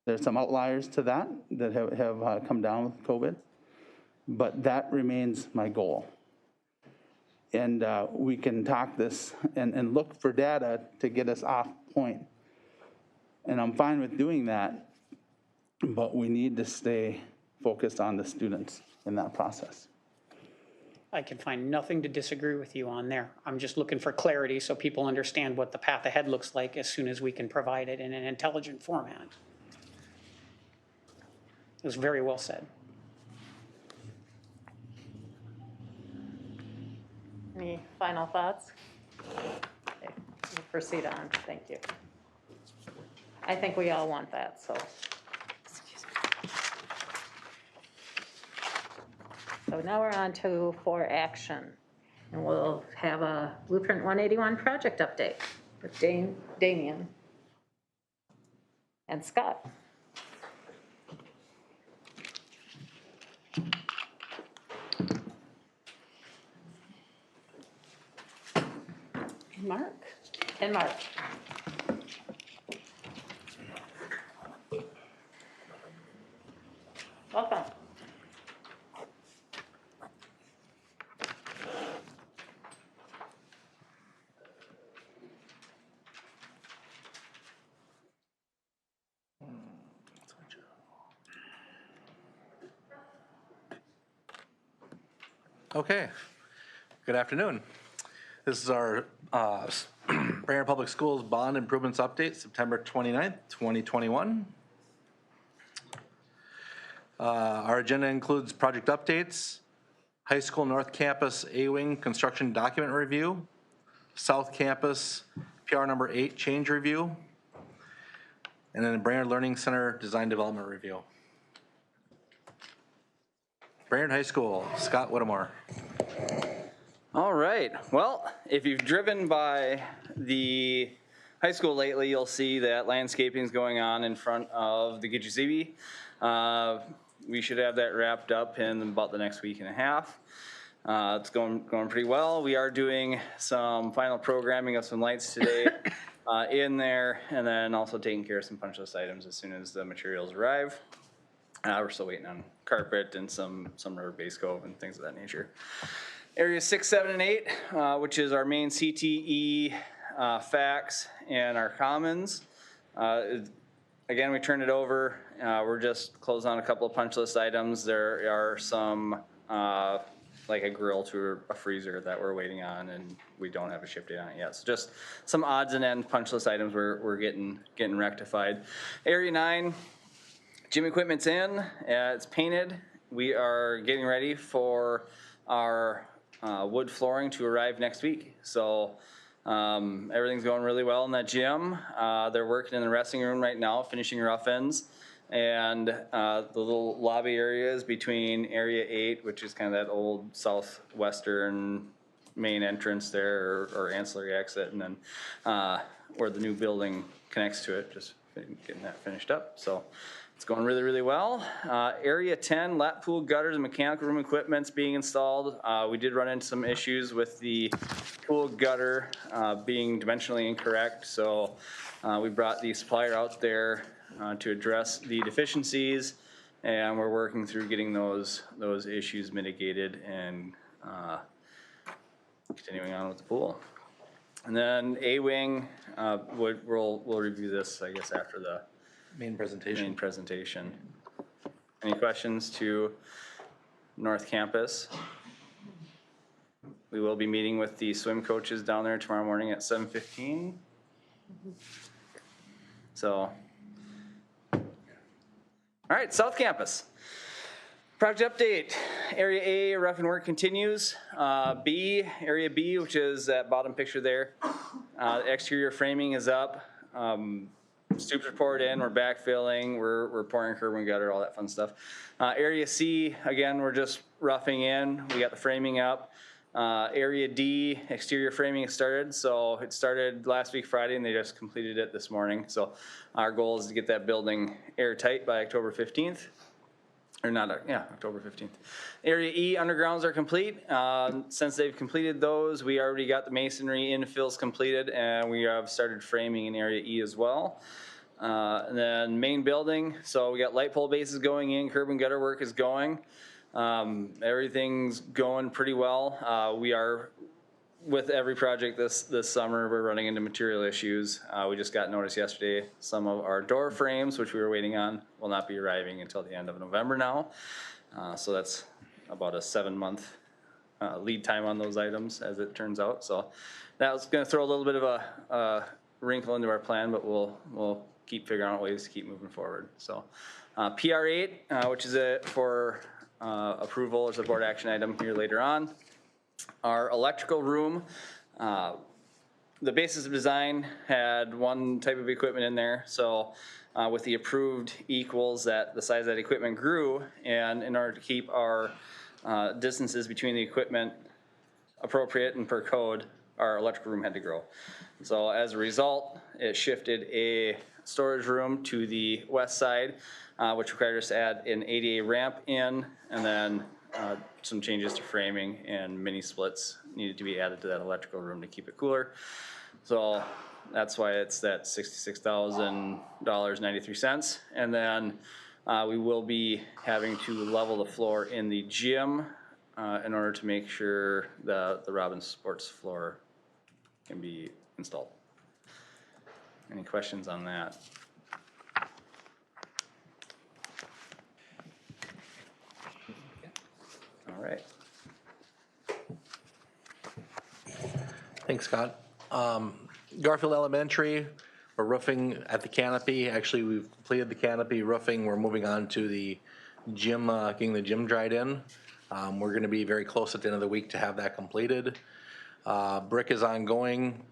There's some outliers to that have come down with COVID, but that remains my goal. And we can talk this and look for data to get us off point. And I'm fine with doing that, but we need to stay focused on the students in that process. I can find nothing to disagree with you on there. I'm just looking for clarity so people understand what the path ahead looks like as soon as we can provide it in an intelligent format. It was very well said. Any final thoughts? Okay, we'll proceed on, thank you. I think we all want that, so. So now we're on to for action, and we'll have a Blueprint 181 project update with Damien and Scott. And Mark. Welcome. Okay, good afternoon. This is our Brainerd Public Schools Bond Improvements Update, September 29th, 2021. Our agenda includes project updates, High School North Campus A-Wing Construction Document Review, South Campus PR number 8 Change Review, and then the Brainerd Learning Center Design Development Review. Brainerd High School, Scott Whittemore. All right, well, if you've driven by the high school lately, you'll see that landscaping is going on in front of the Gidgee we should have that wrapped up in about the next week and a half. It's going pretty well. We are doing some final programming of some lights today in there, and then also taking care of some punch list items as soon as the materials arrive. We're still waiting on carpet and some rubber base coat and things of that nature. Areas 6, 7, and 8, which is our main CTE, FACS, and our commons. Again, we turned it over. We're just closed on a couple of punch list items. There are some, like a grill to a freezer that we're waiting on, and we don't have a ship date on it yet. So just some odds and ends punch list items we're getting rectified. Area 9, gym equipment's in. It's painted. We are getting ready for our wood flooring to arrive next week. So everything's going really well in that gym. They're working in the resting room right now, finishing rough ends. And the little lobby areas between Area 8, which is kind of that old southwestern main entrance there, or ancillary exit, and then where the new building connects to it, just getting that finished up. So it's going really, really well. Area 10, lap pool gutters and mechanical room equipment's being installed. We did run into some issues with the pool gutter being dimensionally incorrect, so we brought the supplier out there to address the deficiencies. And we're working through getting those issues mitigated and continuing on with the pool. And then A-Wing, we'll review this, I guess, after the Main presentation. Any questions to North Campus? We will be meeting with the swim coaches down there tomorrow morning at 7:15. So, all right, South Campus. Project update, Area A, roughing work continues. Area B, which is that bottom picture there, exterior framing is up. Stoops are poured in, we're backfilling, we're pouring curb and gutter, all that fun stuff. Area C, again, we're just roughing in, we got the framing up. Area D, exterior framing started, so it started last week Friday and they just completed it this morning. So our goal is to get that building airtight by October 15th. Or not, October 15th. Area E undergrounds are complete. Since they've completed those, we already got the masonry infills completed and we have started framing in Area E as well. And then main building, so we got light pole bases going in, curb and gutter work is going. Everything's going pretty well. We are, with every project this summer, we're running into material issues. We just got notice yesterday, some of our door frames, which we were waiting on, will not be arriving until the end of November now. So that's about a 7-month lead time on those items, as it turns out. So that was gonna throw a little bit of a wrinkle into our plan, but we'll keep figuring out ways to keep moving forward. So PR8, which is it for approval as a board action item here later on. Our electrical room, the basis of design had one type of equipment in there. So with the approved equals, that the size of that equipment grew, and in order to keep our distances between the equipment appropriate and per code, our electrical room had to grow. So as a result, it shifted a storage room to the west side, which required us to add an ADA ramp in, and then some changes to framing and mini splits needed to be added to that electrical room to keep it cooler. So that's why it's that $66,000.93. And then we will be having to level the floor in the gym in order to make sure the Robbins Sports floor can be installed. Any questions on that? All right. Thanks, Scott. Garfield Elementary, we're roofing at the canopy. Actually, we've completed the canopy roofing. We're moving on to the gym, getting the gym dried in. We're gonna be very close at the end of the week to have that completed. Brick is ongoing.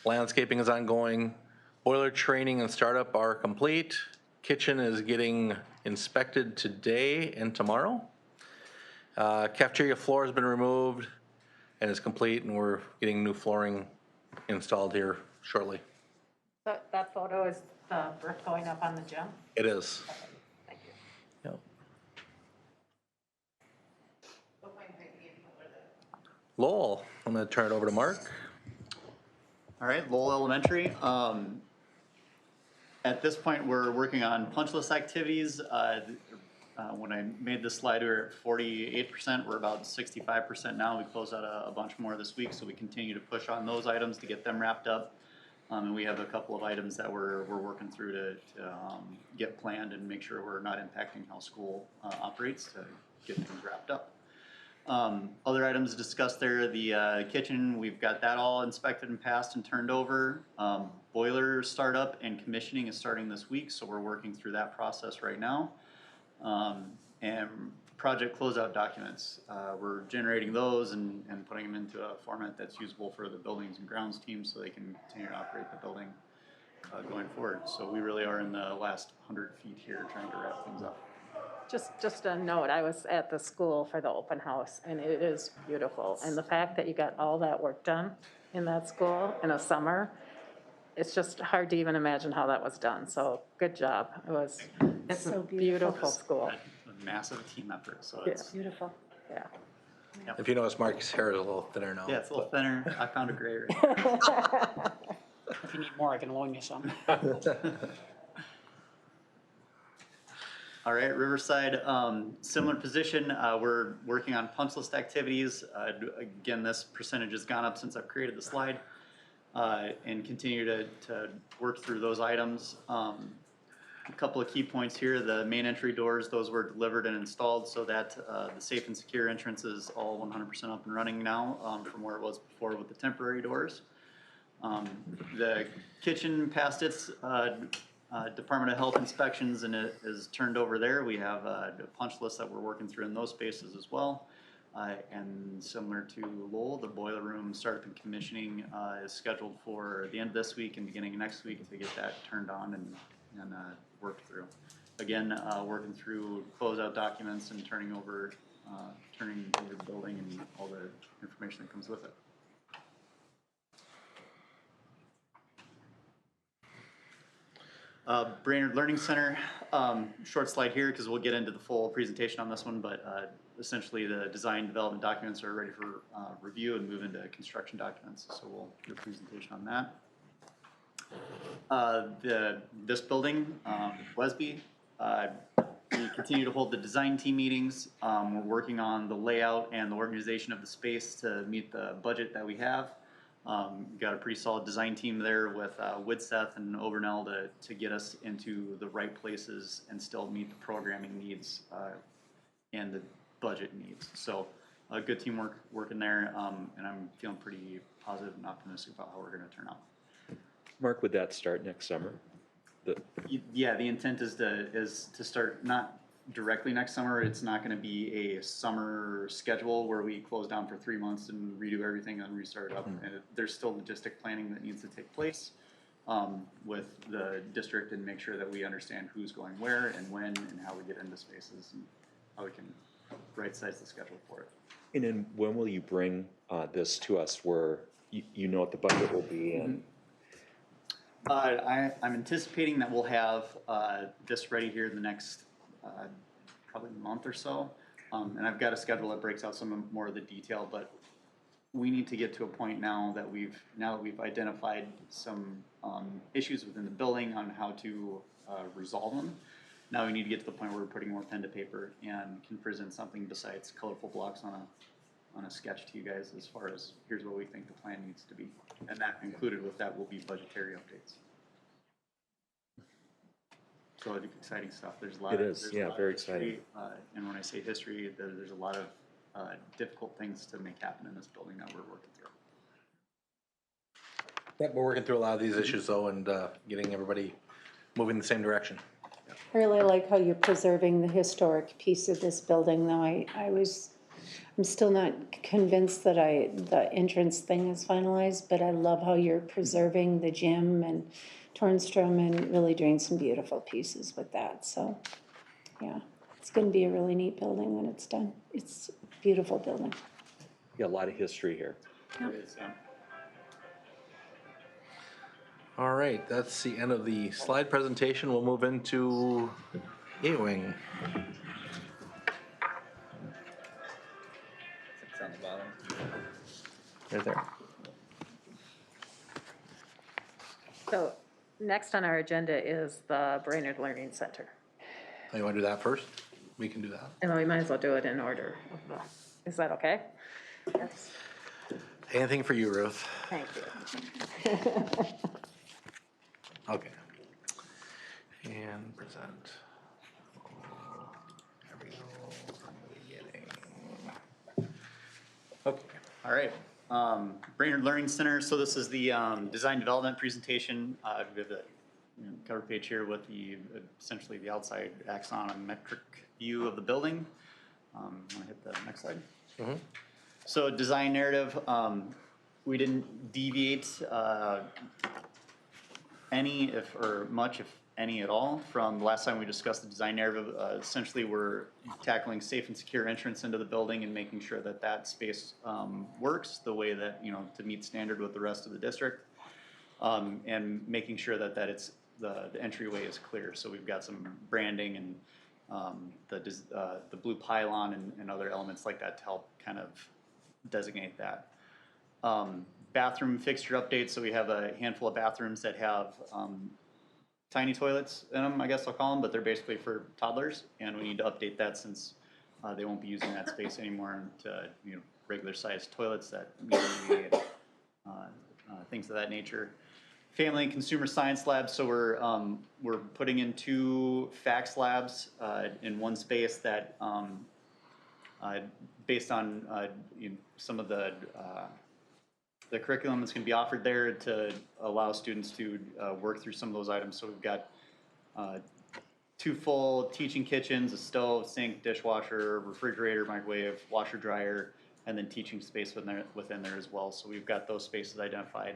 Landscaping is ongoing. Boiler training and startup are complete. Kitchen is getting inspected today and tomorrow. Cafeteria floor has been removed and is complete, and we're getting new flooring installed here shortly. That photo is the brick going up on the gym? It is. Thank you. Yep. Lowell, I'm gonna turn it over to Mark. All right, Lowell Elementary. At this point, we're working on punch list activities. When I made this slide, we were at 48%. We're about 65% now. We closed out a bunch more this week, so we continue to push on those items to get them wrapped up. And we have a couple of items that we're working through to get planned and make sure we're not impacting how school operates to get things wrapped up. Other items discussed there, the kitchen, we've got that all inspected and passed and turned over. Boiler startup and commissioning is starting this week, so we're working through that process right now. And project closeout documents, we're generating those and putting them into a format that's usable for the buildings and grounds team so they can continue to operate the building going forward. So we really are in the last 100 feet here trying to wrap things up. Just a note, I was at the school for the open house, and it is beautiful. And the fact that you got all that work done in that school in a summer, it's just hard to even imagine how that was done. So good job. It's a beautiful school. A massive team effort, so Yeah, it's beautiful, yeah. If you notice, Mark's hair is a little thinner now. Yeah, it's a little thinner. I found a gray right If you need more, I can loan you some. All right, Riverside, similar position. We're working on punch list activities. Again, this percentage has gone up since I've created the slide, and continue to work through those items. A couple of key points here. The main entry doors, those were delivered and installed so that the safe and secure entrance is all 100% up and running now from where it was before with the temporary doors. The kitchen passed its Department of Health inspections and it is turned over there. We have a punch list that we're working through in those spaces as well. And similar to Lowell, the boiler room startup and commissioning is scheduled for the end of this week and beginning of next week to get that turned on and worked through. Again, working through closeout documents and turning over the building and all the information that comes with it. Brainerd Learning Center, short slide here because we'll get into the full presentation on this one, but essentially the design development documents are ready for review and move into construction documents, so we'll do a presentation on that. This building, Wesby, we continue to hold the design team meetings. We're working on the layout and the organization of the space to meet the budget that we have. Got a pretty solid design team there with Widseth and Overnell to get us into the right places and still meet the programming needs and the budget needs. So good teamwork working there, and I'm feeling pretty positive and optimistic about how we're going to turn out. Mark, would that start next summer? Yeah, the intent is to start not directly next summer. It's not going to be a summer schedule where we close down for 3 months and redo everything and restart up. And there's still logistic planning that needs to take place with the district and make sure that we understand who's going where and when and how we get into spaces and how we can right size the schedule for it. And then when will you bring this to us where you know what the budget will be? And I'm anticipating that we'll have this ready here in the next probably month or so. And I've got a schedule that breaks out some more of the detail, but we need to get to a point now that we've identified some issues within the building on how to resolve them. Now we need to get to the point where we're putting more pen to paper and can present something besides colorful blocks on a sketch to you guys as far as here's what we think the plan needs to be. And that included with that will be budgetary updates. So it's exciting stuff. There's a lot it of is, yeah, very exciting. And when I say history, there's a lot of difficult things to make happen in this building that we're working through. Yep, we're working through a lot of these issues though and getting everybody moving in the same direction. I really like how you're preserving the historic piece of this building, though. I'm still not convinced that the entrance thing is finalized, but I love how you're preserving the gym and Tornstrom and really doing some beautiful pieces with that. So, yeah, it's going to be a really neat building when it's done. It's a beautiful building. Yeah, a lot of history here. Yep. It is, yeah. All right, that's the end of the slide presentation. We'll move into A-Wing. It's on the bottom. Right there. So next on our agenda is the Brainerd Learning Center. Oh, you want to do that first? We can do that. And we might as well do it in order of the, is that okay? Yes. Anything for you, Ruth. Thank you. Okay. And present. There we go. From the beginning. Okay. All right. Brainerd Learning Center. So this is the design development presentation. We have the cover page here with essentially the outside axonometric view of the building. I'm gonna hit the next slide. Mm-hmm. So design narrative. We didn't deviate any, much, if any at all, from the last time we discussed the design narrative. Essentially, we're tackling safe and secure entrance into the building and making sure that that space works the way that, to meet standard with the rest of the district, and making sure that it's the entryway is clear. So we've got some branding and the blue pylon and other elements like that to help kind of designate that. Bathroom fixture updates. So we have a handful of bathrooms that have tiny toilets in them, I guess I'll call them, but they're basically for toddlers, and we need to update that since they won't be using that space anymore to, regular sized toilets that meet things of that nature. Family and consumer science labs, so we're putting in 2 FACS labs in one space that based on some of the curriculum that's going to be offered there to allow students to work through some of those items. So we've got 2 full teaching kitchens, a stove, sink, dishwasher, refrigerator, microwave, washer, dryer, and then teaching space within there as well. So we've got those spaces identified.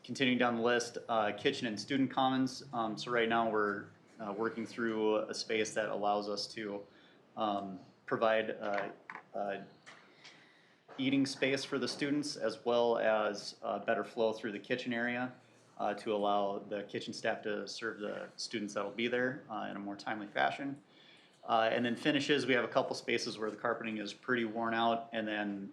Continuing down the list, kitchen and student commons. So right now we're working through a space that allows us to provide eating space for the students, as well as better flow through the kitchen area to allow the kitchen staff to serve the students that will be there in a more timely fashion. And then finishes, we have a couple spaces where the carpeting is pretty worn out, and then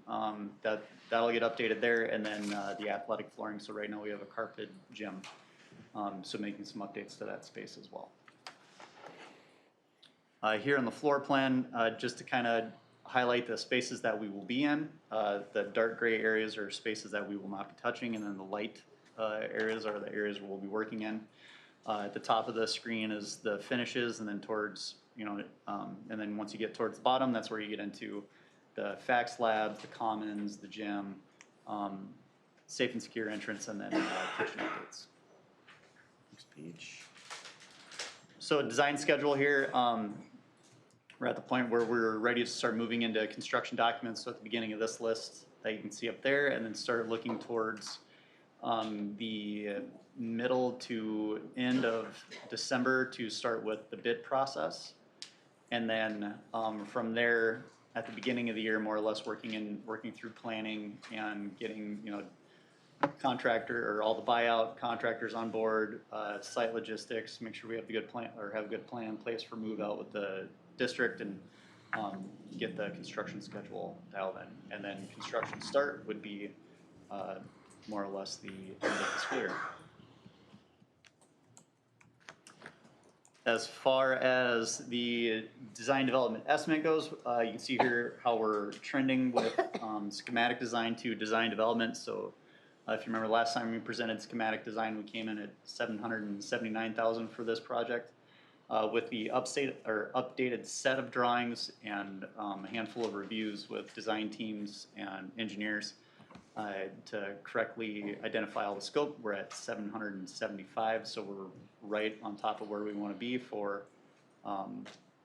that'll get updated there, and then the athletic flooring. So right now we have a carpeted gym, so making some updates to that space as well. Here on the floor plan, just to kind of highlight the spaces that we will be in. The dark gray areas are spaces that we will not be touching, and then the light areas are the areas we'll be working in. At the top of the screen is the finishes, and then towards, and then once you get towards the bottom, that's where you get into the FACS labs, the commons, the gym, safe and secure entrance, and then kitchen updates. Next page. So design schedule here. We're at the point where we're ready to start moving into construction documents. So at the beginning of this list that you can see up there, and then start looking towards the middle to end of December to start with the bid process. And then from there, at the beginning of the year, more or less working through planning and getting, contractor or all the buyout contractors on board, site logistics, make sure we have the good plan or have a good plan in place for move out with the district, and get the construction schedule dialed in. And then construction start would be more or less the end of the school year. As far as the design development estimate goes, you can see here how we're trending with schematic design to design development. So if you remember last time we presented schematic design, we came in at $779,000 for this project. With the updated set of drawings and a handful of reviews with design teams and engineers to correctly identify all the scope, we're at 775, so we're right on top of where we want to be for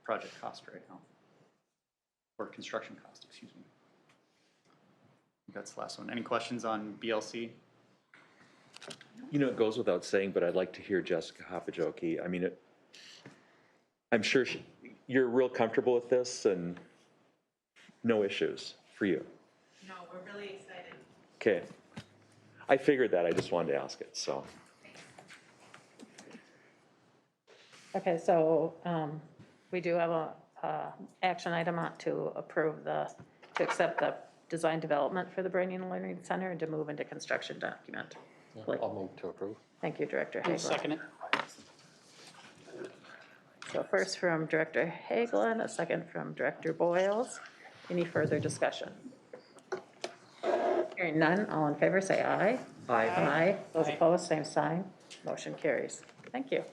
project cost right now, or construction cost, excuse me. That's the last one. Any questions on BLC? It goes without saying, but I'd like to hear Jessica Hopajoki. I mean, I'm sure you're real comfortable with this and no issues for you. No, we're really excited. Okay. I figured that. I just wanted to ask it, so. Okay, so we do have a action item to approve to accept the design development for the Brain and Learning Center and to move into construction document. I'll move to approve. Thank you, Director I'll Hagelin. second it. So first from Director Hagelin, a second from Director Boyles. Any further discussion? Hearing none, all in favor say aye. Aye. Aye. Those opposed, same sign. Motion carries. Thank you.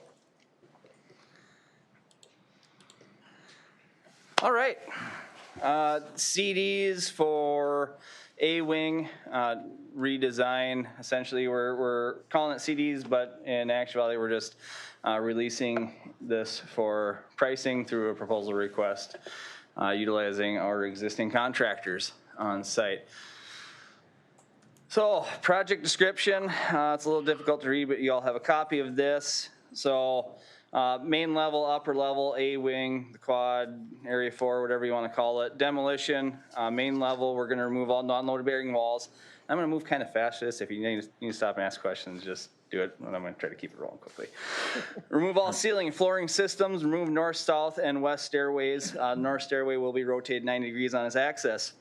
All right. CDs for A-Wing redesign. Essentially, we're calling it CDs, but in actuality, we're just releasing this for pricing through a proposal request, utilizing our existing contractors on site. So, project description, it's a little difficult to read, but you all have a copy of this. So, main level, upper level, A-wing, the quad, area 4, whatever you want to call it. Demolition, main level, we're going to remove all non-load bearing walls. I'm going to move kind of fast to this. If you need to stop and ask questions, just do it, and I'm going to try to keep it rolling quickly. Remove all ceiling and flooring systems, remove north, south, and west stairways. North stairway will be rotated 90 degrees on its axis.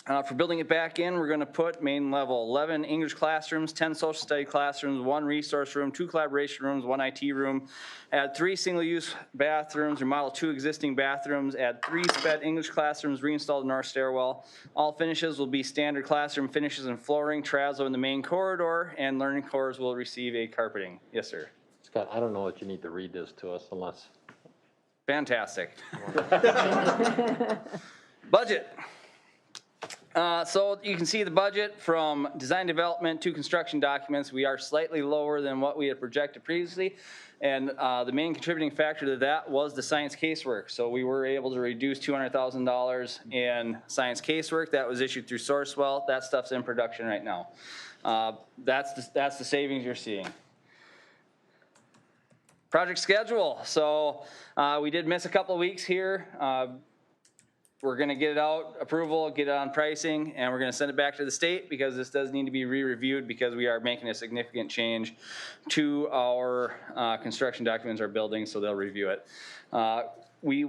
For building it back in, we're going to put main level 11 English classrooms, 10 social study classrooms, 1 resource room, 2 collaboration rooms, 1 IT room, add 3 single-use bathrooms, remodel 2 existing bathrooms, add 3 sped English classrooms, reinstall the north stairwell. All finishes will be standard classroom finishes and flooring, terrazzo in the main corridor, and learning cores will receive a carpeting. Yes, sir. Scott, I don't know that you need to read this to us unless. Fantastic. Budget. So you can see the budget from design development to construction documents. We are slightly lower than what we had projected previously. And the main contributing factor to that was the science casework. So we were able to reduce $200,000 in science casework that was issued through Sourcewell. That stuff's in production right now. That's the savings you're seeing. Project schedule. So we did miss a couple of weeks here. We're going to get it out, approval, get it on pricing, and we're going to send it back to the state because this does need to be re-reviewed because we are making a significant change to our construction documents, our buildings, so they'll review it. We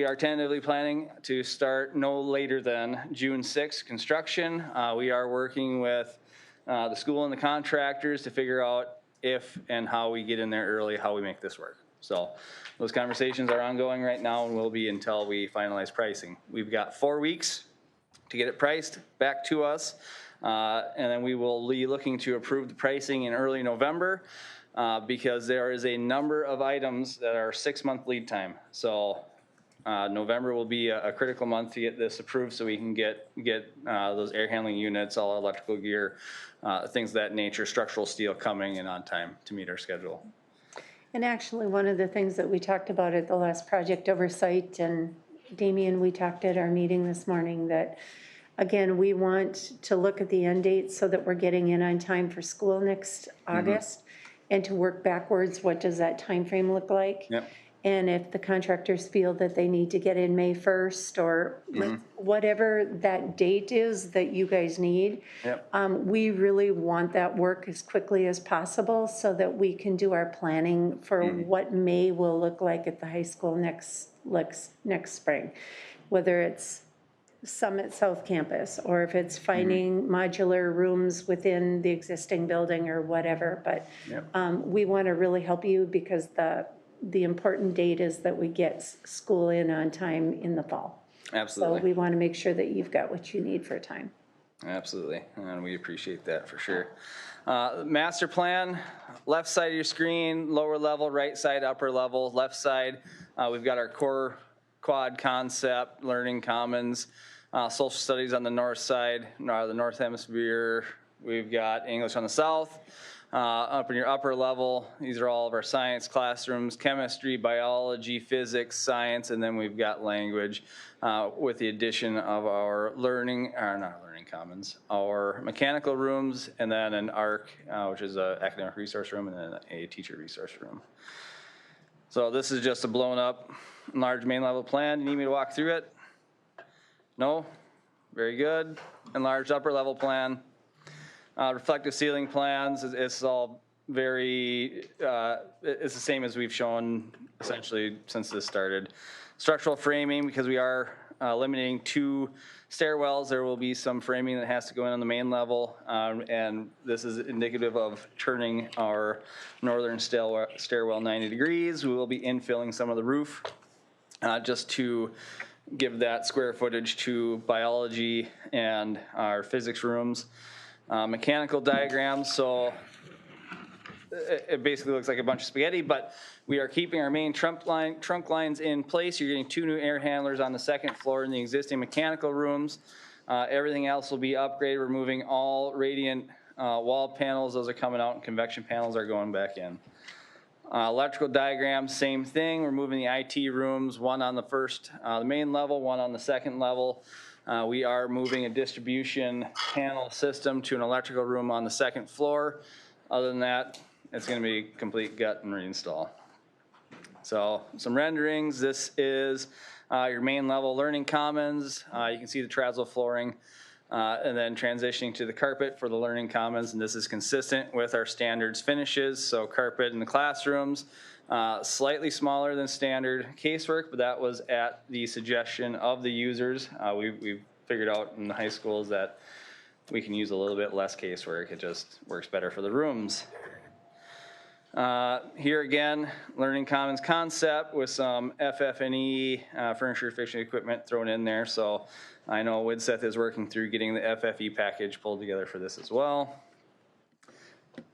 are tentatively planning to start no later than June 6th construction. We are working with the school and the contractors to figure out if and how we get in there early, how we make this work. So those conversations are ongoing right now and will be until we finalize pricing. We've got 4 weeks to get it priced back to us. And then we will be looking to approve the pricing in early November because there is a number of items that are 6-month lead time. So November will be a critical month to get this approved so we can get those air handling units, all electrical gear, things of that nature, structural steel coming in on time to meet our schedule. And actually, one of the things that we talked about at the last project oversight, and Damien, we talked at our meeting this morning, that again, we want to look at the end date so that we're getting in on time for school next August, and to work backwards, what does that time frame look like? Yep. And if the contractors feel that they need to get in May 1st or whatever that date is that you guys need, Yep. We really want that work as quickly as possible so that we can do our planning for what May will look like at the high school next spring. Whether it's Summit South Campus or if it's finding modular rooms within the existing building or whatever. But we want to really help you because the important date is that we get school in on time in the fall. Absolutely. So we want to make sure that you've got what you need for time. Absolutely, and we appreciate that for sure. Master plan, left side of your screen, lower level, right side, upper level, left side. We've got our core quad concept, learning commons, social studies on the north side, the north hemisphere. We've got English on the south. Up in your upper level, these are all of our science classrooms, chemistry, biology, physics, science, and then we've got language with the addition of our commons, our mechanical rooms, and then an ARC, which is an academic resource room, and then a teacher resource room. So this is just a blown up large main level plan. You need me to walk through it? No? Very good. Enlarged upper level plan. Reflective ceiling plans, it's all very, it's the same as we've shown essentially since this started. Structural framing, because we are limiting 2 stairwells, there will be some framing that has to go in on the main level, and this is indicative of turning our northern stairwell 90 degrees. We will be infilling some of the roof just to give that square footage to biology and our physics rooms. Mechanical diagrams, so it basically looks like a bunch of spaghetti, but we are keeping our main trunk lines in place. You're getting 2 new air handlers on the 2nd floor in the existing mechanical rooms. Everything else will be upgraded. We're moving all radiant wall panels. Those are coming out, and convection panels are going back in. Electrical diagrams, same thing. We're moving the IT rooms, 1 on the main level, 1 on the 2nd level. We are moving a distribution panel system to an electrical room on the 2nd floor. Other than that, it's going to be complete gut and reinstall. So some renderings. This is your main level learning commons. You can see the terrazzo flooring and then transitioning to the carpet for the learning commons. And this is consistent with our standards finishes. So carpet in the classrooms. Slightly smaller than standard casework, but that was at the suggestion of the users. We've figured out in the high schools that we can use a little bit less casework. It just works better for the rooms. Here again, Learning Commons concept with some FF&E, furniture, fixture, equipment thrown in there. So I know Widseth is working through getting the FFE package pulled together for this as well.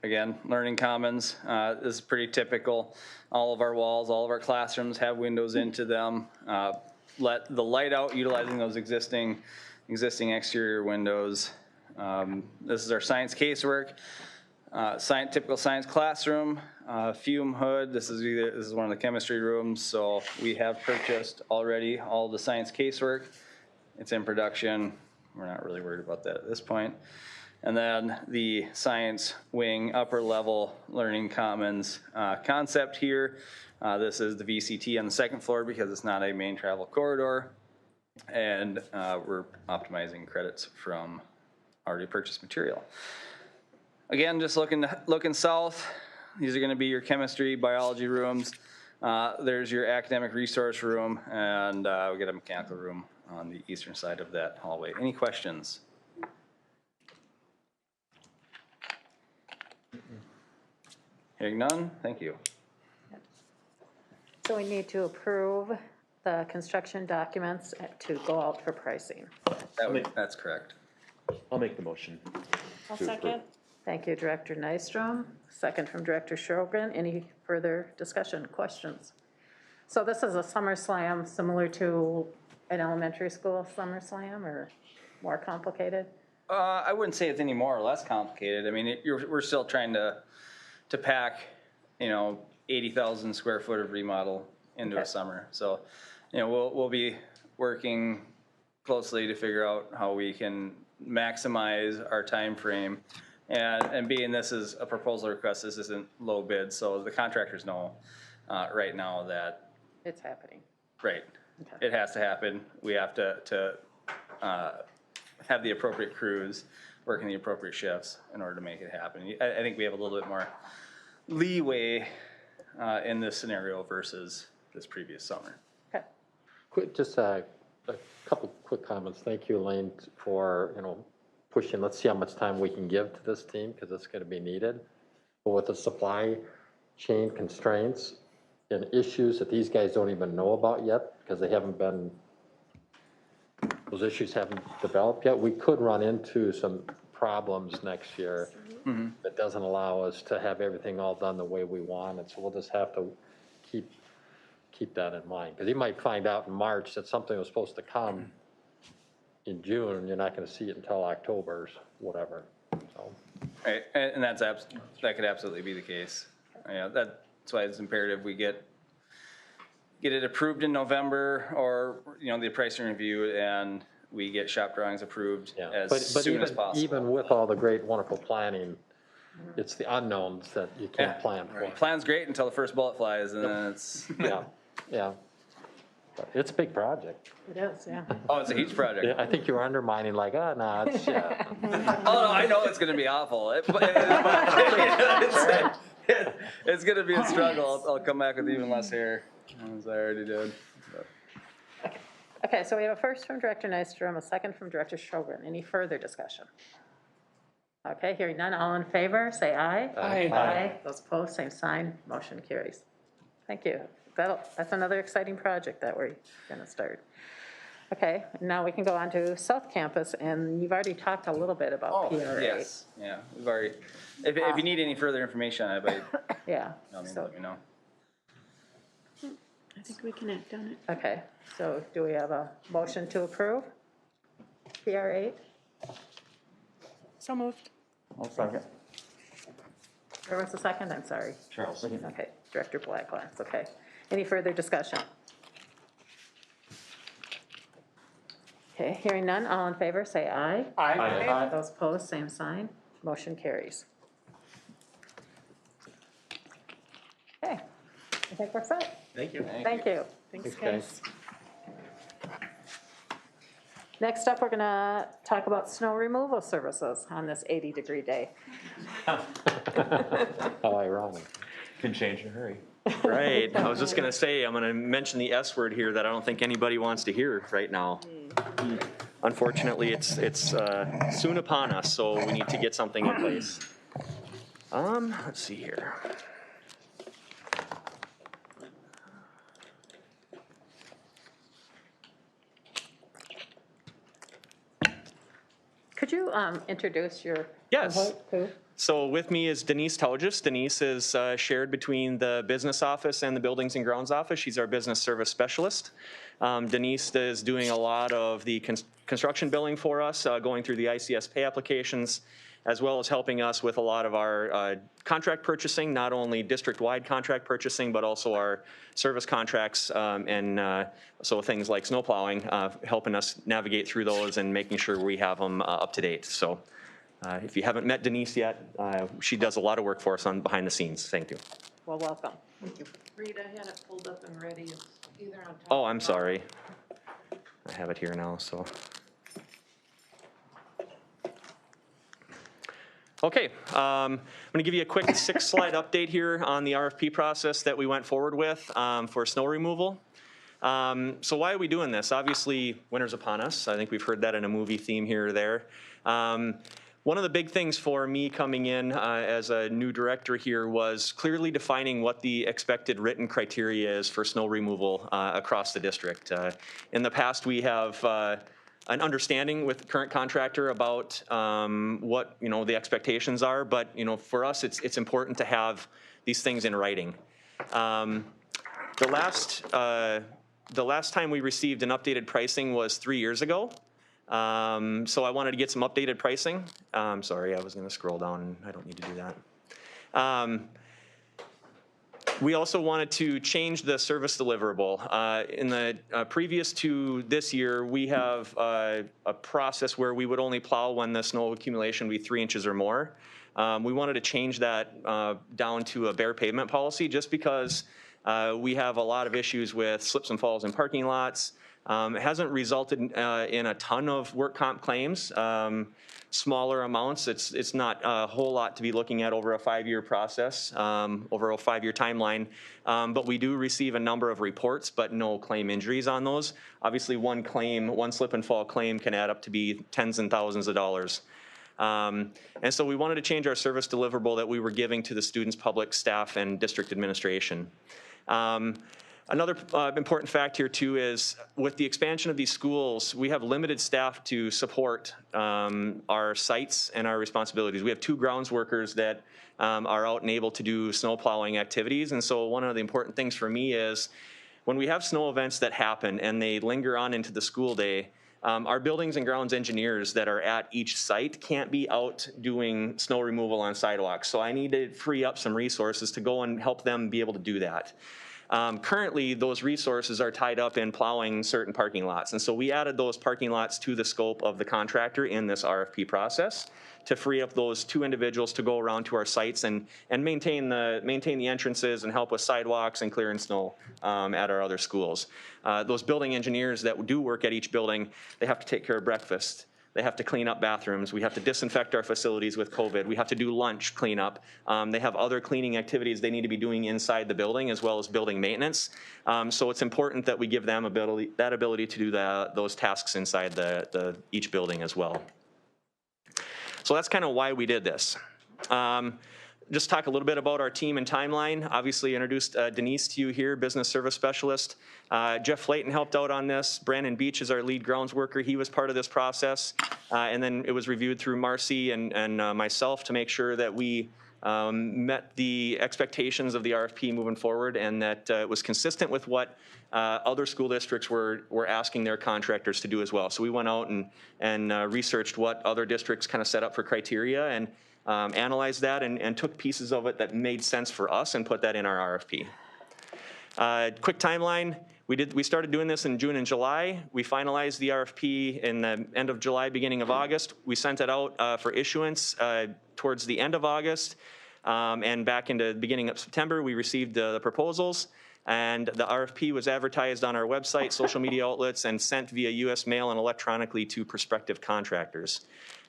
Again, Learning Commons, this is pretty typical. All of our walls, all of our classrooms have windows into them. Let the light out utilizing those existing exterior windows. This is our science casework. Typical science classroom, fume hood. This is one of the chemistry rooms. So we have purchased already all the science casework. It's in production. We're not really worried about that at this point. And then the science wing upper level Learning Commons concept here. This is the VCT on the second floor because it's not a main travel corridor. And we're optimizing credits from already purchased material. Again, just looking south, these are gonna be your chemistry, biology rooms. There's your academic resource room, and we got a mechanical room on the eastern side of that hallway. Any questions? Hearing none, thank you. So we need to approve the construction documents to go out for pricing. That's correct. I'll make the motion. I'll second. Thank you, Director Nystrom. Second from Director Sjogren. Any further discussion, questions? So this is a summer slam similar to an elementary school summer slam, or more complicated? I wouldn't say it's any more or less complicated. I mean, we're still trying to pack, 80,000 square foot of remodel into a summer. So, we'll be working closely to figure out how we can maximize our time frame. And being this is a proposal request, this isn't low bid, so the contractors know right now that it's happening. Right, it has to happen. We have to have the appropriate crews working the appropriate shifts in order to make it happen. I think we have a little bit more leeway in this scenario versus this previous summer. Okay. Just a couple quick comments. Thank you, Elaine, for, pushing. Let's see how much time we can give to this team, because it's going to be needed. But with the supply chain constraints and issues that these guys don't even know about yet, because those issues haven't developed yet, we could run into some problems next year that doesn't allow us to have everything all done the way we want it. So we'll just have to keep that in mind, because you might find out in March that something was supposed to come in June, and you're not going to see it until October or whatever. So. Right, and that could absolutely be the case. That's why it's imperative we get it approved in November, or the pricing review, and we get shop drawings approved as soon as possible. Even with all the great, wonderful planning, it's the unknowns that you can't plan for. Right. Plan's great until the first bullet flies, and then it's yeah. But it's a big project. It is, yeah. Oh, it's a huge project. Yeah, I think you were undermining like, no, it's Oh no, I know it's going to be awful. It's going to be a struggle. I'll come back with even less hair, as I already did. Okay, so we have a first from Director Nystrom, a second from Director Sjogren. Any further discussion? Okay, hearing none, all in favor, say aye. Aye. Those opposed, same sign. Motion carries. Thank you. That's another exciting project that we're going to start. Okay, now we can go on to South Campus, and you've already talked a little bit about PRA. Yes, yeah, we've already. If you need any further information on it, yeah, let me know. I think we can act on it. Okay, so do we have a motion to approve PR8? So moved. I'll second. There was a second, I'm sorry. Charles. Okay, Director Blacklands, okay. Any further discussion? Okay, hearing none, all in favor, say aye. Aye. Those opposed, same sign. Motion carries. Okay, I think we're set. Thank you. Thank you. Thanks, guys. Next up, we're gonna talk about snow removal services on this 80-degree day. How ironic. Can change in a hurry. Right, I was just gonna say, I'm gonna mention the S word here that I don't think anybody wants to hear right now. unfortunately, it's soon upon us, so we need to get something in place. Let's see here. Could you introduce your Yes. cohort, too? So with me is Denise Taugis. Denise is shared between the business office and the buildings and grounds office. She's our business service specialist. Denise is doing a lot of the construction billing for us, going through the ICS pay applications, as well as helping us with a lot of our contract purchasing, not only district-wide contract purchasing, but also our service contracts, so things like snow plowing, helping us navigate through those and making sure we have them up to date. So if you haven't met Denise yet, she does a lot of work for us behind the scenes. Thank you. Well, welcome. Rita had it pulled up and ready. It's either on top. Oh, I'm sorry. I have it here now, so. Okay, I'm going to give you a quick 6-slide update here on the RFP process that we went forward with for snow removal. So why are we doing this? Obviously, winter's upon us. I think we've heard that in a movie theme here or there. One of the big things for me coming in as a new director here was clearly defining what the expected written criteria is for snow removal across the district. In the past, we have an understanding with the current contractor about what the expectations are, but for us, it's important to have these things in writing. The last time we received an updated pricing was 3 years ago. So I wanted to get some updated pricing. Sorry, I was going to scroll down. I don't need to do that. We also wanted to change the service deliverable. In the previous to this year, we have a process where we would only plow when the snow accumulation would be 3 inches or more. We wanted to change that down to a bare pavement policy just because we have a lot of issues with slips and falls in parking lots. It hasn't resulted in a ton of work comp claims. Smaller amounts. It's not a whole lot to be looking at over a 5-year process, over a 5-year timeline. But we do receive a number of reports, but no claim injuries on those. Obviously, one slip and fall claim can add up to be tens and thousands of dollars. And so we wanted to change our service deliverable that we were giving to the students, public staff, and district administration. Another important fact here too is with the expansion of these schools, we have limited staff to support our sites and our responsibilities. We have 2 grounds workers that are out and able to do snow plowing activities. And so one of the important things for me is when we have snow events that happen and they linger on into the school day, our buildings and grounds engineers that are at each site can't be out doing snow removal on sidewalks. So I need to free up some resources to go and help them be able to do that. Currently, those resources are tied up in plowing certain parking lots. And so we added those parking lots to the scope of the contractor in this RFP process to free up those 2 individuals to go around to our sites and maintain the entrances and help with sidewalks and clearing snow at our other schools. Those building engineers that do work at each building, they have to take care of breakfast. They have to clean up bathrooms. We have to disinfect our facilities with COVID. We have to do lunch cleanup. They have other cleaning activities they need to be doing inside the building as well as building maintenance. So it's important that we give them that ability to do those tasks inside each building as well. So that's kind of why we did this. Just talk a little bit about our team and timeline. Obviously introduced Denise to you here, business service specialist. Jeff Flayton helped out on this. Brandon Beach is our lead grounds worker. He was part of this process. And then it was reviewed through Marcy and myself to make sure that we met the expectations of the RFP moving forward and that it was consistent with what other school districts were asking their contractors to do as well. So we went out and researched what other districts kind of set up for criteria and analyzed that and took pieces of it that made sense for us and put that in our RFP. Quick timeline, we started doing this in June and July. We finalized the RFP in the end of July, beginning of August. We sent it out for issuance towards the end of August. And back into the beginning of September, we received the proposals. And the RFP was advertised on our website, social media outlets, and sent via U.S. mail and electronically to prospective contractors.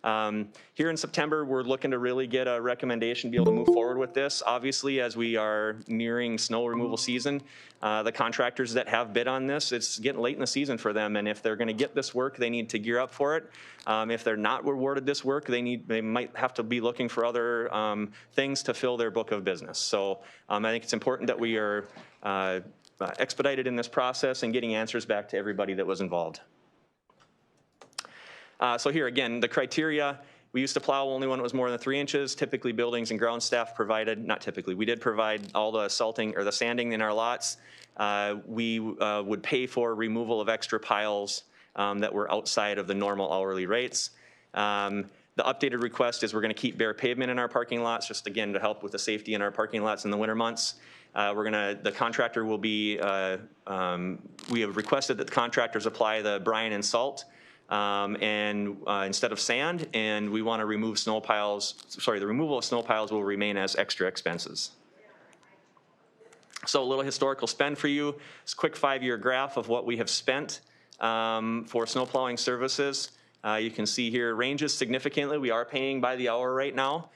Here in September, we're looking to really get a recommendation to be able to move forward with this. Obviously, as we are nearing snow removal season, the contractors that have bid on this, it's getting late in the season for them, and if they're going to get this work, they need to gear up for it. If they're not awarded this work, they might have to be looking for other things to fill their book of business. So I think it's important that we are expedited in this process and getting answers back to everybody that was involved. So here again, the criteria, we used to plow only when it was more than 3 inches. Typically buildings and ground staff provided, not typically, we did provide all the salting or the sanding in our lots. We would pay for removal of extra piles that were outside of the normal hourly rates. The updated request is we're gonna keep bare pavement in our parking lots, just again to help with the safety in our parking lots in the winter months. The contractor will be, we have requested that the contractors apply the brine and salt instead of sand, and we want to remove snow piles. Sorry, the removal of snow piles will remain as extra expenses. So a little historical spend for you. It's a quick 5-year graph of what we have spent for snow plowing services. You can see here ranges significantly. We are paying by the hour right now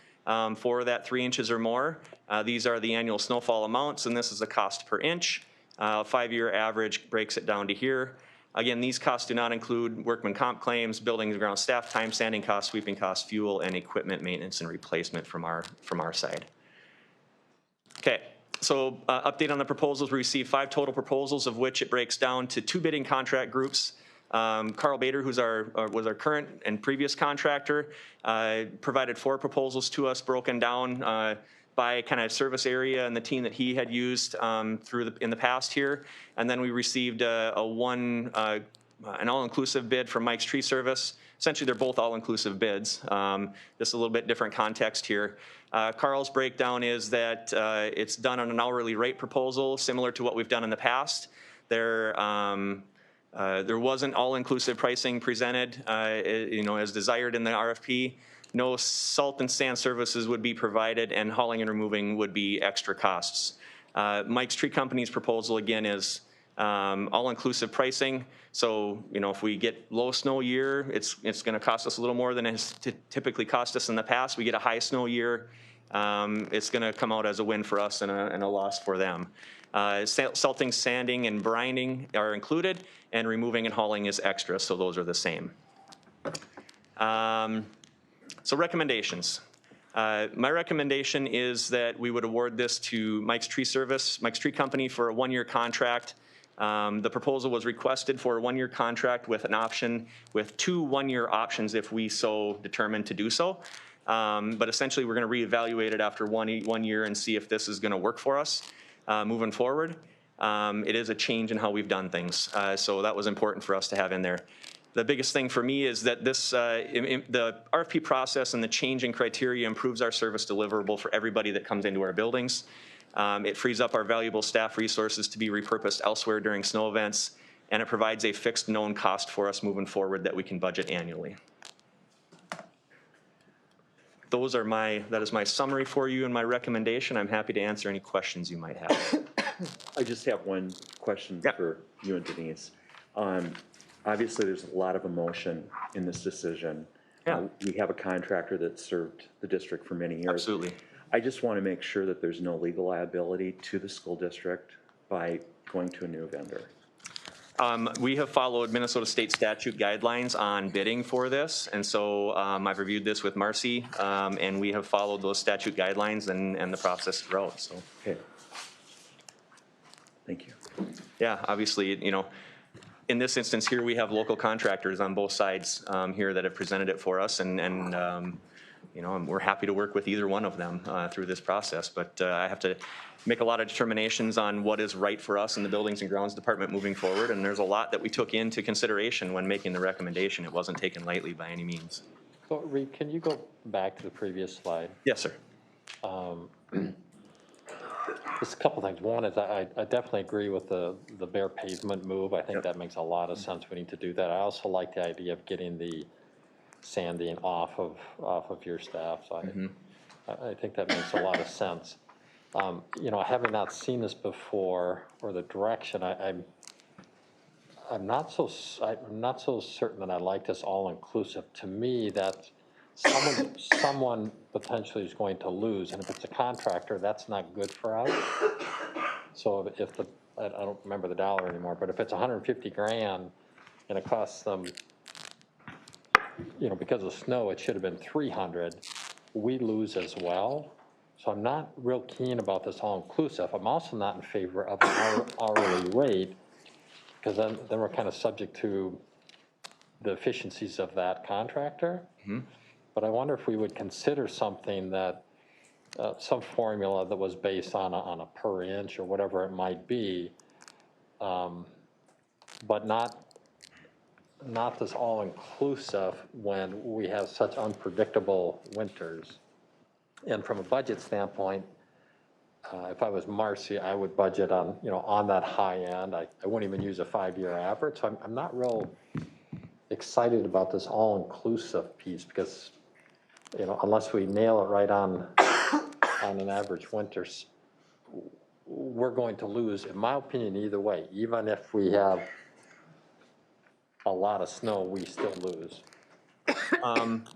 for that 3 inches or more. These are the annual snowfall amounts, and this is the cost per inch. 5-year average breaks it down to here. Again, these costs do not include workman comp claims, buildings and ground staff time, sanding costs, sweeping costs, fuel, and equipment maintenance and replacement from our side. Okay, so update on the proposals. We received 5 total proposals, of which it breaks down to 2 bidding contract groups. Carl Bader, who's was our current and previous contractor, provided 4 proposals to us broken down by kind of service area and the team that he had used in the past here. And then we received an all-inclusive bid from Mike's Tree Service. Essentially, they're both all-inclusive bids. Just a little bit different context here. Carl's breakdown is that it's done on an hourly rate proposal, similar to what we've done in the past. There wasn't all-inclusive pricing presented, as desired in the RFP. No salt and sand services would be provided, and hauling and removing would be extra costs. Mike's Tree Company's proposal, again, is all-inclusive pricing. So, if we get low snow year, it's going to cost us a little more than it has typically cost us in the past. We get a high snow year, it's going to come out as a win for us and a loss for them. Salting, sanding, and brining are included, and removing and hauling is extra, so those are the same. So recommendations. My recommendation is that we would award this to Mike's Tree Service, Mike's Tree Company, for a 1-year contract. The proposal was requested for a 1-year contract with an option, with 2 1-year options if we so determined to do so. But essentially, we're going to reevaluate it after one year and see if this is going to work for us moving forward. It is a change in how we've done things, so that was important for us to have in there. The biggest thing for me is that this, the RFP process and the change in criteria improves our service deliverable for everybody that comes into our buildings. It frees up our valuable staff resources to be repurposed elsewhere during snow events, and it provides a fixed known cost for us moving forward that we can budget annually. That is my summary for you and my recommendation. I'm happy to answer any questions you might have. I just have one question for you and Denise. Obviously, there's a lot of emotion in this decision. We have a contractor that served the district for many years. Absolutely. I just want to make sure that there's no legal liability to the school district by going to a new vendor. We have followed Minnesota state statute guidelines on bidding for this, and so I've reviewed this with Marcy, and we have followed those statute guidelines and the process throughout. So, okay. Thank you. Yeah, obviously, in this instance here, we have local contractors on both sides here that have presented it for us, and we're happy to work with either one of them through this process. But I have to make a lot of determinations on what is right for us in the Buildings and Grounds Department moving forward, and there's a lot that we took into consideration when making the recommendation. It wasn't taken lightly by any means. So, Reed, can you go back to the previous slide? Yes, sir. Just a couple things. One is I definitely agree with the bare pavement move. I think that makes a lot of sense. We need to do that. I also like the idea of getting the sanding off of your staff. So I think that makes a lot of sense. Having not seen this before or the direction, I'm not so certain that I like this all inclusive. To me, that someone potentially is going to lose, and if it's a contractor, that's not good for us. So if the, I don't remember the dollar anymore, but if it's 150 grand and it costs them, you know, because of snow, it should have been 300, we lose as well. So I'm not real keen about this all-inclusive. I'm also not in favor of an hourly rate, because then we're kind of subject to the efficiencies of that contractor. But I wonder if we would consider something that, some formula that was based on a per inch or whatever it might be, but not this all-inclusive when we have such unpredictable winters. And from a budget standpoint, if I was Marcy, I would budget on, you know, on that high end. I wouldn't even use a 5-year average. So I'm not real excited about this all-inclusive piece, because, you know, unless we nail it right on an average winter, we're going to lose, in my opinion, either way. Even if we have a lot of snow, we still lose.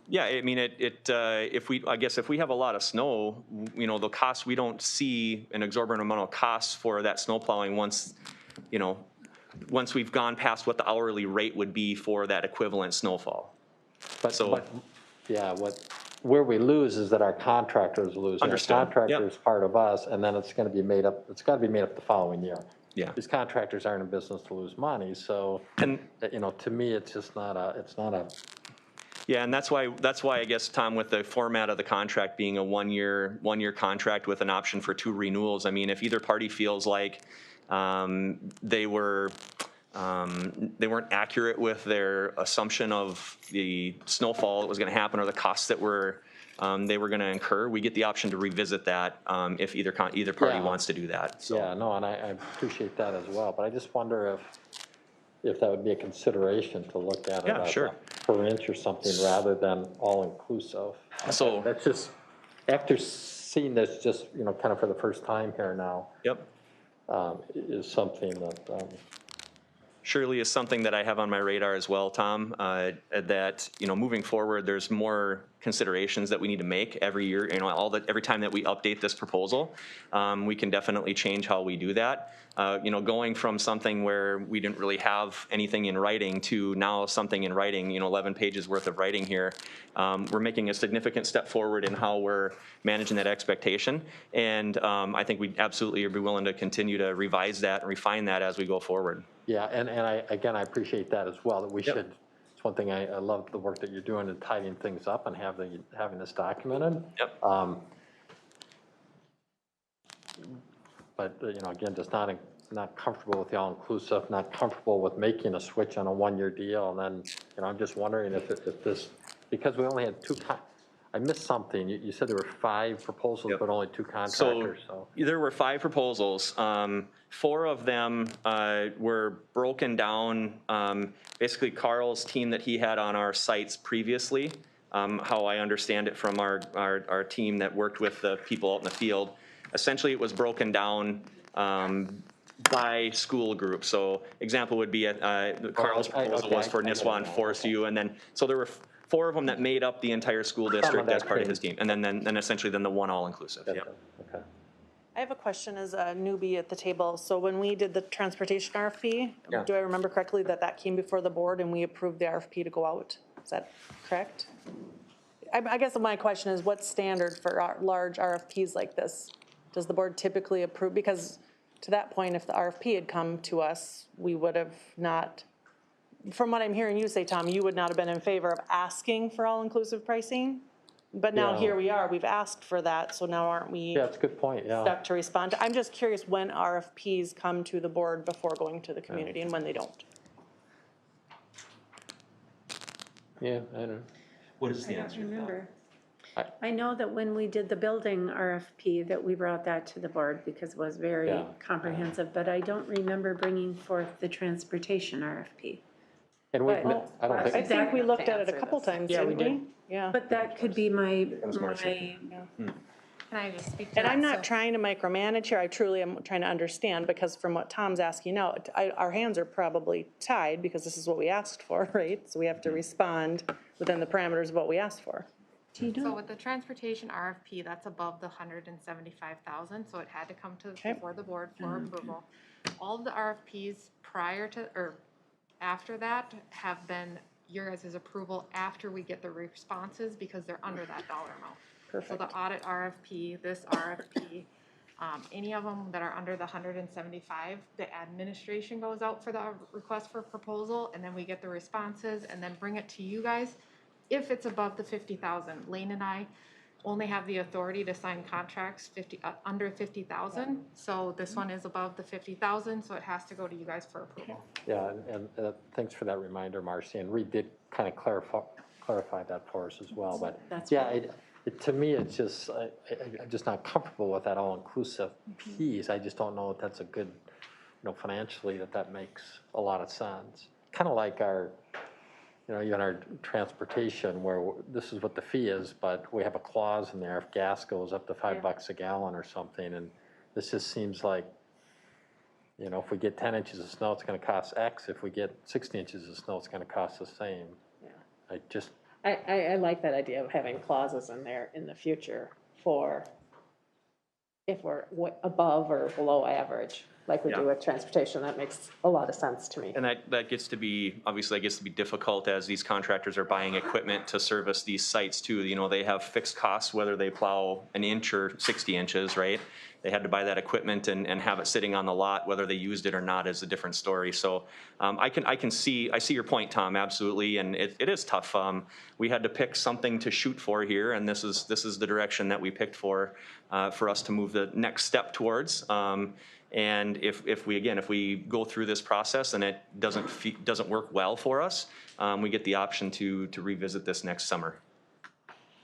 Yeah, I mean, I guess if we have a lot of snow, you know, the costs, we don't see an exorbitant amount of costs for that snow plowing once, you know, once we've gone past what the hourly rate would be for that equivalent snowfall. Where we lose is that our contractors lose. Understood. Our contractor is part of us, and then it's going to be made up, it's got to be made up the following year. Yeah. These contractors aren't in business to lose money, so, you know, to me, it's just not a. Yeah, and that's why I guess, Tom, with the format of the contract being a one-year contract with an option for 2 renewals, I mean, if either party feels like they weren't accurate with their assumption of the snowfall that was going to happen or the costs that they were going to incur, we get the option to revisit that if either party wants to do that. So. Yeah, no, and I appreciate that as well, but I just wonder if that would be a consideration to look at it as a per inch or something rather than all-inclusive. So that's just, after seeing this just, you know, kind of for the first time here now. Yep. Is something that. Surely is something that I have on my radar as well, Tom, that, you know, moving forward, there's more considerations that we need to make every year, you know, every time that we update this proposal, we can definitely change how we do that. You know, going from something where we didn't really have anything in writing to now something in writing, you know, 11 pages worth of writing here, we're making a significant step forward in how we're managing that expectation. And I think we'd absolutely be willing to continue to revise that and refine that as we go forward. Yeah, and I appreciate that as well, that we should, it's one thing I love the work that you're doing in tidying things up and having this documented. Yep. But, you know, again, just not comfortable with the all-inclusive, not comfortable with making a switch on a 1-year deal. And then, you know, I'm just wondering if this, because we only had I missed something. You said there were 5 proposals, but only 2 contractors. So there were 5 proposals. 4 of them were broken down. Basically, Carl's team that he had on our sites previously, how I understand it from our team that worked with the people out in the field. Essentially, it was broken down by school group. So example would be Carl's proposal was for Nisswa and Forest View, and then so there were 4 of them that made up the entire school district as part of his team, and then essentially the one all-inclusive. Yep. Okay. I have a question as a newbie at the table. So when we did the transportation RFP, do I remember correctly that came before the board and we approved the RFP to go out? Is that correct? I guess my question is, what's standard for large RFPs like this? Does the board typically approve? Because to that point, if the RFP had come to us, we would have not, from what I'm hearing you say, Tom, you would not have been in favor of asking for all-inclusive pricing? But now here we are, we've asked for that, so now aren't we? Yeah, that's a good point, yeah. Stuck to respond. I'm just curious when RFPs come to the board before going to the community and when they don't. Yeah, I know. What is I don't remember. I know that when we did the building RFP, that we brought that to the board because it was very comprehensive, but I don't remember bringing forth the transportation RFP. And I think we looked at it a couple times, didn't we? Yeah. But that could be my Can I just speak to And that? I'm not So- trying to micromanage here, I truly am trying to understand, because from what Tom's asking now, our hands are probably tied, because this is what we asked for, right? So we have to respond within the parameters of what we asked for. So with the transportation RFP, that's above the 175,000, so it had to come to, before the board for approval. All of the RFPs prior to, or after that have been your guys' approval after we get the responses because they're under that dollar amount. Perfect. So the audit RFP, this RFP, any of them that are under the 175, the administration goes out for the request for proposal, and then we get the responses and then bring it to you guys. If it's above the 50,000, Lane and I only have the authority to sign contracts under 50,000. So this one is above the 50,000, so it has to go to you guys for approval. Yeah, and thanks for that reminder, Marcy, and Reed did kind of clarify that for us as well, but yeah, to me, it's just, I'm just not comfortable with that all-inclusive piece. I just don't know if that's a good, financially, that makes a lot of sense. Kind of like our, even our transportation, where this is what the fee is, but we have a clause in there if gas goes up to $5 a gallon or something, and this just seems like, if we get 10 inches of snow, it's gonna cost X. If we get 60 inches of snow, it's gonna cost the same. Yeah. I like that idea of having clauses in there in the future for if we're above or below average, like we do with transportation. That makes a lot of sense to me. And that gets to be, obviously, that gets to be difficult as these contractors are buying equipment to service these sites too. They have fixed costs, whether they plow an inch or 60 inches, right? They had to buy that equipment and have it sitting on the lot, whether they used it or not is a different story. So I see your point, Tom, absolutely, and it is tough. We had to pick something to shoot for here, and this is the direction that we picked for us to move the next step towards. And if we go through this process and it doesn't work well for us, we get the option to revisit this next summer.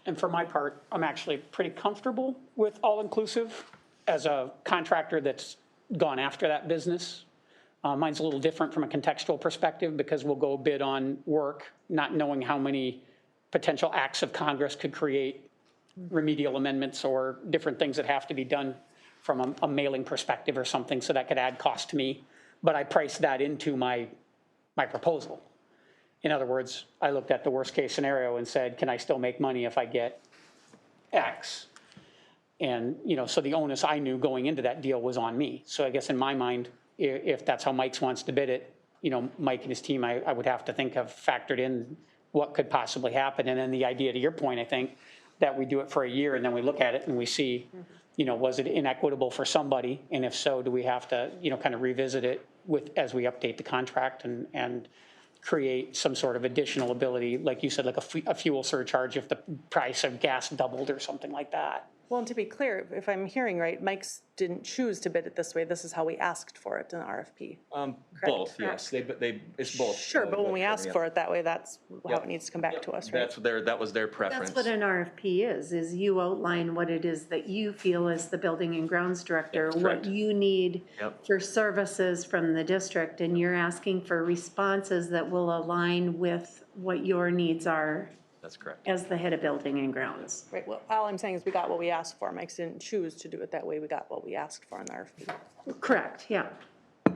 And for my part, I'm actually pretty comfortable with all-inclusive as a contractor that's gone after that business. Mine's a little different from a contextual perspective because we'll go bid on work, not knowing how many potential acts of Congress could create remedial amendments or different things that have to be done from a mailing perspective or something, so that could add cost to me. But I priced that into my proposal. In other words, I looked at the worst case scenario and said, can I still make money if I get X? And, so the onus I knew going into that deal was on me. So I guess in my mind, if that's how Mike's wants to bid it, Mike and his team, I would have to think have factored in what could possibly happen. And then the idea, to your point, I think, that we do it for a year and then we look at it and we see, was it inequitable for somebody? And if so, do we have to, kind of revisit it as we update the contract and create some sort of additional ability, like you said, like a fuel surcharge if the price of gas doubled or something like that? Well, and to be clear, if I'm hearing right, Mike's didn't choose to bid it this way. This is how we asked for it in the RFP. Both, yes. It's both. Sure, but when we ask for it that way, that's how it needs to come back to us, right? That was their preference. That's what an RFP is you outline what it is that you feel as the building and grounds director, what you need for services from the district, and you're asking for responses that will align with what your needs are. That's correct. As the head of building and grounds. Right, well, all I'm saying is we got what we asked for. Mike didn't choose to do it that way. We got what we asked for in the RFP. Correct, yeah.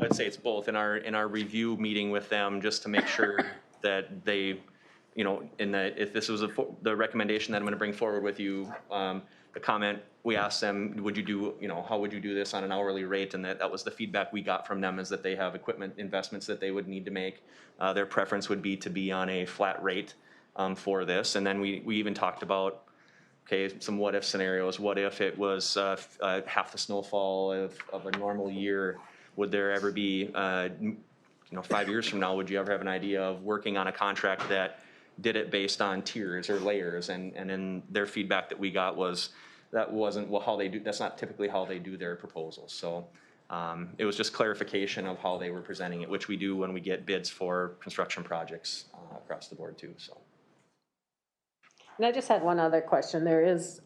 I'd say it's both. In our review meeting with them, just to make sure that they, if this was the recommendation that I'm going to bring forward with you, the comment, we asked them, would you do, how would you do this on an hourly rate? And that was the feedback we got from them, is that they have equipment investments that they would need to make. Their preference would be to be on a flat rate for this. And then we even talked about, some what if scenarios. What if it was half the snowfall of a normal year? Would there ever be, 5 years from now, would you ever have an idea of working on a contract that did it based on tiers or layers? And then their feedback that we got was that wasn't how they do, that's not typically how they do their proposals. So it was just clarification of how they were presenting it, which we do when we get bids for construction projects across the board too, so. And I just had one other question. There is,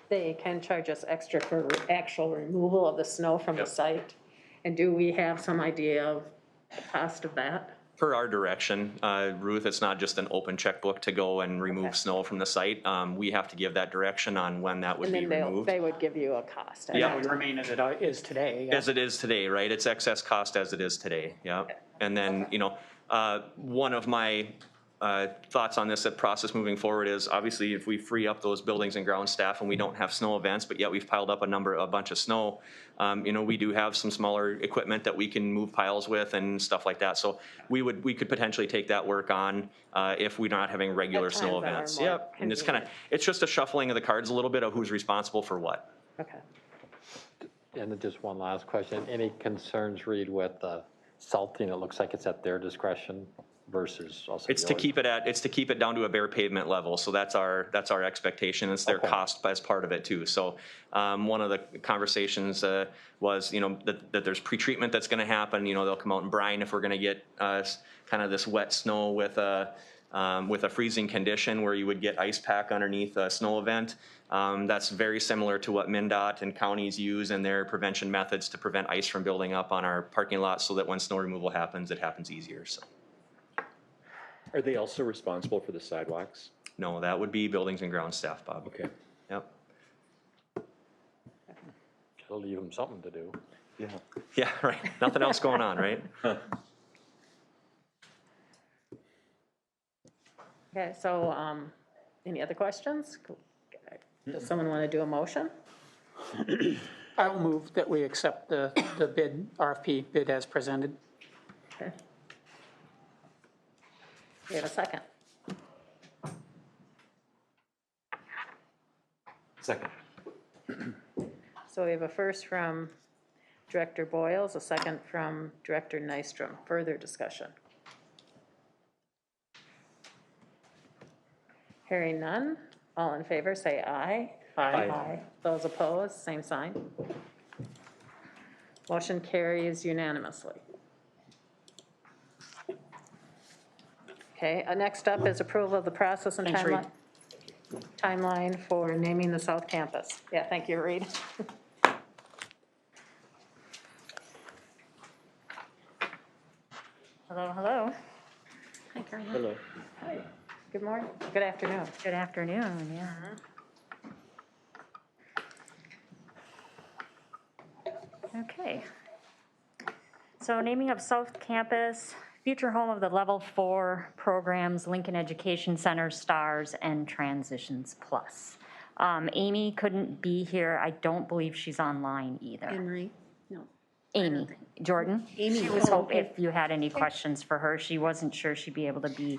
they can charge us extra for actual removal of the snow from the site. And do we have some idea of the cost of that? Per our direction, Ruth, it's not just an open checkbook to go and remove snow from the site. We have to give that direction on when that would be removed. They would give you a cost. Yeah, it would remain as it is today. As it is today, right? It's excess cost as it is today, yeah. And then, one of my thoughts on this, the process moving forward is obviously if we free up those buildings and ground staff and we don't have snow events, but yet we've piled up a bunch of snow, we do have some smaller equipment that we can move piles with and stuff like that. So we could potentially take that work on if we're not having regular snow times that are events. more Yep, and it's just a shuffling of the cards a little bit of who's responsible for what. Okay. And then just one last question. Any concerns, Reed, with salting? It looks like it's at their discretion versus also It's to keep it down to a bare pavement level. So that's our expectation. It's their cost as part of it too. So one of the conversations was, that there's pretreatment that's going to happen. They'll come out and brine if we're going to get kind of this wet snow with a freezing condition where you would get ice pack underneath a snow event. That's very similar to what MnDOT and counties use in their prevention methods to prevent ice from building up on our parking lot so that when snow removal happens, it happens easier. So. Are they also responsible for the sidewalks? No, that would be buildings and ground staff, Bob. Okay. Yep. Gotta leave them something to do. Yeah. Yeah, right. Nothing else going on, right? Okay, so, any other questions? Does someone want to do a motion? I will move that we accept the bid, RFP bid as presented. Okay. We have a second. Second. So we have a first from Director Boyles, a second from Director Nystrom. Further discussion? Hearing none, all in favor say aye. Aye. Those opposed, same sign. Motion carries unanimously. Okay, next up is approval of the process and Thanks, Reed. timeline for naming the South Campus. Yeah, thank you, Reed. Hello, hello. Hi, Carla. Hello. Hi. Good morning. Good afternoon. Good afternoon, yeah. Okay. So naming of South Campus, future home of the Level 4 programs, Lincoln Education Center, STARS, and Transitions Plus. Amy couldn't be here. I don't believe she's online either. Henry? No. Amy, Jordan? Amy, She was oh, hoping okay. if you had any questions for her, she wasn't sure she'd be able to be.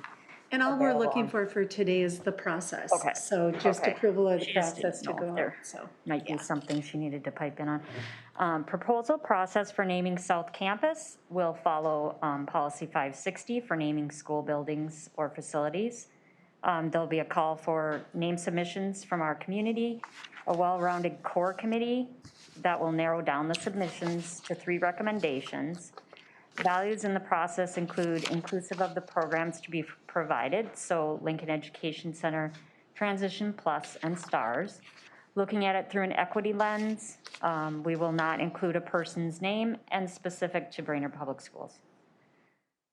And all we're looking for today is the process. Okay. So just Okay. approval of the She just process to didn't know go if out, there so. Might be something she needed to pipe in on. Proposal process for naming South Campus will follow policy 560 for naming school buildings or facilities. There'll be a call for name submissions from our community, a well-rounded core committee that will narrow down the submissions to 3 recommendations. Values in the process include inclusive of the programs to be provided, so Lincoln Education Center, Transition Plus, and STARS. Looking at it through an equity lens, we will not include a person's name and specific to Brainerd Public Schools.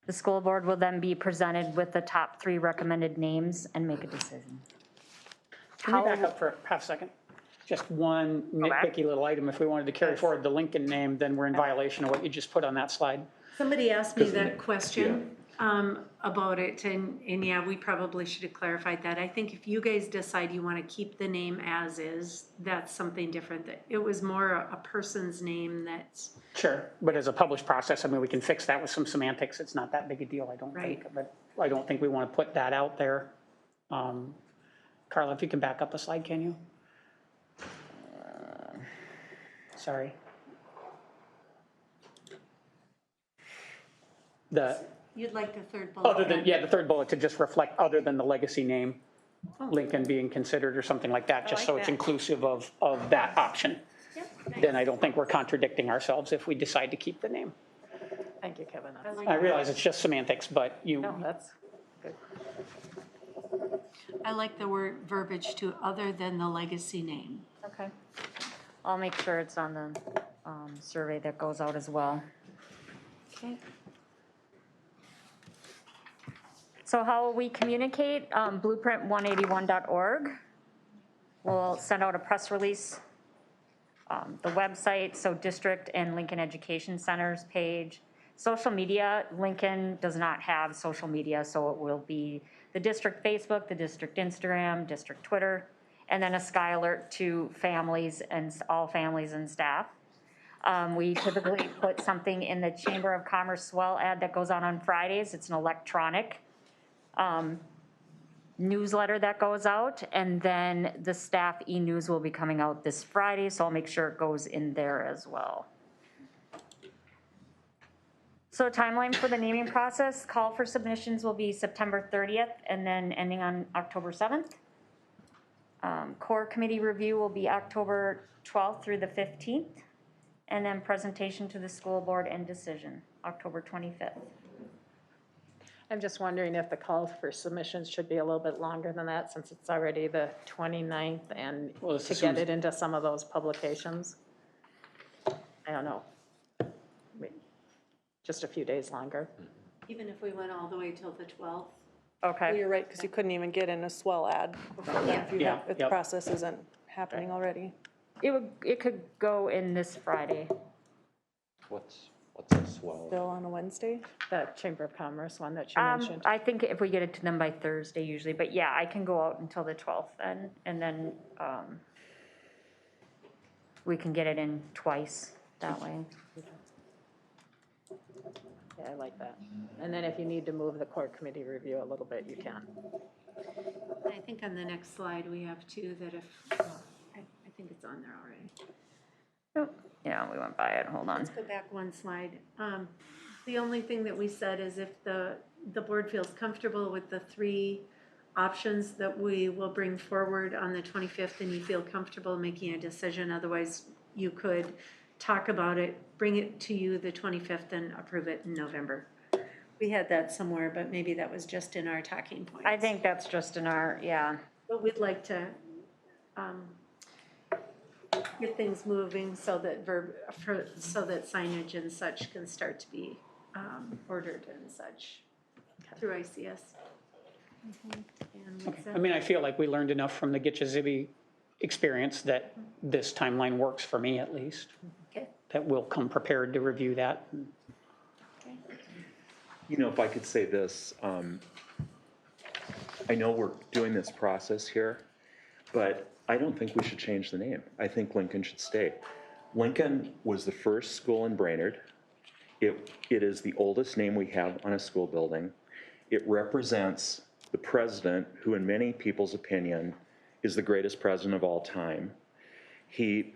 The school board will then be presented with the top 3 recommended names and make a decision. Can we back up for half a second? Just one nitpicky little item. If we wanted to carry forward the Lincoln name, then we're in violation of what you just put on that slide. Somebody asked me that question about it, and yeah, we probably should have clarified that. I think if you guys decide you want to keep the name as is, that's something different. That it was more a person's name that's. Sure, but as a published process, I mean, we can fix that with some semantics. It's not that big a deal, I don't think. But I don't think we want to put that out there. Carla, if you can back up a slide, can you? Sorry. You'd like the third bullet. The third bullet to just reflect other than the legacy name, Lincoln being considered or something like that, just so it's inclusive of that option. Then I don't think we're contradicting ourselves if we decide to keep the name. Thank you, Kevin. I realize it's just semantics, but you. No, that's good. I like the word verbiage to other than the legacy name. Okay. I'll make sure it's on the survey that goes out as well. Okay. So how will we communicate? Blueprint181.org. We'll send out a press release. The website, so district and Lincoln Education Center's page. Social media, Lincoln does not have social media, so it will be the district Facebook, the district Instagram, district Twitter, and then a Sky Alert to families and all families and staff. We typically put something in the Chamber of Commerce swell ad that goes out on Fridays. It's an electronic newsletter that goes out, and then the staff e-news will be coming out this Friday, so I'll make sure it goes in there as well. So timeline for the naming process, call for submissions will be September 30th and then ending on October 7th. Core committee review will be October 12th through the 15th, and then presentation to the school board and decision, October 25th. I'm just wondering if the call for submissions should be a little bit longer than that, since it's already the 29th, and to get it into some of those publications. I don't know. Just a few days longer. Even if we went all the way till the 12th? Well, you're right, because you couldn't even get in a swell ad before then if the process isn't happening already. It could go in this Friday. What's a swell? Bill on a Wednesday? The Chamber of Commerce one that you mentioned. I think if we get it to them by Thursday usually, but yeah, I can go out until the 12th then, and then we can get it in twice that way. Yeah, I like that. And then if you need to move the core committee review a little bit, you can. I think on the next slide, we have two that if, I think it's on there already. Oh, yeah, we went by it, hold on. Let's go back one slide. The only thing that we said is if the board feels comfortable with the three options that we will bring forward on the 25th, and you feel comfortable making a decision, otherwise you could talk about it, bring it to you the 25th and approve it in November. We had that somewhere, but maybe that was just in our talking points. I think that's just in our, yeah. But we'd like to get things moving so that so that signage and such can start to be ordered and such through ICS. And Lisa? I mean, I feel like we learned enough from the Gitche Zibby experience that this timeline works for me at least. Okay. That we'll come prepared to review that. You know, if I could say this, I know we're doing this process here, but I don't think we should change the name. I think Lincoln should stay. Lincoln was the first school in Brainerd. It is the oldest name we have on a school building. It represents the president, who in many people's opinion is the greatest president of all time. He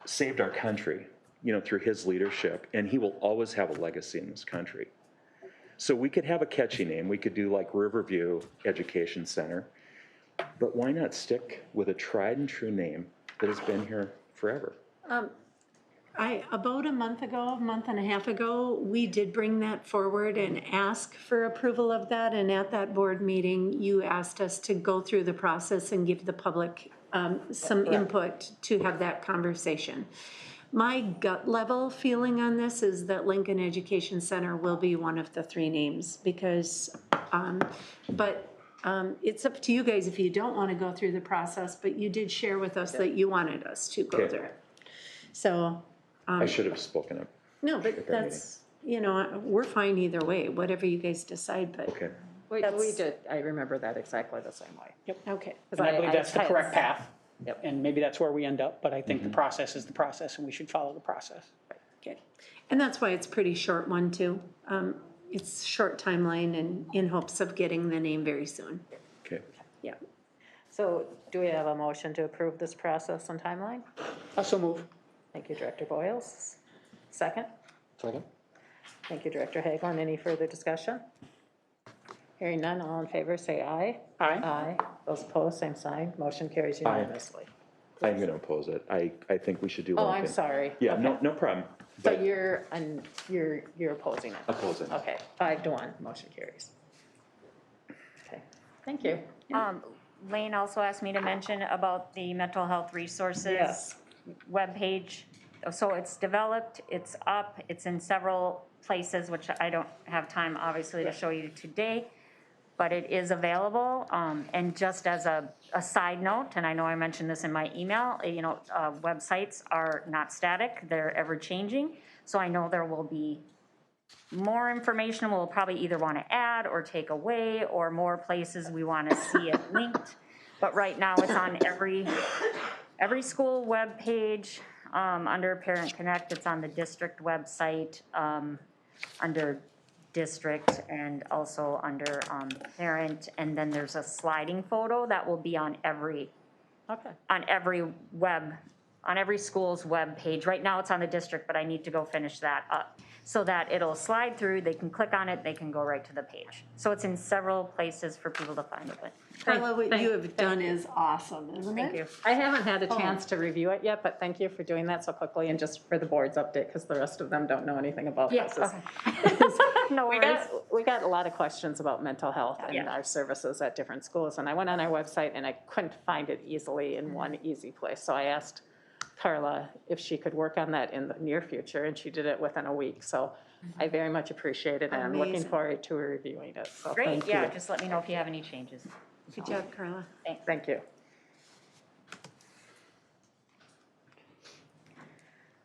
saved our country, you know, through his leadership, and he will always have a legacy in this country. So we could have a catchy name. We could do like Riverview Education Center, but why not stick with a tried and true name that has been here forever? About a month and a half ago, we did bring that forward and ask for approval of that. And at that board meeting, you asked us to go through the process and give the public some input to have that conversation. My gut level feeling on this is that Lincoln Education Center will be one of the three names because, it's up to you guys if you don't want to go through the process, but you did share with us that you wanted us to go through it. So. I should have spoken up. No, but that's, you know, we're fine either way, whatever you guys decide, but. Okay. We did, I remember that exactly the same way. Yep. Okay. And I believe that's the correct path. Yep. And maybe that's where we end up, but I think the process is the process and we should follow the process. Okay. And that's why it's pretty short one too. It's short timeline and in hopes of getting the name very soon. Okay. Yeah. So do we have a motion to approve this process and timeline? Also move. Thank you, Director Boyles. Second? Second. Thank you, Director Hagelin. Any further discussion? Hearing none, all in favor, say aye. Aye. Aye. Those opposed, same sign. Motion carries unanimously. I'm going to oppose it. I think we should do Oh, Lincoln. I'm sorry. Yeah, Okay. no problem. So But you're opposing it? opposing. Okay, 5-1, motion carries. Okay, thank you. Lane also asked me to mention about the mental health resources Yes. webpage. So it's developed, it's up, it's in several places, which I don't have time obviously to show you today, but it is available. And just as a side note, and I know I mentioned this in my email, you know, websites are not static, they're ever changing. So I know there will be more information we'll probably either want to add or take away, or more places we want to see it linked. But right now, it's on every school webpage, under Parent Connect. It's on the district website, under district, and also under parent. And then there's a sliding photo that will be on every school's web page. Right now it's on the district, but I need to go finish that up so that it'll slide through. They can click on it, they can go right to the page. So it's in several places for people to find it. Carla, what you have done is awesome, isn't it? Thank you. I haven't had a chance to review it yet, but thank you for doing that so quickly, and just for the board's update, because the rest of them don't know anything about this. No worries. We got a lot of questions about mental health and our services at different schools, and I went on our website and I couldn't find it easily in one easy place. So I asked Carla if she could work on that in the near future, and she did it within a week. So I very much appreciate it, and I'm looking Amazing. forward to reviewing it. So Great, thank yeah, you. just let me know if you have any changes. Good job, Carla. Thank you.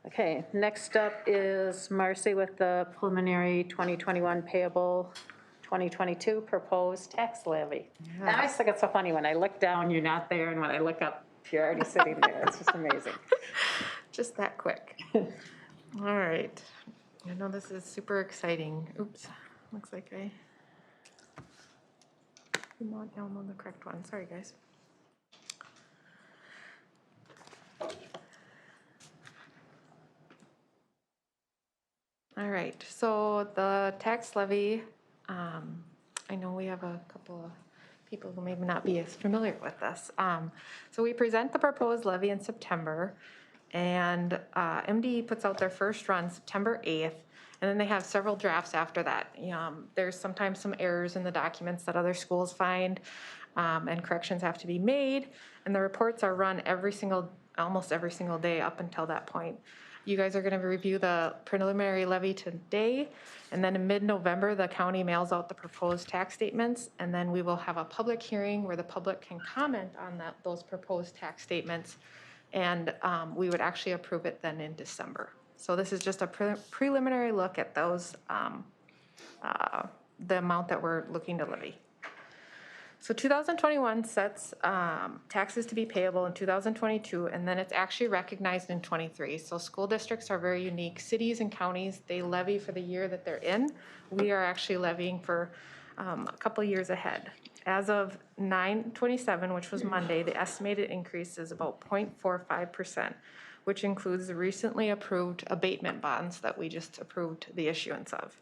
Okay, next up is Marcy with the preliminary 2021 payable 2022 proposed tax levy. And I just think it's so funny, when I look down, you're not there, and when I look up, you're already sitting there. It's just amazing. Just that quick. All right. I know this is super exciting. Oops, looks like I did not download the correct one. Sorry, guys. All right, so the tax levy, I know we have a couple of people who may not be as familiar with this. So we present the proposed levy in September, and MDE puts out their first run September 8th, and then they have several drafts after that. There's sometimes some errors in the documents that other schools find, and corrections have to be made, and the reports are run almost every single day up until that point. You guys are going to review the preliminary levy today, and then in mid-November, the county mails out the proposed tax statements, and then we will have a public hearing where the public can comment on those proposed tax statements, and we would actually approve it then in December. So this is just a preliminary look at those, the amount that we're looking to levy. So 2021 sets taxes to be payable in 2022, and then it's actually recognized in 23. So school districts are very unique. Cities and counties, they levy for the year that they're in. We are actually levying for a couple years ahead. As of 9/27, which was Monday, the estimated increase is about 0.45%, which includes the recently approved abatement bonds that we just approved the issuance of.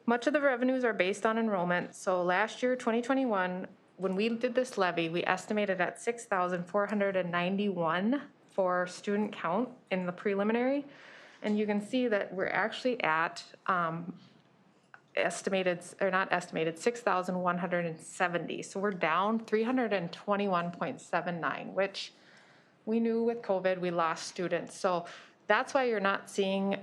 Much of the revenues are based on enrollment. So last year, 2021, when we did this levy, we estimated at 6,491 for student count in the preliminary. And you can see that we're actually at estimated, or not estimated, 6,170. So we're down 321.79, which we knew with COVID, we lost students. So that's why you're not seeing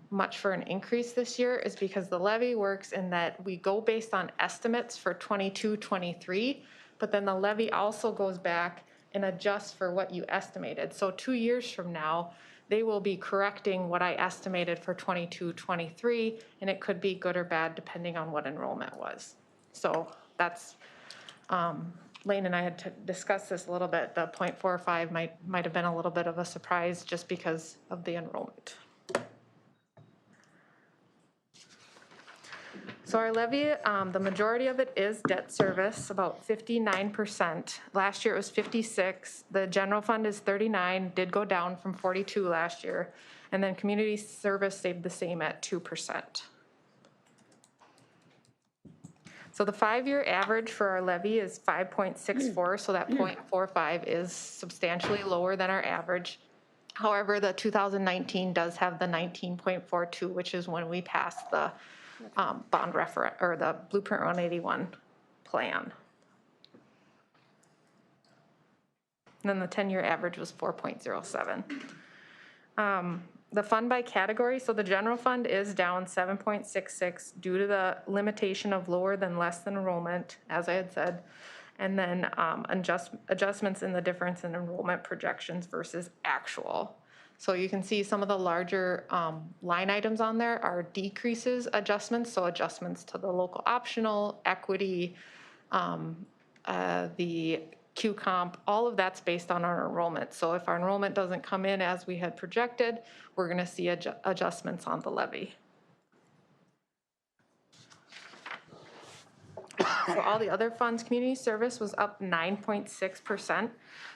much for an increase this year, is because the levy works in that we go based on estimates for 22, 23, but then the levy also goes back and adjusts for what you estimated. So 2 years from now, they will be correcting what I estimated for 22, 23, and it could be good or bad depending on what enrollment was. So that's, Lane and I had discussed this a little bit. The 0.45 might have been a little bit of a surprise just because of the enrollment. So our levy, the majority of it is debt service, about 59%. Last year it was 56. The general fund is 39, did go down from 42 last year. And then community service stayed the same at 2%. So the 5-year average for our levy is 5.64, so that 0.45 is substantially lower than our average. However, the 2019 does have the 19.42, which is when we passed the bond referendum, or the Blueprint 181 plan. And then the 10-year average was 4.07. The fund by category, so the general fund is down 7.66 due to the limitation of lower than less than enrollment, as I had said, and then adjustments in the difference in enrollment projections versus actual. So you can see some of the larger line items on there are decreases adjustments, so adjustments to the local optional, equity, the Q comp, all of that's based on our enrollment. So if our enrollment doesn't come in as we had projected, we're gonna see adjustments on the levy. So all the other funds, community service was up 9.6%.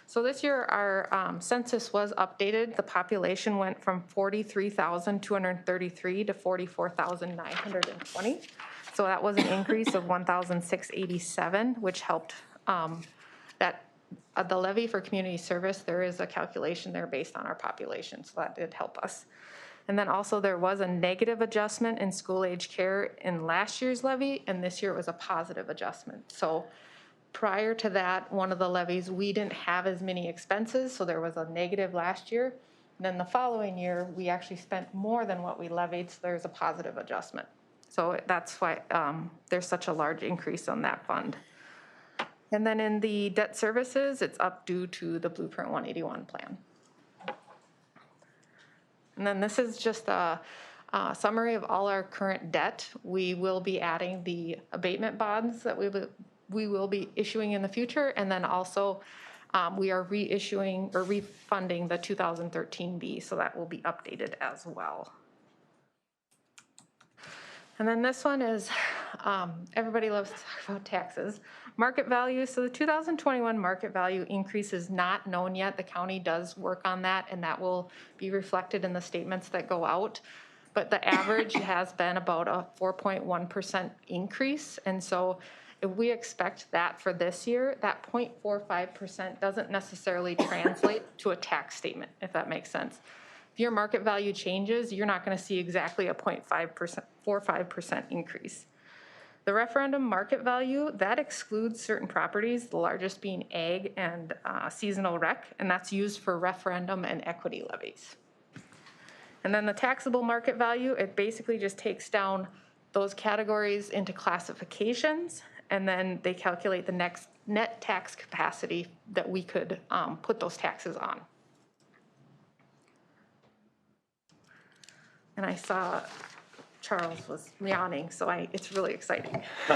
So this year our census was updated. The population went from 43,233 to 44,920. So that was an increase of 1,687, which helped the levy for community service. There is a calculation there based on our population, so that did help us. And then also there was a negative adjustment in school age care in last year's levy, and this year it was a positive adjustment. So prior to that, one of the levies, we didn't have as many expenses, so there was a negative last year. And then the following year, we actually spent more than what we levied, so there's a positive adjustment. So that's why there's such a large increase on that fund. And then in the debt services, it's up due to the Blueprint 181 plan. And then this is just a summary of all our current debt. We will be adding the abatement bonds that we will be issuing in the future. And then also we are reissuing or refunding the 2013B, so that will be updated as well. And then this one is, everybody loves to talk about taxes. Market value, so the 2021 market value increase is not known yet. The county does work on that, and that will be reflected in the statements that go out. But the average has been about a 4.1% increase. And so if we expect that for this year, that 0.45% doesn't necessarily translate to a tax statement, if that makes sense. If your market value changes, you're not going to see exactly a 0.45% increase. The referendum market value, that excludes certain properties, the largest being ag and seasonal rec, and that's used for referendum and equity levies. And then the taxable market value, it basically just takes down those categories into classifications, and then they calculate the next net tax capacity that we could put those taxes on. And I saw Charles was yawning, so it's really exciting. So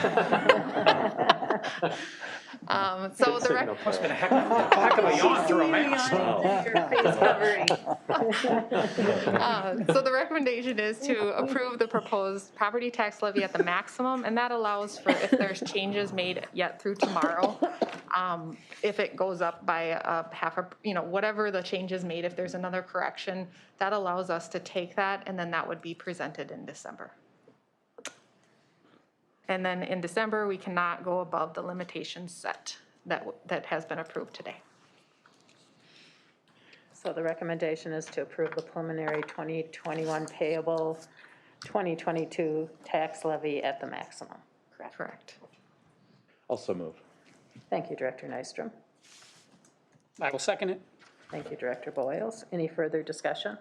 the Must have been a heck of a yawn through a mask. So the recommendation is to approve the proposed property tax levy at the maximum, and that allows for if there's changes made yet through tomorrow, if it goes up by whatever the changes made, if there's another correction, that allows us to take that, and then that would be presented in December. And then in December, we cannot go above the limitations set that has been approved today. So the recommendation is to approve the preliminary 2021 payable 2022 tax levy at the maximum. Correct. Also move. Thank you, Director Nystrom. I will second it. Thank you, Director Boyles. Any further discussion?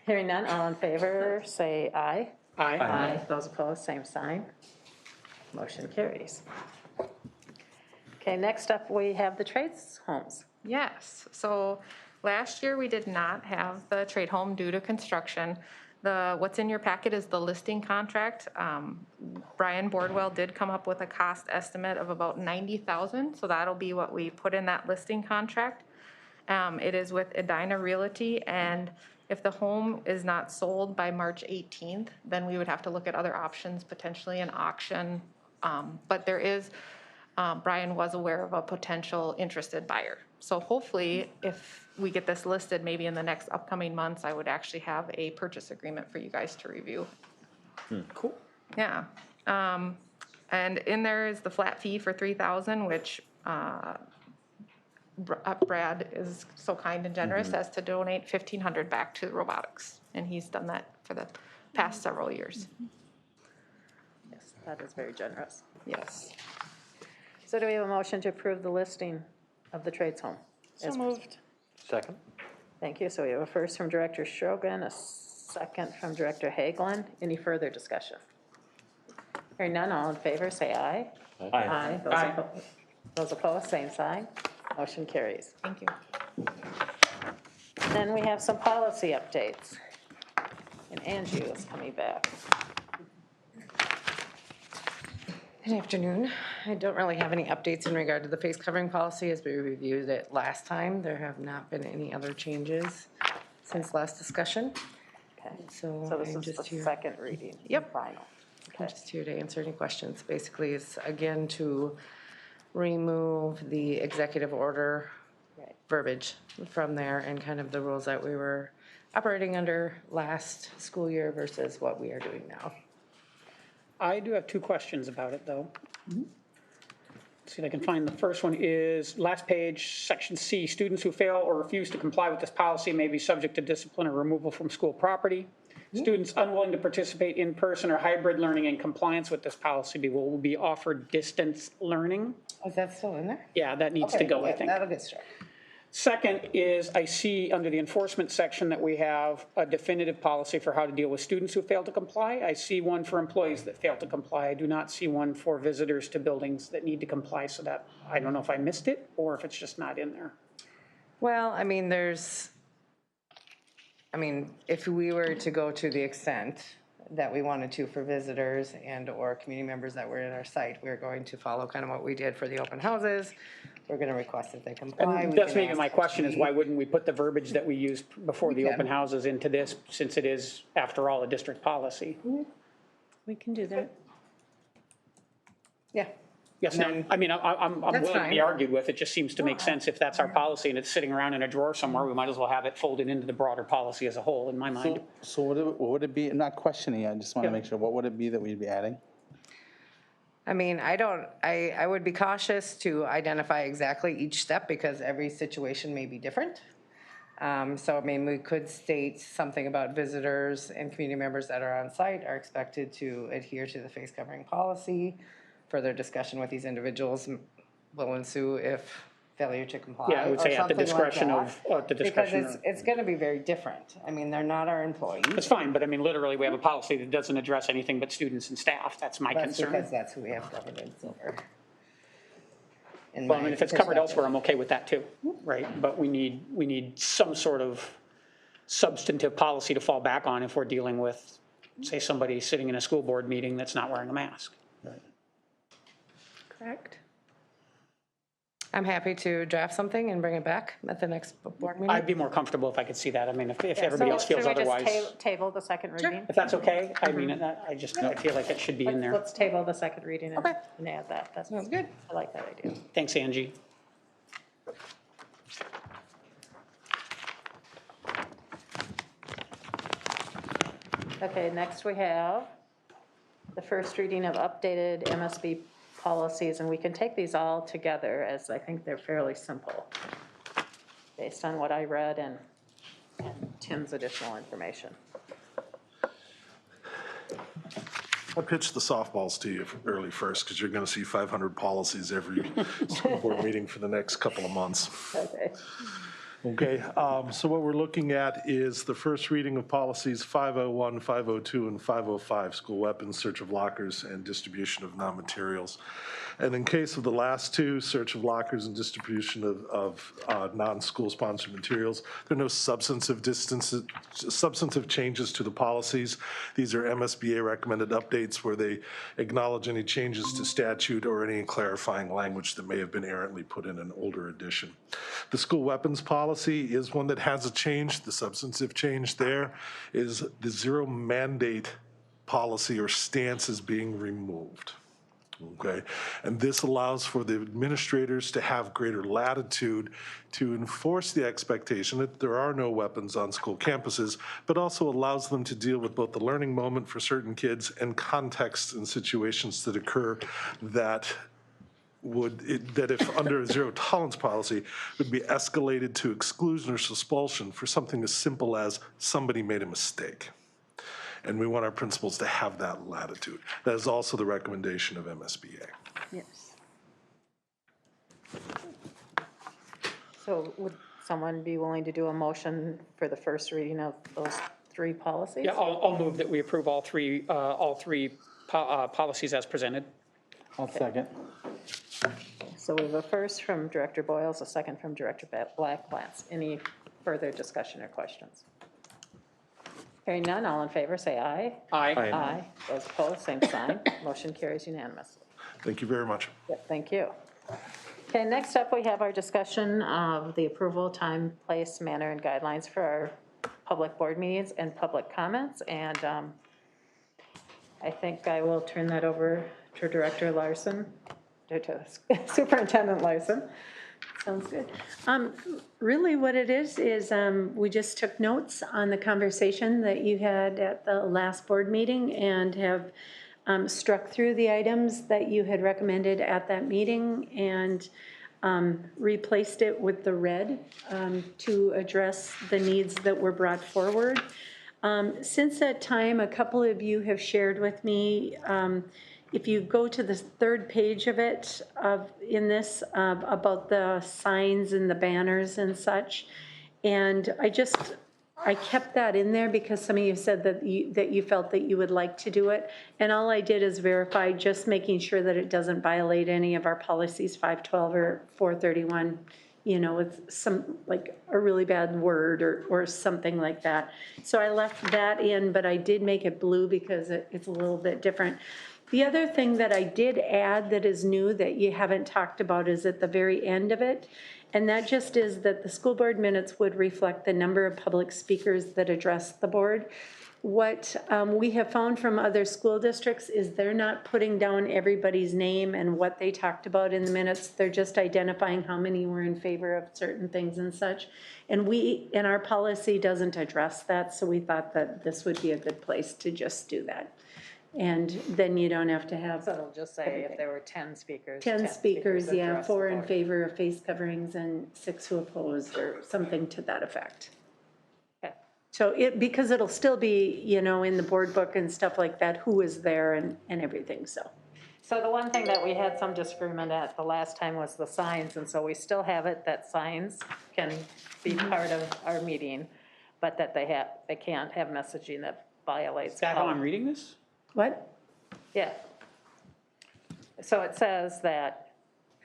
Hearing none, all in favor, say aye. Aye. Aye. Those opposed, same sign. Motion carries. Okay, next up we have the trades homes. Yes, so last year we did not have the trade home due to construction. What's in your packet is the listing contract. Brian Boardwell did come up with a cost estimate of about $90,000, so that'll be what we put in that listing contract. It is with Edina Realty, and if the home is not sold by March 18th, then we would have to look at other options, potentially an auction. But there is, Brian was aware of a potential interested buyer. So hopefully, if we get this listed, maybe in the next upcoming months, I would actually have a purchase agreement for you guys to review. Cool. Yeah. And in there is the flat fee for $3,000, which Brad is so kind and generous as to donate $1,500 back to robotics, and he's done that for the past several years. Yes, that is very generous. Yes. So do we have a motion to approve the listing of the trades home? So moved. Second. Thank you. So we have a first from Director Shogan, a second from Director Hagelin. Any further discussion? Hearing none, all in favor, say aye. Aye. Those opposed, same sign. Motion carries. Thank you. Then we have some policy updates. And Angie is coming back. Good afternoon. I don't really have any updates in regard to the face covering policy as we reviewed it last time. There have not been any other changes since last discussion. Okay. So this I'm is just the here. second reading. Yep. Final. I'm just here to answer any questions. Basically, it's again to remove the executive order verbiage from there and kind of the rules that we were operating under last school year versus what we are doing now. I do have two questions about it, though. Let's see if I can find the first one is, last page, section C, students who fail or refuse to comply with this policy may be subject to discipline or removal from school property. Students unwilling to participate in person or hybrid learning in compliance with this policy will be offered distance learning. Oh, is that still in there? Yeah, that needs to go, I think. That'll get struck. Second is, I see under the enforcement section that we have a definitive policy for how to deal with students who fail to comply. I see one for employees that fail to comply. I do not see one for visitors to buildings that need to comply, so that, I don't know if I missed it or if it's just not in there. Well, I mean, if we were to go to the extent that we wanted to for visitors and or community members that were in our site, we're going to follow kind of what we did for the open houses. We're going to request that they comply. And that's maybe my question is, why wouldn't we put the verbiage that we used before the open houses into this, since it is, after all, a district policy? We can do that. Yeah. Yes, no, I mean, I'm willing to be fine. argued with. It just seems to make sense. If that's our policy and it's sitting around in a drawer somewhere, we might as well have it folded into the broader policy as a whole, in my mind. So what would it be, not questioning, I just want to make sure, what would it be that we'd be adding? I mean, I would be cautious to identify exactly each step because every situation may be different. So, I mean, we could state something about visitors and community members that are on site are expected to adhere to the face covering policy. Further discussion with these individuals will ensue if failure to comply. Yeah, I would say or at the something like discretion that. of, Because it's going to be very different. I mean, they're not our employees. That's fine, but I mean, literally, we have a policy that doesn't address anything but students and staff. That's my That's concern. because that's who we have governance over. Well, I mean, if it's covered elsewhere, I'm okay with that too, right? But we need some sort of substantive policy to fall back on if we're dealing with, say, somebody sitting in a school board meeting that's not wearing a mask. Correct. I'm happy to draft something and bring it back at the next board meeting. I'd be more comfortable if I could see that. I mean, if everybody else feels otherwise. Should we just table the second reading? If that's okay, I mean, I feel like it should be in there. Let's table the second reading and add that. That sounds good. I like that idea. Thanks, Angie. Okay, next we have the first reading of updated MSB policies, and we can take these all together as I think they're fairly simple based on what I read and Tim's additional information. I pitched the softballs to you early first because you're going to see 500 policies every school board meeting for the next couple of months. Okay. Okay, so what we're looking at is the first reading of policies 501, 502, and 505, school weapons, search of lockers, and distribution of non-materials. And in case of the last two, search of lockers and distribution of non-school sponsored materials, there are no substantive changes to the policies. These are MSBA recommended updates where they acknowledge any changes to statute or any clarifying language that may have been errantly put in an older edition. The school weapons policy is one that has a change. The substantive change there is the zero mandate policy or stance is being removed. Okay, and this allows for the administrators to have greater latitude to enforce the expectation that there are no weapons on school campuses, but also allows them to deal with both the learning moment for certain kids and contexts and situations that occur that if under a zero tolerance policy would be escalated to exclusion or expulsion for something as simple as somebody made a mistake. And we want our principals to have that latitude. That is also the recommendation of MSBA. Yes. So would someone be willing to do a motion for the first reading of those three policies? Yeah, I'll move that we approve all three policies as presented. I'll second. So we have a first from Director Boyles, a second from Director Blacklatz. Any further discussion or questions? Hearing none, all in favor, say aye. Aye. Aye. Aye. Those opposed, same sign. Motion carries unanimously. Thank you very much. Yep, thank you. Okay, next up, we have our discussion of the approval, time, place, manner, and guidelines for our public board meetings and public comments. And I think I will turn that over to Director Larson, to Superintendent Larson. Sounds good. Really what it is we just took notes on the conversation that you had at the last board meeting and have struck through the items that you had recommended at that meeting and replaced it with the red to address the needs that were brought forward. Since that time, a couple of you have shared with me, if you go to the third page of it, in this, about the signs and the banners and such, and I kept that in there because some of you said that you felt that you would like to do it, and all I did is verify, just making sure that it doesn't violate any of our policies, 512 or 431, with some, like a really bad word or something like that. So I left that in, but I did make it blue because it's a little bit different. The other thing that I did add that is new that you haven't talked about is at the very end of it. And that just is that the school board minutes would reflect the number of public speakers that address the board. What we have found from other school districts is they're not putting down everybody's name and what they talked about in the minutes. They're just identifying how many were in favor of certain things and such. And our policy doesn't address that, so we thought that this would be a good place to just do that. And then you don't have to have. So it'll just say if there were 10 speakers. 10 speakers, yeah, address 4 the in board. favor of face coverings and 6 who opposed, or something to that effect. Okay. So because it'll still be, in the board book and stuff like that, who is there and everything, so. So the one thing that we had some disagreement at the last time was the signs, and so we still have it that signs can be part of our meeting, but that they can't have messaging that violates. Is that how I'm reading this? What? Yeah. So it says that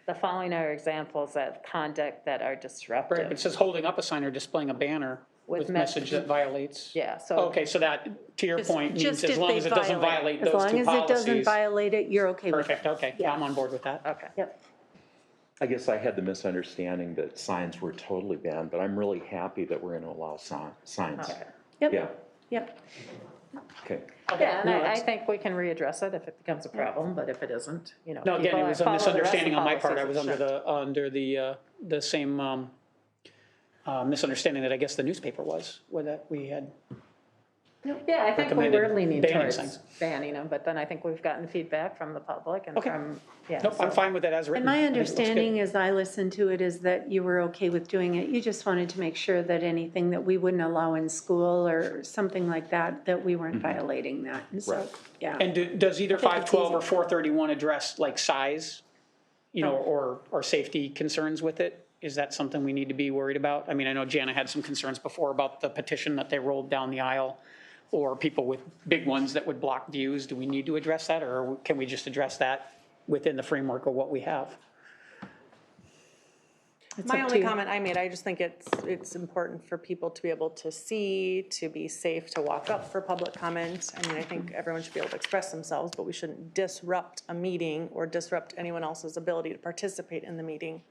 the following are examples of conduct that are disruptive. Right, but it says holding up a sign or displaying a banner with message that violates. Yeah, so. Okay, so that, to your point, means Just as if long they as it doesn't violate those two policies. As long as it doesn't violate it, you're okay with it. Perfect, okay, yeah, I'm on board with that. Okay. Yep. I guess I had the misunderstanding that signs were totally banned, but I'm really happy that we're going to allow signs. Okay. Yep. Yeah, Yep. okay. Yeah, and No, I that's- think we can readdress it if it becomes a problem, but if it isn't, No, again, people it was a follow the rest of misunderstanding on my part. I policies, was it under the same misunderstanding that I guess the newspaper was, where that we had. Yeah, I think we recommended were leaning banning towards signs. banning them, but then I think we've gotten feedback from the public and Okay. from, yeah. Nope, I'm so- fine with it as And written. my I think it looks good. understanding as I listened to it is that you were okay with doing it. You just wanted to make sure that anything that we wouldn't allow in school or something like that, that we weren't violating that. And so, Right. yeah. And does either I think it's 512 or easy. 431 address like size, or safety concerns with it? Is that something we need to be worried about? I mean, I know Jana had some concerns before about the petition that they rolled down the aisle, or people with big ones that would block views. Do we need to address that, or can we just address that within the framework of what we have? It's My up to only you. comment I made, I just think it's important for people to be able to see, to be safe, to walk up for public comment. I mean, I think everyone should be able to express themselves, but we shouldn't disrupt a meeting or disrupt anyone else's ability to participate in the meeting.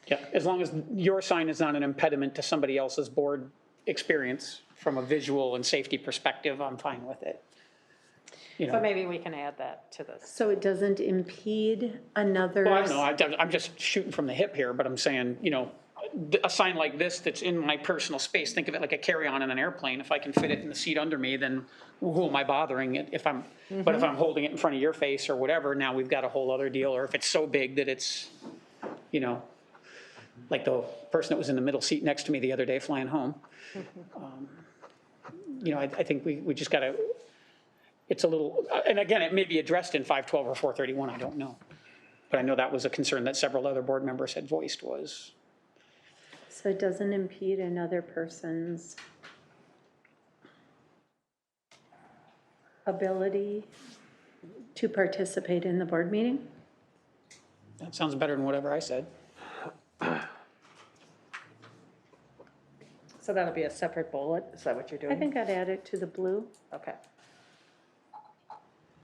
Yeah, as long as your sign is not an impediment to somebody else's board experience from a visual and safety perspective, I'm fine with it. So maybe we can add that to this. So it doesn't impede another. Well, I don't know, I'm just shooting from the hip here, but I'm saying, a sign like this that's in my personal space, think of it like a carry-on in an airplane. If I can fit it in the seat under me, then who am I bothering it if I'm, but if I'm holding it in front of your face or whatever, now we've got a whole other deal. Or if it's so big that it's, like the person that was in the middle seat next to me the other day flying home. I think we just gotta, it's a little, and again, it may be addressed in 512 or 431, I don't know. But I know that was a concern that several other board members had voiced was. So it doesn't impede another person's ability to participate in the board meeting? That sounds better than whatever I said. So that'll be a separate bullet, is that what you're doing? I think I'd add it to the blue. Okay.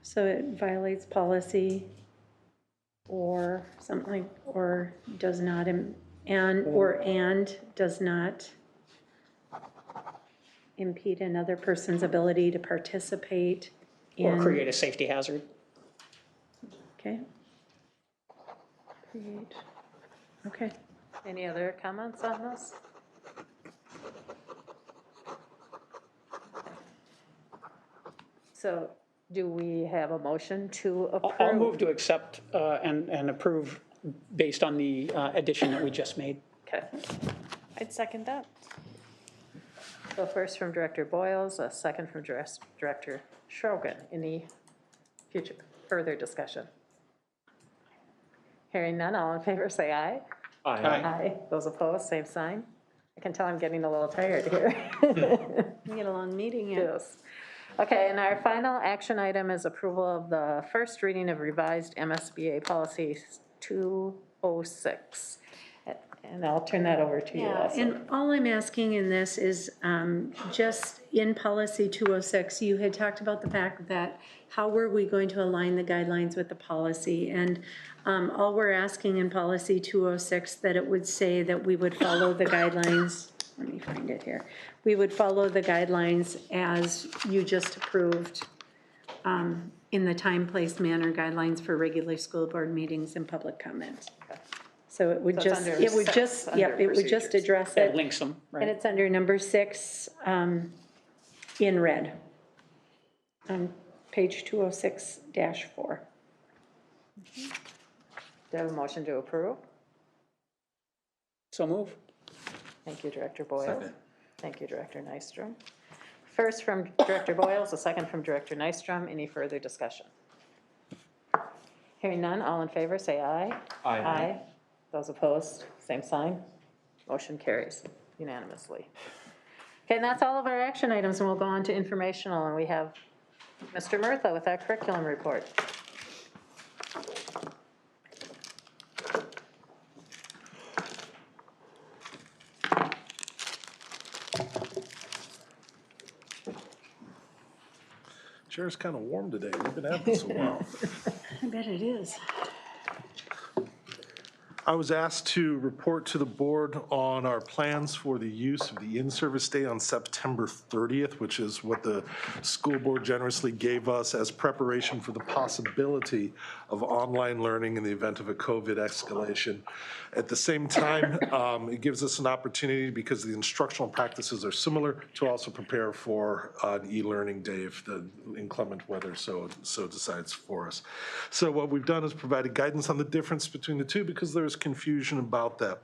So it violates policy or something like, or does not, and does not impede another person's ability to participate in. Or create a safety hazard. Okay. Create, okay. Any other comments on this? So do we have a motion to approve? I'll move to accept and approve based on the addition that we just made. Okay. I'd second that. So first from Director Boyles, a second from Director Schrogen. Any future further discussion? Hearing none, all in favor say aye. Aye. Aye. Those opposed, same sign. I can tell I'm getting a little tired here. We get a long meeting yet. Yes. Okay, and our final action item is approval of the first reading of revised MSBA policy 206. And I'll turn that over to you Yeah, also. and all I'm asking in this is just in policy 206, you had talked about the fact that how were we going to align the guidelines with the policy? And all we're asking in policy 206 that it would say that we would follow the guidelines. Let me find it here. We would follow the guidelines as you just approved in the time, place, manner guidelines for regular school board meetings and public comment. So it would So it's just, under it would six, just, under yep, it would just procedures. address That it. links them, And right? it's under number 6 in red. On page 206-4. Do you have a motion to approve? So move. Thank you, Director Boyles. Second. Thank you, Director Nystrom. First from Director Boyles, a second from Director Nystrom. Any further discussion? Hearing none, all in favor, say aye. Aye. Aye. Those opposed, same sign. Motion carries unanimously. Okay, and that's all of our action items, and we'll go on to informational, and we have Mr. Murtha with our curriculum report. Chair's kind of warm today. We've been at this a while. I bet it is. I was asked to report to the board on our plans for the use of the in-service day on September 30th, which is what the school board generously gave us as preparation for the possibility of online learning in the event of a COVID escalation. At the same time, it gives us an opportunity, because the instructional practices are similar, to also prepare for an e-learning day if the inclement weather so decides for us. So what we've done is provided guidance on the difference between the two, because there's confusion about that.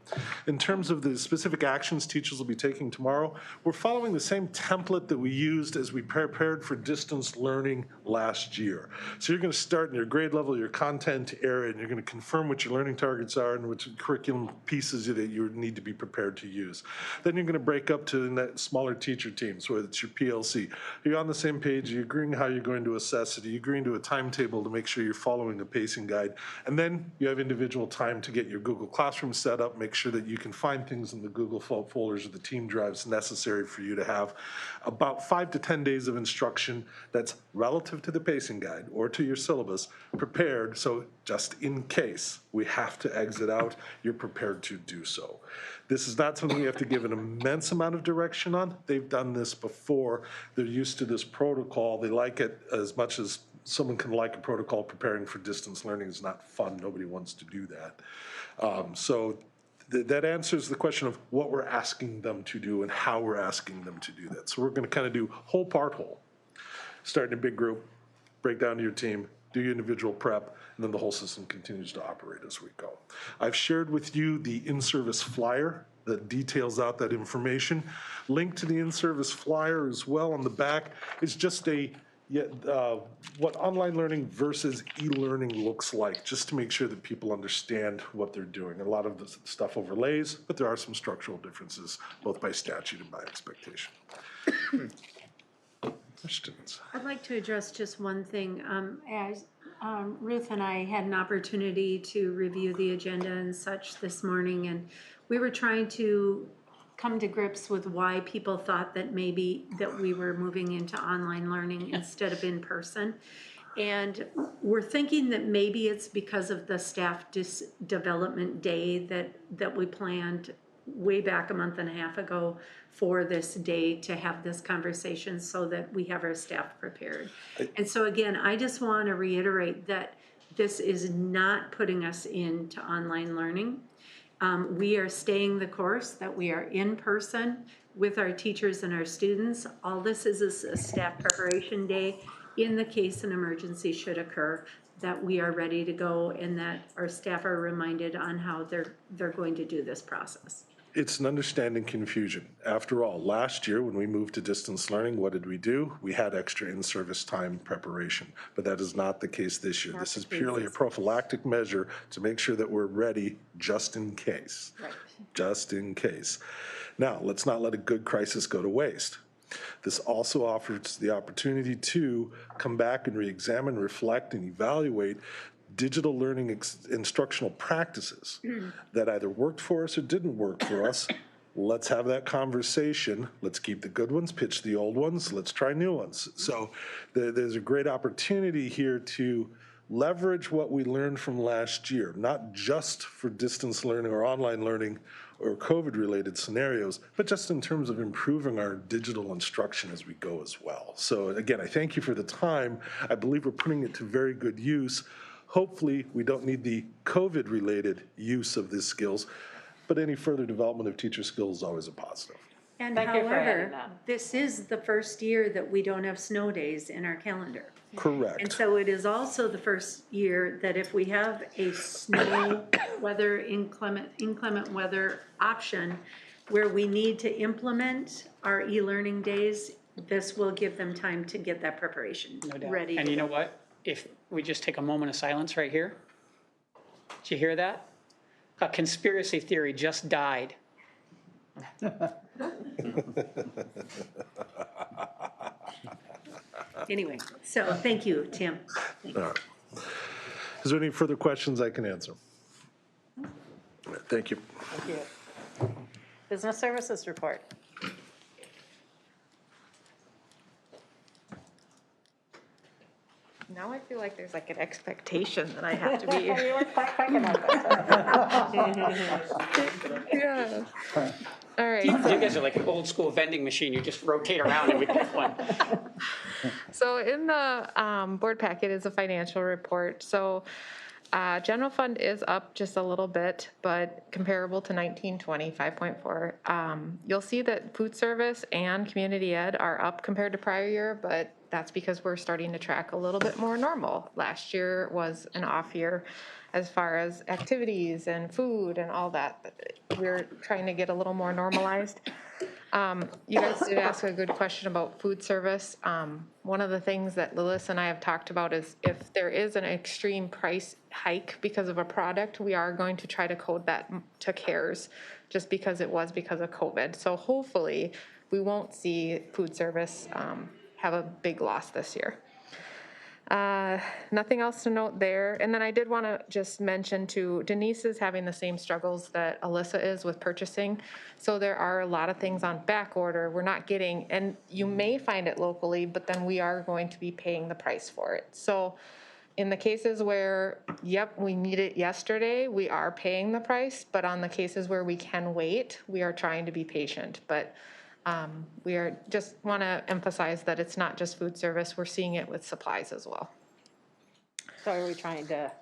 In terms of the specific actions teachers will be taking tomorrow, we're following the same template that we used as we prepared for distance learning last year. So you're going to start in your grade level, your content area, and you're going to confirm what your learning targets are and which curriculum pieces that you need to be prepared to use. Then you're going to break up to smaller teacher teams, whether it's your PLC. Are you on the same page? Are you agreeing how you're going to assess it? Are you agreeing to a timetable to make sure you're following a pacing guide? And then you have individual time to get your Google Classroom set up, make sure that you can find things in the Google folders or the team drives necessary for you to have about 5 to 10 days of instruction that's relative to the pacing guide or to your syllabus prepared, so just in case we have to exit out, you're prepared to do so. This is not something you have to give an immense amount of direction on. They've done this before. They're used to this protocol. They like it as much as someone can like a protocol. Preparing for distance learning is not fun. Nobody wants to do that. So that answers the question of what we're asking them to do and how we're asking them to do that. So we're going to kind of do whole part whole. Start in a big group, break down to your team, do your individual prep, and then the whole system continues to operate as we go. I've shared with you the in-service flyer that details out that information. Link to the in-service flyer as well on the back is just what online learning versus e-learning looks like, just to make sure that people understand what they're doing. A lot of the stuff overlays, but there are some structural differences, both by statute and by expectation. Questions? I'd like to address just one thing. As Ruth and I had an opportunity to review the agenda and such this morning, and we were trying to come to grips with why people thought that maybe that we were moving into online learning instead of in person. And we're thinking that maybe it's because of the staff development day that we planned way back a month and a half ago for this day to have this conversation so that we have our staff prepared. And so again, I just want to reiterate that this is not putting us into online learning. We are staying the course, that we are in person with our teachers and our students. All this is a staff preparation day in the case an emergency should occur, that we are ready to go and that our staff are reminded on how they're going to do this process. It's an understanding confusion. After all, last year when we moved to distance learning, what did we do? We had extra in-service time preparation, but that is not the case this year. This is purely a prophylactic measure to make sure that we're ready just in case. Right. Just in case. Now, let's not let a good crisis go to waste. This also offers the opportunity to come back and re-examine, reflect, and evaluate digital learning instructional practices that either worked for us or didn't work for us. Let's have that conversation. Let's keep the good ones, pitch the old ones. Let's try new ones. So there's a great opportunity here to leverage what we learned from last year, not just for distance learning or online learning or COVID-related scenarios, but just in terms of improving our digital instruction as we go as well. So again, I thank you for the time. I believe we're putting it to very good use. Hopefully, we don't need the COVID-related use of these skills, but any further development of teacher skills is always a positive. And Thank you for adding however, that. this is the first year that we don't have snow days in our calendar. Correct. And so it is also the first year that if we have a snow weather, inclement weather option where we need to implement our e-learning days, this will give them time to get that preparation ready. And you know what? If we just take a moment of silence right here. Did you hear that? A conspiracy theory just died. Anyway, so thank you, Tim. All right. Is there any further questions I can answer? Thank you. Thank you. Business services report. Now I feel like there's like an expectation that I have to be. You were quick enough that Yeah. All right. You guys are like an old school vending machine. You just rotate around and we pick one. So in the board packet is a financial report. So general fund is up just a little bit, but comparable to 1920, 5.4. You'll see that food service and community ed are up compared to prior year, but that's because we're starting to track a little bit more normal. Last year was an off year as far as activities and food and all that. We're trying to get a little more normalized. You guys did ask a good question about food service. One of the things that Lilis and I have talked about is if there is an extreme price hike because of a product, we are going to try to code that to CARES just because it was because of COVID. So hopefully we won't see food service have a big loss this year. Nothing else to note there. And then I did want to just mention too, Denise is having the same struggles that Alyssa is with purchasing. So there are a lot of things on back order we're not getting, and you may find it locally, but then we are going to be paying the price for it. So in the cases where, yep, we need it yesterday, we are paying the price, but on the cases where we can wait, we are trying to be patient. But we are just want to emphasize that it's not just food service. We're seeing it with supplies as well. So are we trying to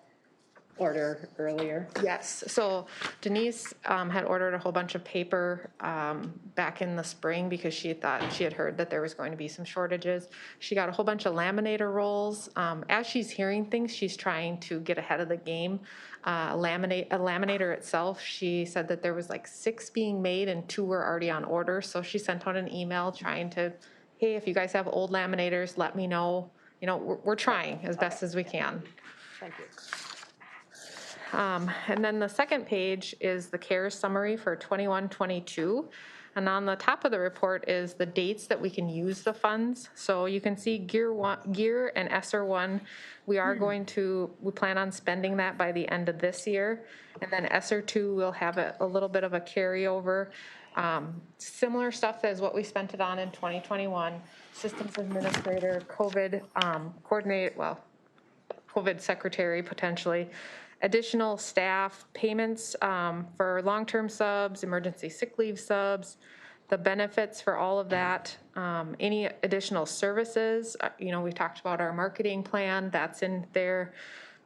order earlier? Yes. So Denise had ordered a whole bunch of paper back in the spring because she had heard that there was going to be some shortages. She got a whole bunch of laminator rolls. As she's hearing things, she's trying to get ahead of the game. A laminator itself, she said that there was like 6 being made and 2 were already on order. So she sent out an email trying to, hey, if you guys have old laminators, let me know. You know, we're trying as best as we can. Thank you. And then the second page is the CARES summary for 21-22. And on the top of the report is the dates that we can use the funds. So you can see Gear and ESSER 1, we plan on spending that by the end of this year. And then ESSER 2, we'll have a little bit of a carryover. Similar stuff as what we spent it on in 2021. Systems administrator, COVID COVID secretary potentially. Additional staff payments for long-term subs, emergency sick leave subs, the benefits for all of that, any additional services. We talked about our marketing plan, that's in there.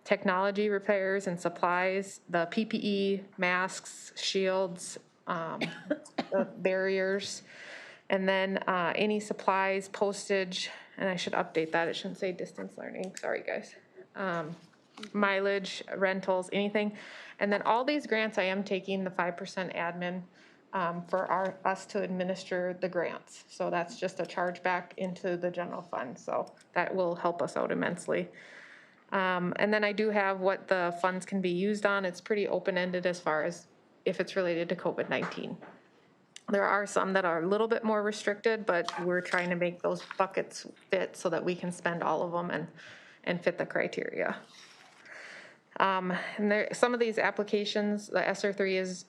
Technology repairs and supplies, the PPE, masks, shields, barriers, and then any supplies, postage, and I should update that, it shouldn't say distance learning, sorry guys. Mileage, rentals, anything. And then all these grants, I am taking the 5% admin for us to administer the grants. So that's just a charge back into the general fund. So that will help us out immensely. And then I do have what the funds can be used on. It's pretty open-ended as far as if it's related to COVID-19. There are some that are a little bit more restricted, but we're trying to make those buckets fit so that we can spend all of them and fit the criteria. And some of these applications, the ESSER 3 is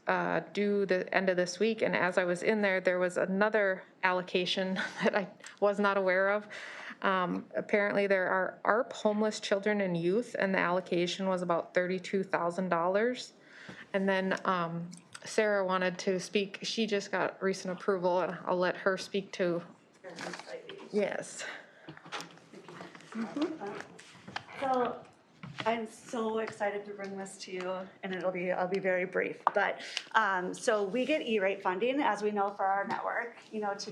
due the end of this week, and as I was in there, there was another allocation that I was not aware of. Apparently there are ARP homeless children and youth, and the allocation was about $32,000. And then Sarah wanted to speak. She just got recent approval, and I'll let her speak to. Yes. So I'm so excited to bring this to you, and I'll be very brief. But so we get E-rate funding, as we know, for our network, to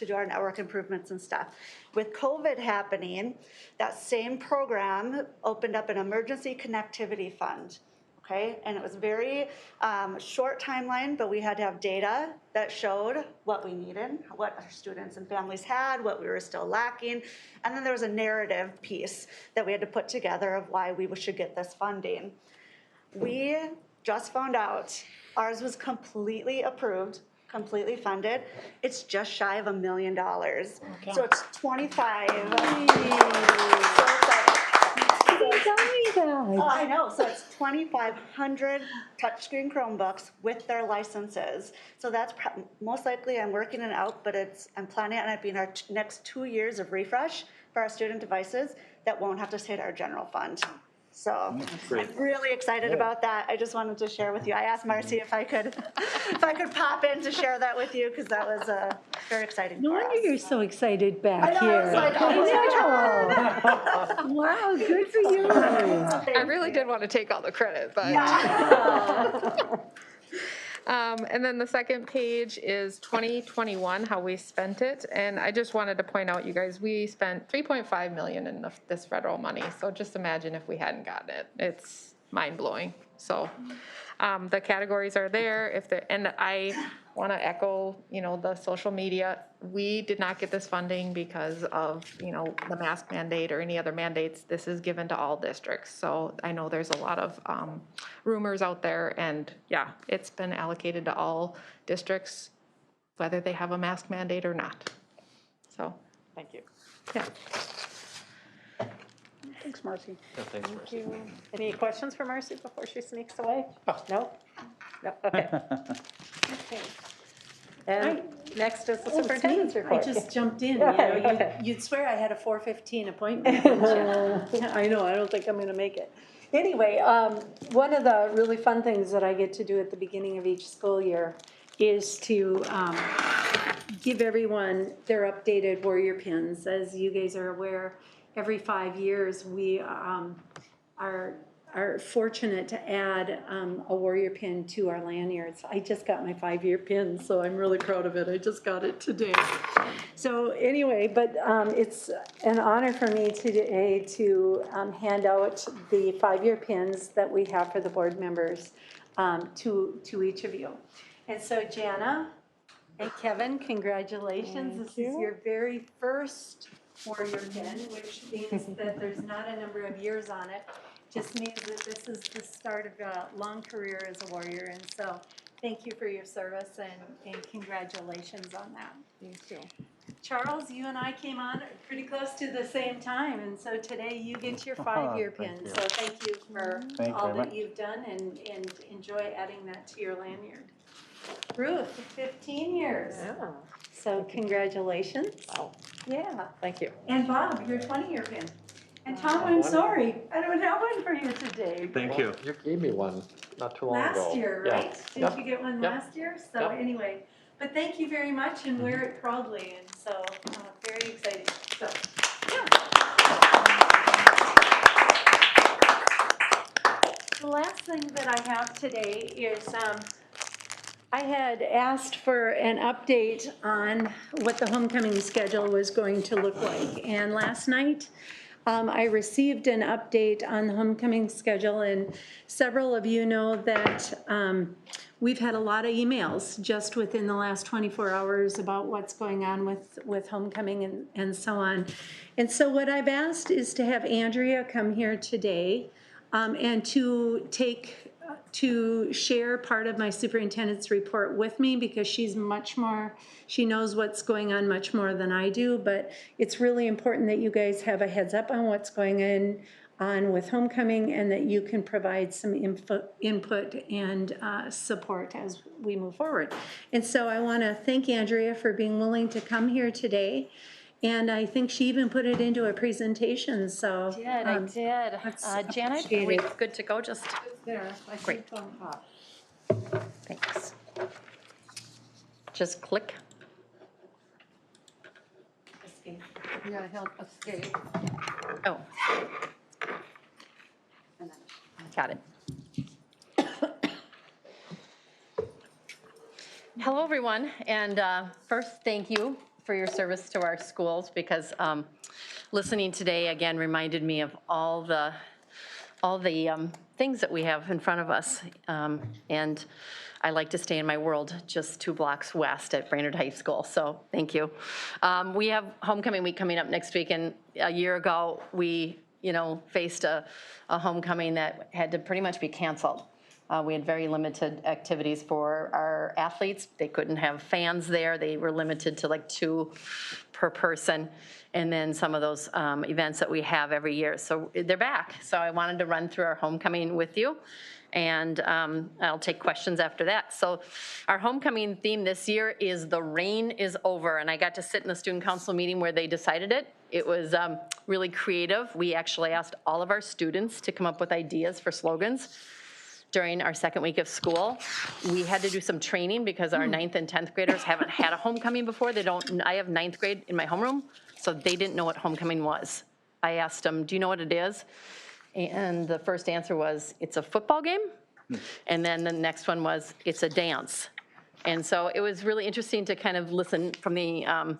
do our network improvements and stuff. With COVID happening, that same program opened up an emergency connectivity fund. Okay, and it was very short timeline, but we had to have data that showed what we needed, what our students and families had, what we were still lacking, and then there was a narrative piece that we had to put together of why we should get this funding. We just found out ours was completely approved, completely funded. It's just shy of $1 million. Okay. So it's 25. I know, so it's 2,500 touchscreen Chromebooks with their licenses. So that's most likely, I'm working it out, but I'm planning on it being our next 2 years of refresh for our student devices that won't have to hit our general fund. So I'm really excited about that. I just wanted to share with you. I asked Marcy if I could pop in to share that with you, because that was very exciting. No wonder you're so excited back here. Wow, good for you. I really did want to take all the credit, but. Yeah. And then the second page is 2021, how we spent it. And I just wanted to point out, you guys, we spent $3.5 million in this federal money. So just imagine if we hadn't gotten it. It's mind-blowing. So the categories are there. And I want to echo, the social media. We did not get this funding because of, the mask mandate or any other mandates. This is given to all districts. So I know there's a lot of rumors out there, and yeah, it's been allocated to all districts, whether they have a mask mandate or not. So, thank you. Yeah. Thanks, Marcy. Yeah, thanks, Marcy. Thank you. Any questions for Marcy before she sneaks away? Oh, no? No, okay. Okay. And next is the superintendent's report. I just jumped in. You'd swear I had a 4:15 appointment. I know, I don't think I'm going to make it. Anyway, one of the really fun things that I get to do at the beginning of each school year is to give everyone their updated Warrior pins. As you guys are aware, every 5 years we are fortunate to add a Warrior pin to our lanyards. I just got my 5-year pin, so I'm really proud of it. I just got it today. So anyway, but it's an honor for me today to hand out the 5-year pins that we have for the board members to each of you. And so Jana and Kevin, congratulations. This is your very first Warrior pin, which means that there's not a number of years on it. just means that this is the start of a long career as a warrior. And so thank you for your service and congratulations on that. Thank you. Charles, you and I came on pretty close to the same time, and so today you get your 5-year pin. you. So thank you for Thank you all very that much. you've done, and enjoy adding that to your lanyard. Ruth, 15 years. Yeah. So congratulations. Wow. Yeah. Thank you. And Bob, your 20-year pin. And Tom, I'm sorry, I don't have one for you today. Thank you. You gave me one not too long ago. Last year, Yeah. right? Yep. Didn't you get one Yep. last year? So Yep. anyway, but thank you very much and wear it proudly, and so very exciting. So, yeah. The last thing that I have today is I had asked for an update on what the homecoming schedule was going to look like. And last night, I received an update on the homecoming schedule, and several of you know that we've had a lot of emails just within the last 24 hours about what's going on with homecoming and so on. And so what I've asked is to have Andrea come here today and to share part of my superintendent's report with me, because she's much more, she knows what's going on much more than I do, but it's really important that you guys have a heads up on what's going on with homecoming, and that you can provide some input and support as we move forward. And so I want to thank Andrea for being willing to come here today. And I think she even put it into a presentation, so. I did. Janet, are we good to go? Just there. Great. Thanks. Just click. Escape. You gotta help escape. Oh. Got it. Hello, everyone, and first, thank you for your service to our schools, because listening today again reminded me of all the things that we have in front of us, and I like to stay in my world just 2 blocks west at Brainerd High School, so thank you. We have homecoming week coming up next week, and a year ago we faced a homecoming that had to pretty much be canceled. We had very limited activities for our athletes. They couldn't have fans there. They were limited to like 2 per person. And then some of those events that we have every year. So they're back. So I wanted to run through our homecoming with you. And I'll take questions after that. So our homecoming theme this year is "The Rain is Over." And I got to sit in the student council meeting where they decided it. It was really creative. We actually asked all of our students to come up with ideas for slogans during our second week of school. We had to do some training because our 9th and 10th graders haven't had a homecoming before. I have 9th grade in my homeroom, so they didn't know what homecoming was. I asked them, do you know what it is? And the first answer was, it's a football game. And then the next one was, it's a dance. And so it was really interesting to kind of listen from the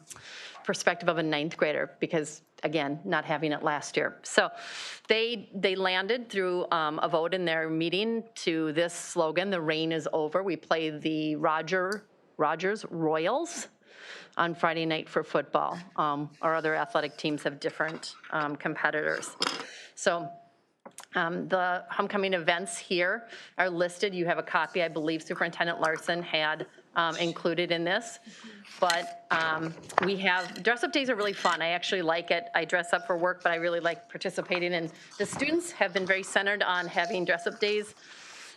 perspective of a 9th grader, because again, not having it last year. So they landed through a vote in their meeting to this slogan, "The rain is over." We play the Rogers Royals on Friday night for football. Our other athletic teams have different competitors. So the homecoming events here are listed. You have a copy, I believe Superintendent Larson had included in this. But we have, dress-up days are really fun. I actually like it. I dress up for work, but I really like participating. And the students have been very centered on having dress-up days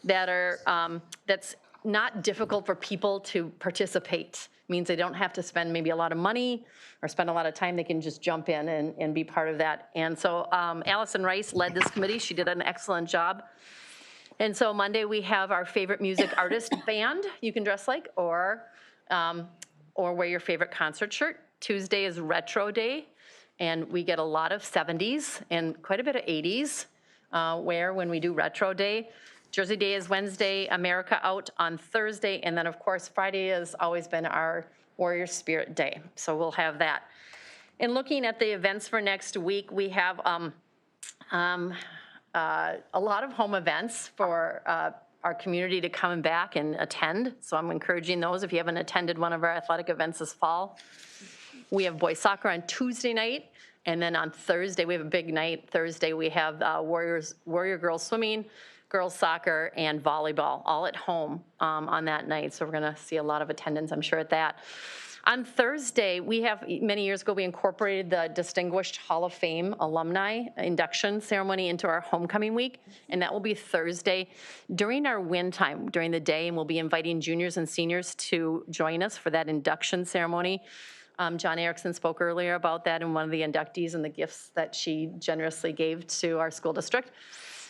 that are, that's not difficult for people to participate. Means they don't have to spend maybe a lot of money or spend a lot of time. They can just jump in and be part of that. And so Allison Rice led this committee. She did an excellent job. And so Monday we have our favorite music artist band you can dress like, or wear your favorite concert shirt. Tuesday is retro day, and we get a lot of 70s and quite a bit of 80s wear when we do retro day. Jersey Day is Wednesday, America Out on Thursday, and then of course Friday has always been our Warrior Spirit Day, so we'll have that. In looking at the events for next week, we have a lot of home events for our community to come back and attend, so I'm encouraging those if you haven't attended one of our athletic events this fall. We have boys soccer on Tuesday night And then on Thursday, we have a big night. Thursday, we have Warrior girls swimming, girls soccer, and volleyball, all at home on that night. So we're going to see a lot of attendance, I'm sure, at that. On Thursday, many years ago, we incorporated the Distinguished Hall of Fame alumni induction ceremony into our homecoming week, and that will be Thursday during our win time during the day, and we'll be inviting juniors and seniors to join us for that induction ceremony. John Erickson spoke earlier about that and one of the inductees and the gifts that she generously gave to our school district.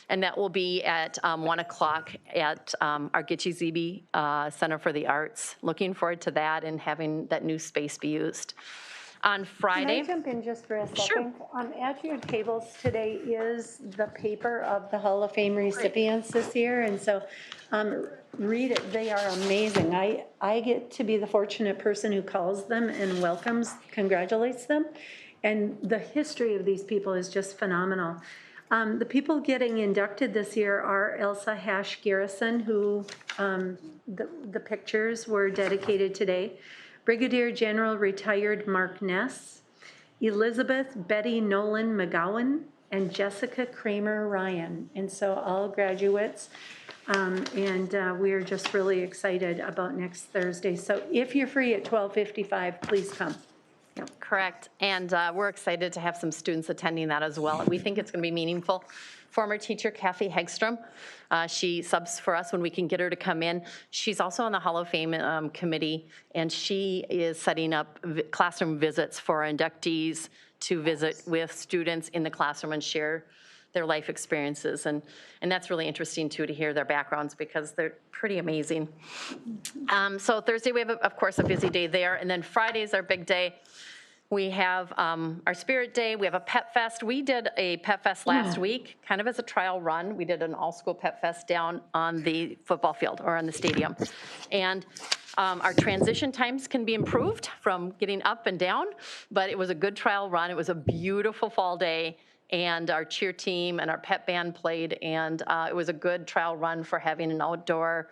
And that will be at 1 o'clock at our Gitche Zebe Center for the Arts. Looking forward to that and having that new space be used. On Friday. Can I jump in just for a second? Sure. At your tables today is the paper of the Hall of Fame recipients this year, and so read it. They are amazing. I get to be the fortunate person who calls them and welcomes, congratulates them, and the history of these people is just phenomenal. The people getting inducted this year are Elsa Hash Garrison, who the pictures were dedicated today. Brigadier General retired Mark Ness, Elizabeth Betty Nolan McGowan, and Jessica Kramer Ryan. And so all graduates, and we are just really excited about next Thursday. So if you're free at 12:55, please come. Correct. And we're excited to have some students attending that as well. We think it's going to be meaningful. Former teacher Kathy Hegstrom, she subs for us when we can get her to come in. She's also on the Hall of Fame committee, and she is setting up classroom visits for our inductees to visit with students in the classroom and share their life experiences. And that's really interesting, too, to hear their backgrounds because they're pretty amazing. So Thursday, we have, of course, a busy day there. And then Friday is our big day. We have our Spirit Day. We have a Pet Fest. We did a Pet Fest last week, kind of as a trial run. We did an all-school Pet Fest down on the football field or on the stadium. And our transition times can be improved from getting up and down, but it was a good trial run. It was a beautiful fall day, and our cheer team and our pet band played, and it was a good trial run for having an outdoor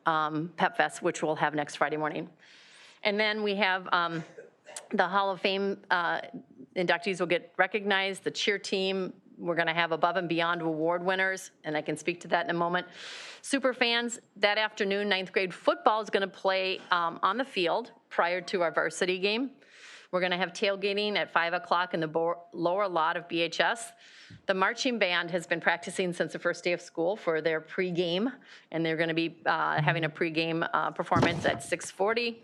Pet Fest, which we'll have next Friday morning. And then we have the Hall of Fame inductees will get recognized. The cheer team, we're going to have Above and Beyond award winners, and I can speak to that in a moment. Super fans, that afternoon, 9th grade football is going to play on the field prior to our varsity game. We're going to have tailgating at 5 o'clock in the lower lot of BHS. The marching band has been practicing since the first day of school for their pregame, and they're going to be having a pregame performance at 6:40.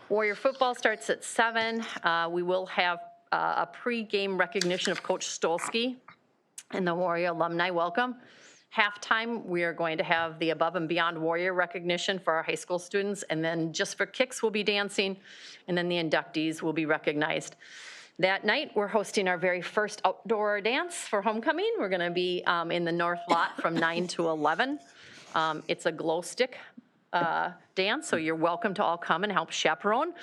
Warrior football starts at 7. We will have a pregame recognition of Coach Stolsky and the Warrior alumni welcome. Halftime, we are going to have the Above and Beyond Warrior recognition for our high school students, and then just for kicks, we'll be dancing, and then the inductees will be recognized. That night, we're hosting our very first outdoor dance for homecoming. We're going to be in the north lot from 9 to 11. It's a glow stick dance, so you're welcome to all come and help chaperone.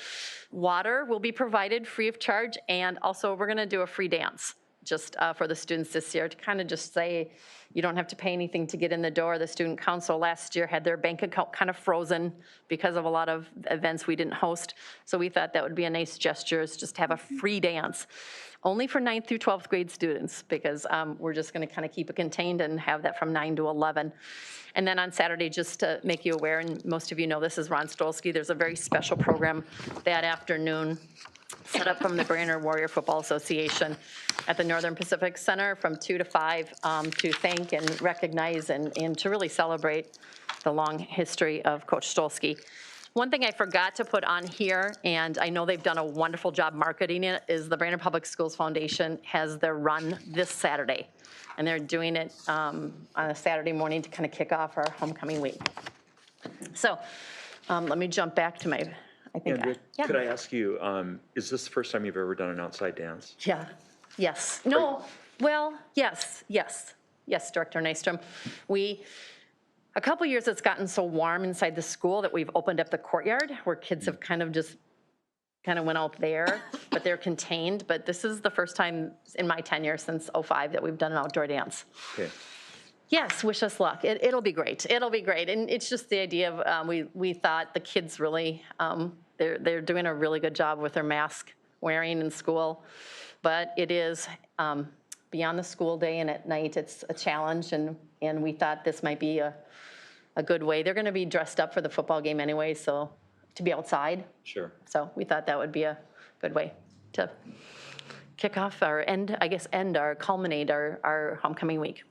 Water will be provided free of charge, and also we're going to do a free dance just for the students this year to kind of just say you don't have to pay anything to get in the door. The student council last year had their bank account kind of frozen because of a lot of events we didn't host, so we thought that would be a nice gesture is just have a free dance. Only for 9th through 12th grade students because we're just going to kind of keep it contained and have that from 9 to 11. And then on Saturday, just to make you aware, and most of you know this is Ron Stolsky, there's a very special program that afternoon set up from the Brainerd Warrior Football Association at the Northern Pacific Center from 2 to 5 to thank and recognize and to really celebrate the long history of Coach Stolsky. One thing I forgot to put on here, and I know they've done a wonderful job marketing it, is the Brainerd Public Schools Foundation has their run this Saturday. And they're doing it on a Saturday morning to kind of kick off our homecoming week. So let me jump back to my, I think. Andrea, could I ask you, is this the first time you've ever done an outside dance? Yeah, yes. No, well, yes, Director Nystrom. A couple years it's gotten so warm inside the school that we've opened up the courtyard where kids have kind of went out there, but they're contained. But this is the first time in my tenure since '05 that we've done an outdoor dance. Okay. Yes, wish us luck. It'll be great. It'll be great. And it's just the idea of, we thought the kids really, they're doing a really good job with their mask wearing in school. but it is beyond the school day, and at night it's a challenge, and we thought this might be a good way. They're going to be dressed up for the football game anyway, so to be outside. Sure. So we thought that would be a good way to kick off or culminate our homecoming week.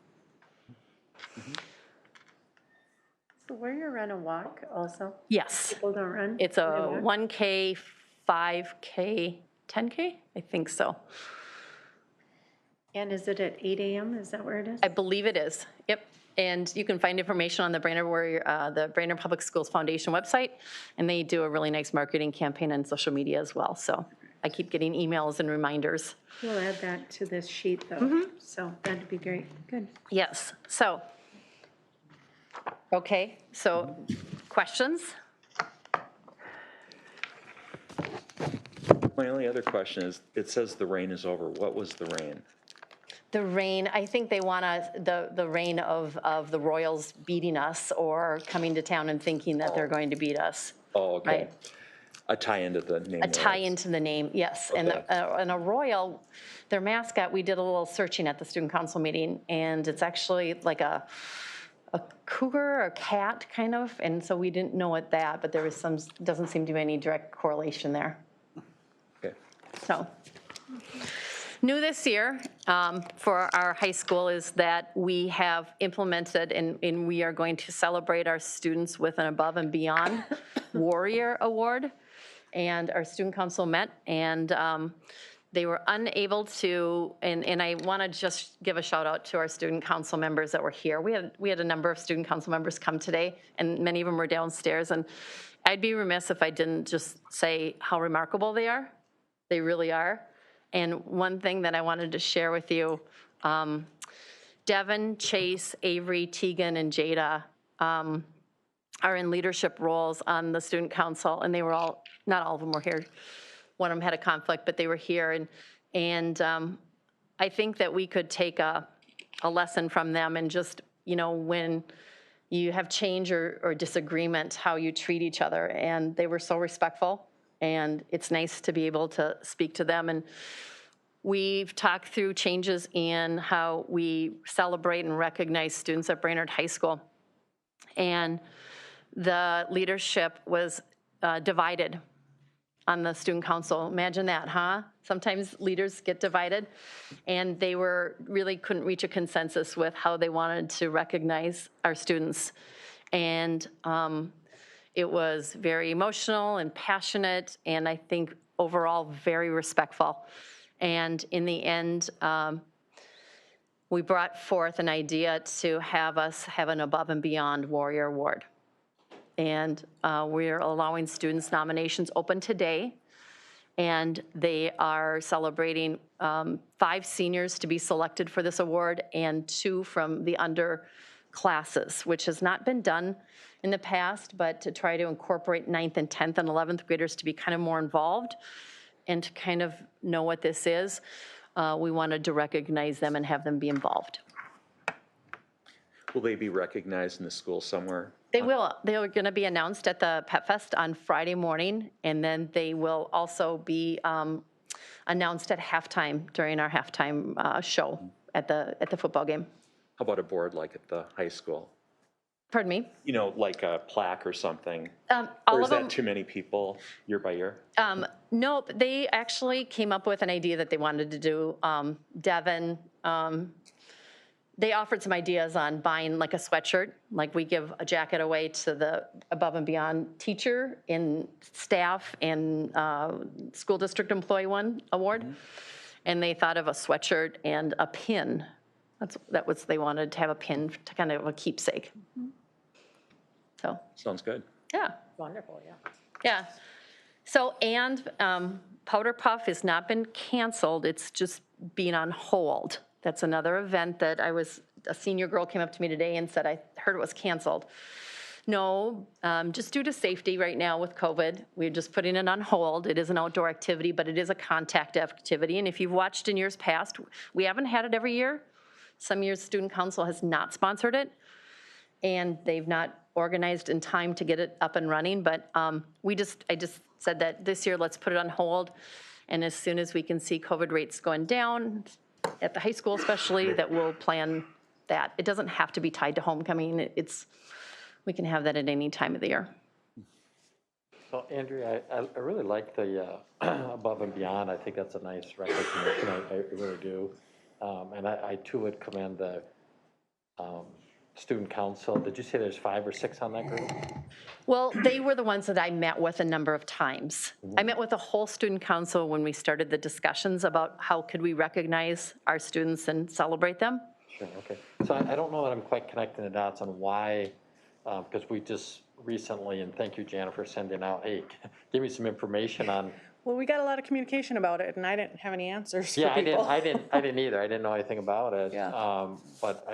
So Warrior Run a walk also? Yes. People don't run? It's They a walk? 1K, 5K, 10K? I think so. And is it at 8 a.m.? Is that where it is? I believe it is. Yep. And you can find information on the Brainerd Public Schools Foundation website, and they do a really nice marketing campaign on social media as well. So I keep getting emails and reminders. We'll add that to this sheet though, Mm-hmm. so that'd be great. Good. Yes. So, okay. So, questions? My only other question is, it says the rain is over. What was the rain? The rain, I think they want the rain of the Royals beating us or coming to town and thinking that they're going to beat us. Oh, okay. Right. A tie into the name. A tie into the name, yes. And a Royal, their mascot, we did a little searching at the student council meeting, and it's actually like a cougar or a cat kind of, and so we didn't know what that, but there was doesn't seem to be any direct correlation there. Okay. So. New this year for our high school is that we have implemented and we are going to celebrate our students with an Above and Beyond Warrior Award. And our student council met, and they were unable to, and I want to just give a shout out to our student council members that were here. We had a number of student council members come today, and many of them were downstairs, and I'd be remiss if I didn't just say how remarkable they are. They really are. And one thing that I wanted to share with you, Devin, Chase, Avery, Tegan, and Jada are in leadership roles on the student council, and they were all, not all of them were here. One of them had a conflict, but they were here, and I think that we could take a lesson from them and just, when you have change or disagreement, how you treat each other, and they were so respectful. And it's nice to be able to speak to them. And we've talked through changes in how we celebrate and recognize students at Brainerd High School. And the leadership was divided on the student council. Imagine that, huh? Sometimes leaders get divided. And they really couldn't reach a consensus with how they wanted to recognize our students. And it was very emotional and passionate, and I think overall very respectful. And in the end, we brought forth an idea to have us have an Above and Beyond Warrior Award. And we're allowing students nominations open today, and they are celebrating 5 seniors to be selected for this award and 2 from the under classes, which has not been done in the past, but to try to incorporate 9th and 10th and 11th graders to be kind of more involved and to kind of know what this is. We wanted to recognize them and have them be involved. Will they be recognized in the school somewhere? They will. They are going to be announced at the Pet Fest on Friday morning, and then they will also be announced at halftime during our halftime show at the football game. How about a board like at the high school? Pardon me? Like a plaque or something? All Or is of them. that too many people year by year? No, they actually came up with an idea that they wanted to do. Devin, they offered some ideas on buying like a sweatshirt, like we give a jacket away to the Above and Beyond teacher and staff and school district employee award. And they thought of a sweatshirt and a pin. That was they wanted to have a pin to kind of a keepsake. So. Sounds good. Yeah. Wonderful, yeah. Yeah. So, and Powder Puff has not been canceled. It's just being on hold. That's another event that a senior girl came up to me today and said, I heard it was canceled. No, just due to safety right now with COVID, we're just putting it on hold. It is an outdoor activity, but it is a contact activity. And if you've watched in years past, we haven't had it every year. Some years student council has not sponsored it, and they've not organized in time to get it up and running. But I just said that this year, let's put it on hold. And as soon as we can see COVID rates going down, at the high school especially, that we'll plan that. It doesn't have to be tied to homecoming. We can have that at any time of the year. So Andrea, I really like the above and beyond. I think that's a nice recognition. I really do. And I too would commend the student council. Did you say there's 5 or 6 on that group? Well, they were the ones that I met with a number of times. I met with the whole student council when we started the discussions about how could we recognize our students and celebrate them. Sure, okay. So I don't know that I'm quite connecting the dots on why, because we just recently, and thank you, Jana, for sending out, hey, give me some information on. Well, we got a lot of communication about it, and I didn't have any answers for Yeah, people. I didn't either. I didn't know anything about it. Yeah. But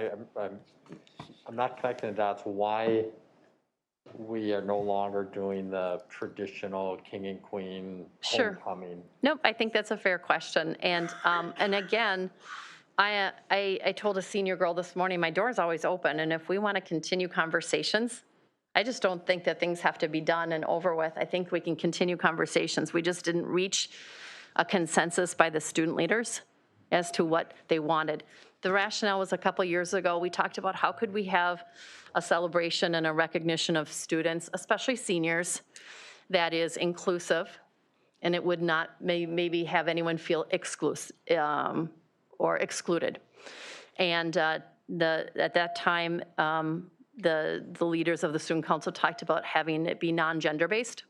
I'm not connecting the dots why we are no longer doing the traditional king and queen Sure. homecoming. Nope, I think that's a fair question. And again, I told a senior girl this morning, my door's always open, and if we want to continue conversations, I just don't think that things have to be done and over with. I think we can continue conversations. We just didn't reach a consensus by the student leaders as to what they wanted. The rationale was a couple years ago, we talked about how could we have a celebration and a recognition of students, especially seniors, that is inclusive, and it would not maybe have anyone feel exclusive or excluded. And at that time, the leaders of the student council talked about having it be non-gender based.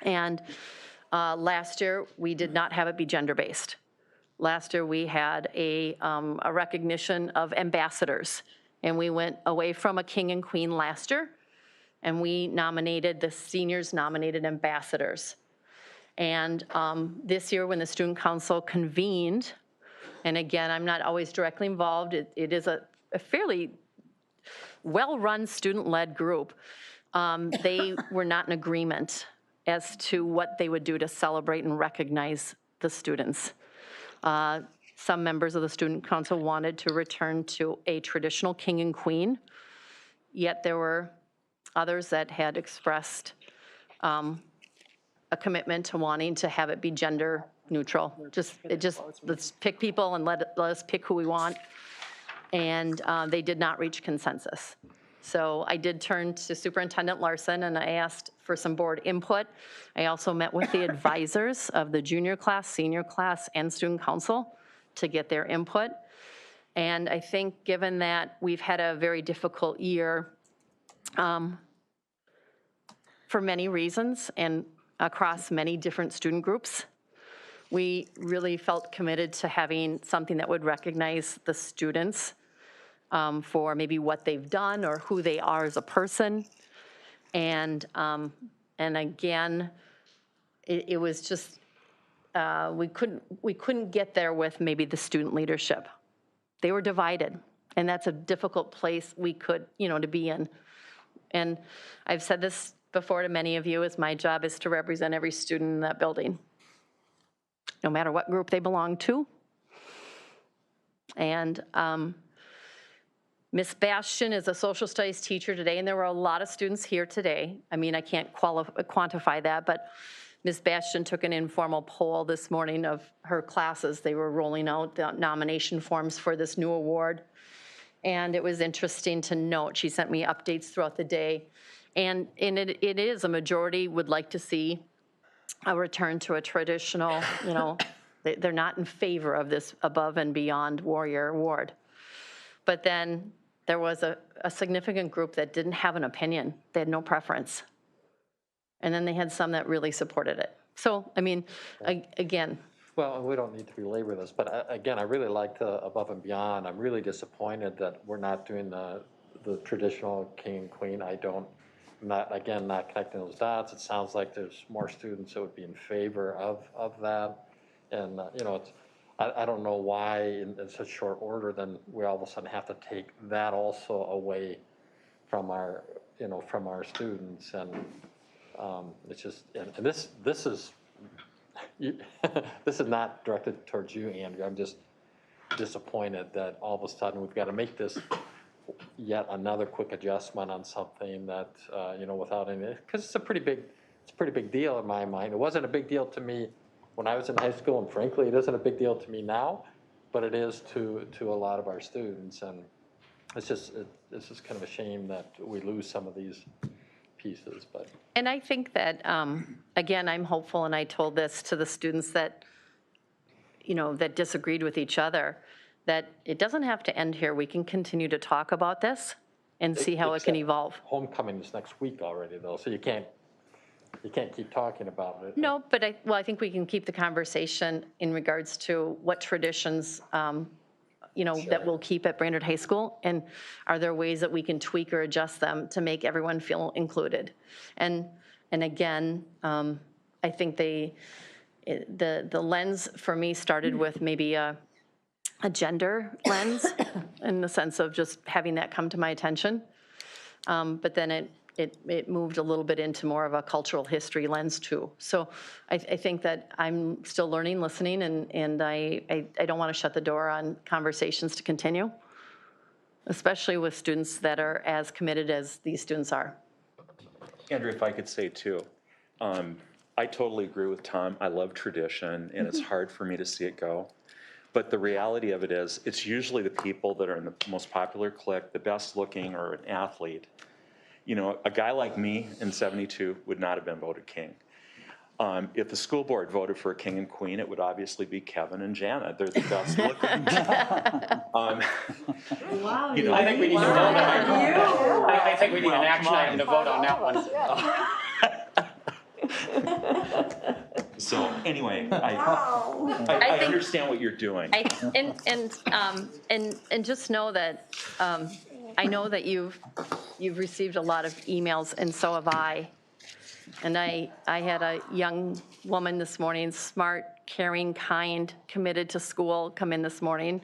And last year, we did not have it be gender based. Last year, we had a recognition of ambassadors, and we went away from a king and queen last year, and we nominated, the seniors nominated ambassadors. And this year, when the student council convened, and again, I'm not always directly involved, it is a fairly well-run student-led group. They were not in agreement as to what they would do to celebrate and recognize the students. Some members of the student council wanted to return to a traditional king and queen, yet there were others that had expressed a commitment to wanting to have it be gender neutral. Let's pick people and let us pick who we want. And they did not reach consensus. So I did turn to Superintendent Larson and I asked for some board input. I also met with the advisors of the junior class, senior class, and student council to get their input. And I think given that we've had a very difficult year for many reasons and across many different student groups, we really felt committed to having something that would recognize the students for maybe what they've done or who they are as a person. And again, it was just, we couldn't get there with maybe the student leadership. They were divided, and that's a difficult place we could, to be in. And I've said this before to many of you, is my job is to represent every student in that building, no matter what group they belong to. And Miss Bastian is a social studies teacher today, and there were a lot of students here today. I mean, I can't quantify that, but Miss Bastian took an informal poll this morning of her classes. They were rolling out the nomination forms for this new award. And it was interesting to note, she sent me updates throughout the day. And it is, a majority would like to see a return to a traditional, they're not in favor of this above and beyond warrior award. But then there was a significant group that didn't have an opinion. They had no preference. And then they had some that really supported it. So, I mean, again. Well, we don't need to belabor this, but again, I really like the above and beyond. I'm really disappointed that we're not doing the traditional king and queen. Not connecting those dots. It sounds like there's more students that would be in favor of that. And, I don't know why in such short order, then we all of a sudden have to take that also away from our students. And it's just, and this is, this is not directed towards you, Andrew. I'm just disappointed that all of a sudden we've got to make this yet another quick adjustment on something that, without any, because it's a pretty big deal in my mind. It wasn't a big deal to me when I was in high school, and frankly, it isn't a big deal to me now, but it is to a lot of our students, and it's just kind of a shame that we lose some of these pieces, but. And I think that, again, I'm hopeful, and I told this to the students that, that disagreed with each other, that it doesn't have to end here. We can continue to talk about this and see how it can evolve. Homecoming is next week already, though, so you can't keep talking about it. No, but I think we can keep the conversation in regards to what traditions, that we'll keep at Brainerd High School, and are there ways that we can tweak or adjust them to make everyone feel included? And again, I think the lens for me started with maybe a gender lens in the sense of just having that come to my attention. But then it moved a little bit into more of a cultural history lens too. So I think that I'm still learning, listening, and I don't want to shut the door on conversations to continue, especially with students that are as committed as these students are. Andrea, if I could say too, I totally agree with Tom. I love tradition, and it's hard for me to see it go. But the reality of it is, it's usually the people that are in the most popular clique, the best looking, or an athlete. A guy like me in '72 would not have been voted king. If the school board voted for a king and queen, it would obviously be Kevin and Janet. They're the best looking. Wow. I think we need to vote on that. I think we need an action item to vote on that one. So anyway, I understand what you're doing. And just know that I know that you've received a lot of emails, and so have I. And I had a young woman this morning, smart, caring, kind, committed to school, come in this morning,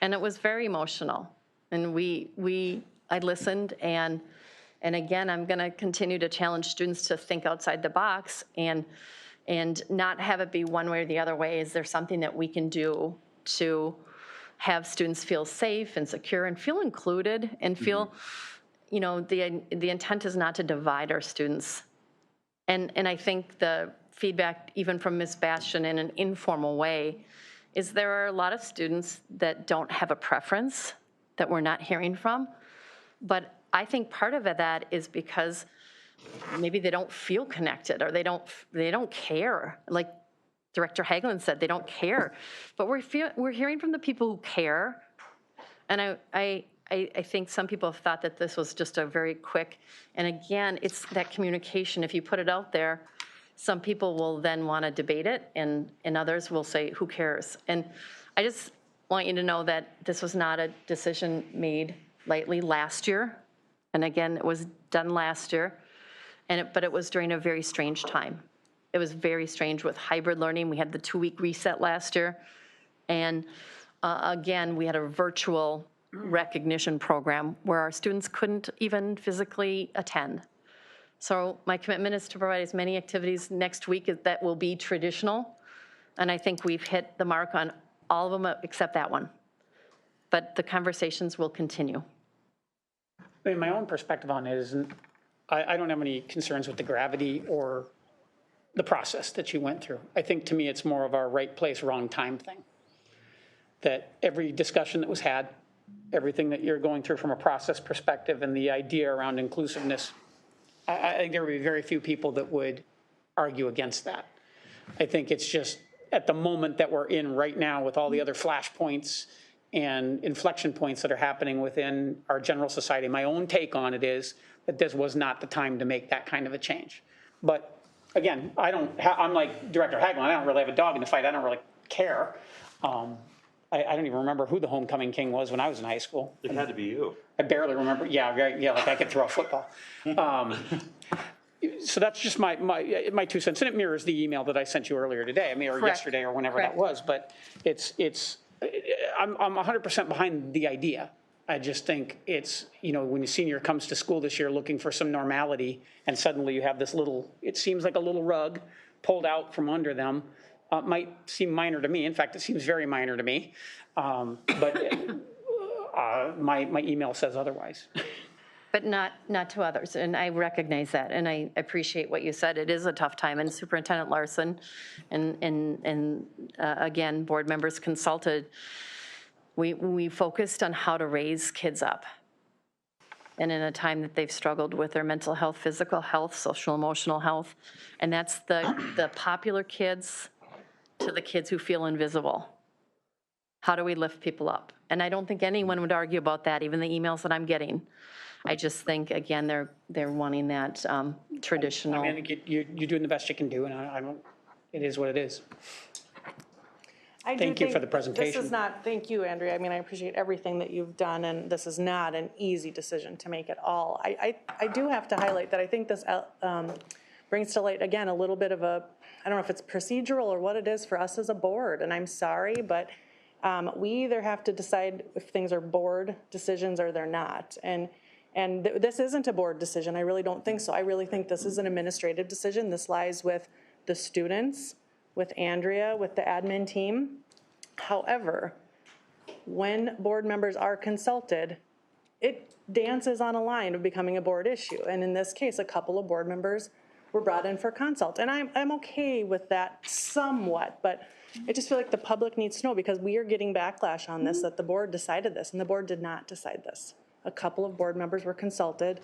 and it was very emotional. And I listened, and again, I'm going to continue to challenge students to think outside the box and not have it be one way or the other way. Is there something that we can do to have students feel safe and secure and feel included and feel, the intent is not to divide our students. And I think the feedback, even from Ms. Bastian in an informal way, is there are a lot of students that don't have a preference that we're not hearing from. But I think part of that is because maybe they don't feel connected, or they don't care. Like Director Hagelin said, they don't care. But we're hearing from the people who care. And I think some people have thought that this was just a very quick, and again, it's that communication. If you put it out there, some people will then want to debate it, and others will say, who cares? And I just want you to know that this was not a decision made lightly last year. And again, it was done last year, but it was during a very strange time. It was very strange with hybrid learning. We had the 2-week reset last year. And again, we had a virtual recognition program where our students couldn't even physically attend. So my commitment is to provide as many activities next week that will be traditional. And I think we've hit the mark on all of them except that one. But the conversations will continue. I mean, my own perspective on it is, I don't have any concerns with the gravity or the process that you went through. I think to me it's more of a right place, wrong time thing. That every discussion that was had, everything that you're going through from a process perspective and the idea around inclusiveness, I think there would be very few people that would argue against that. I think it's just at the moment that we're in right now with all the other flashpoints and inflection points that are happening within our general society. My own take on it is that this was not the time to make that kind of a change. But again, I'm like Director Hagelin, I don't really have a dog in the fight. I don't really care. I don't even remember who the homecoming king was when I was in high school. It had to be you. I barely remember. Yeah, like I could throw a football. So that's just my 2 cents, and it mirrors the email that I sent you earlier today. I mean, or yesterday, or whenever that was. But I'm 100% behind the idea. I just think it's, when a senior comes to school this year looking for some normality, and suddenly you have this it seems like a little rug pulled out from under them. Might seem minor to me. In fact, it seems very minor to me. But my email says otherwise. But not to others, and I recognize that, and I appreciate what you said. It is a tough time, and Superintendent Larson and again, board members consulted. We focused on how to raise kids up. And in a time that they've struggled with their mental health, physical health, social, emotional health, and that's the popular kids to the kids who feel invisible. How do we lift people up? And I don't think anyone would argue about that, even the emails that I'm getting. I just think, again, they're wanting that traditional. I mean, you're doing the best you can do, and I don't, it is what it is. I do Thank you for think the presentation. This is not, thank you, Andrea. I mean, I appreciate everything that you've done, and this is not an easy decision to make at all. I do have to highlight that I think this brings to light, again, a little bit of a, I don't know if it's procedural or what it is for us as a board, and I'm sorry, but we either have to decide if things are board decisions or they're not. And this isn't a board decision. I really don't think so. I really think this is an administrative decision. This lies with the students, with Andrea, with the admin team. However, when board members are consulted, it dances on a line of becoming a board issue. And in this case, a couple of board members were brought in for consult. And I'm okay with that somewhat, but I just feel like the public needs to know, because we are getting backlash on this, that the board decided this, and the board did not decide this. A couple of board members were consulted,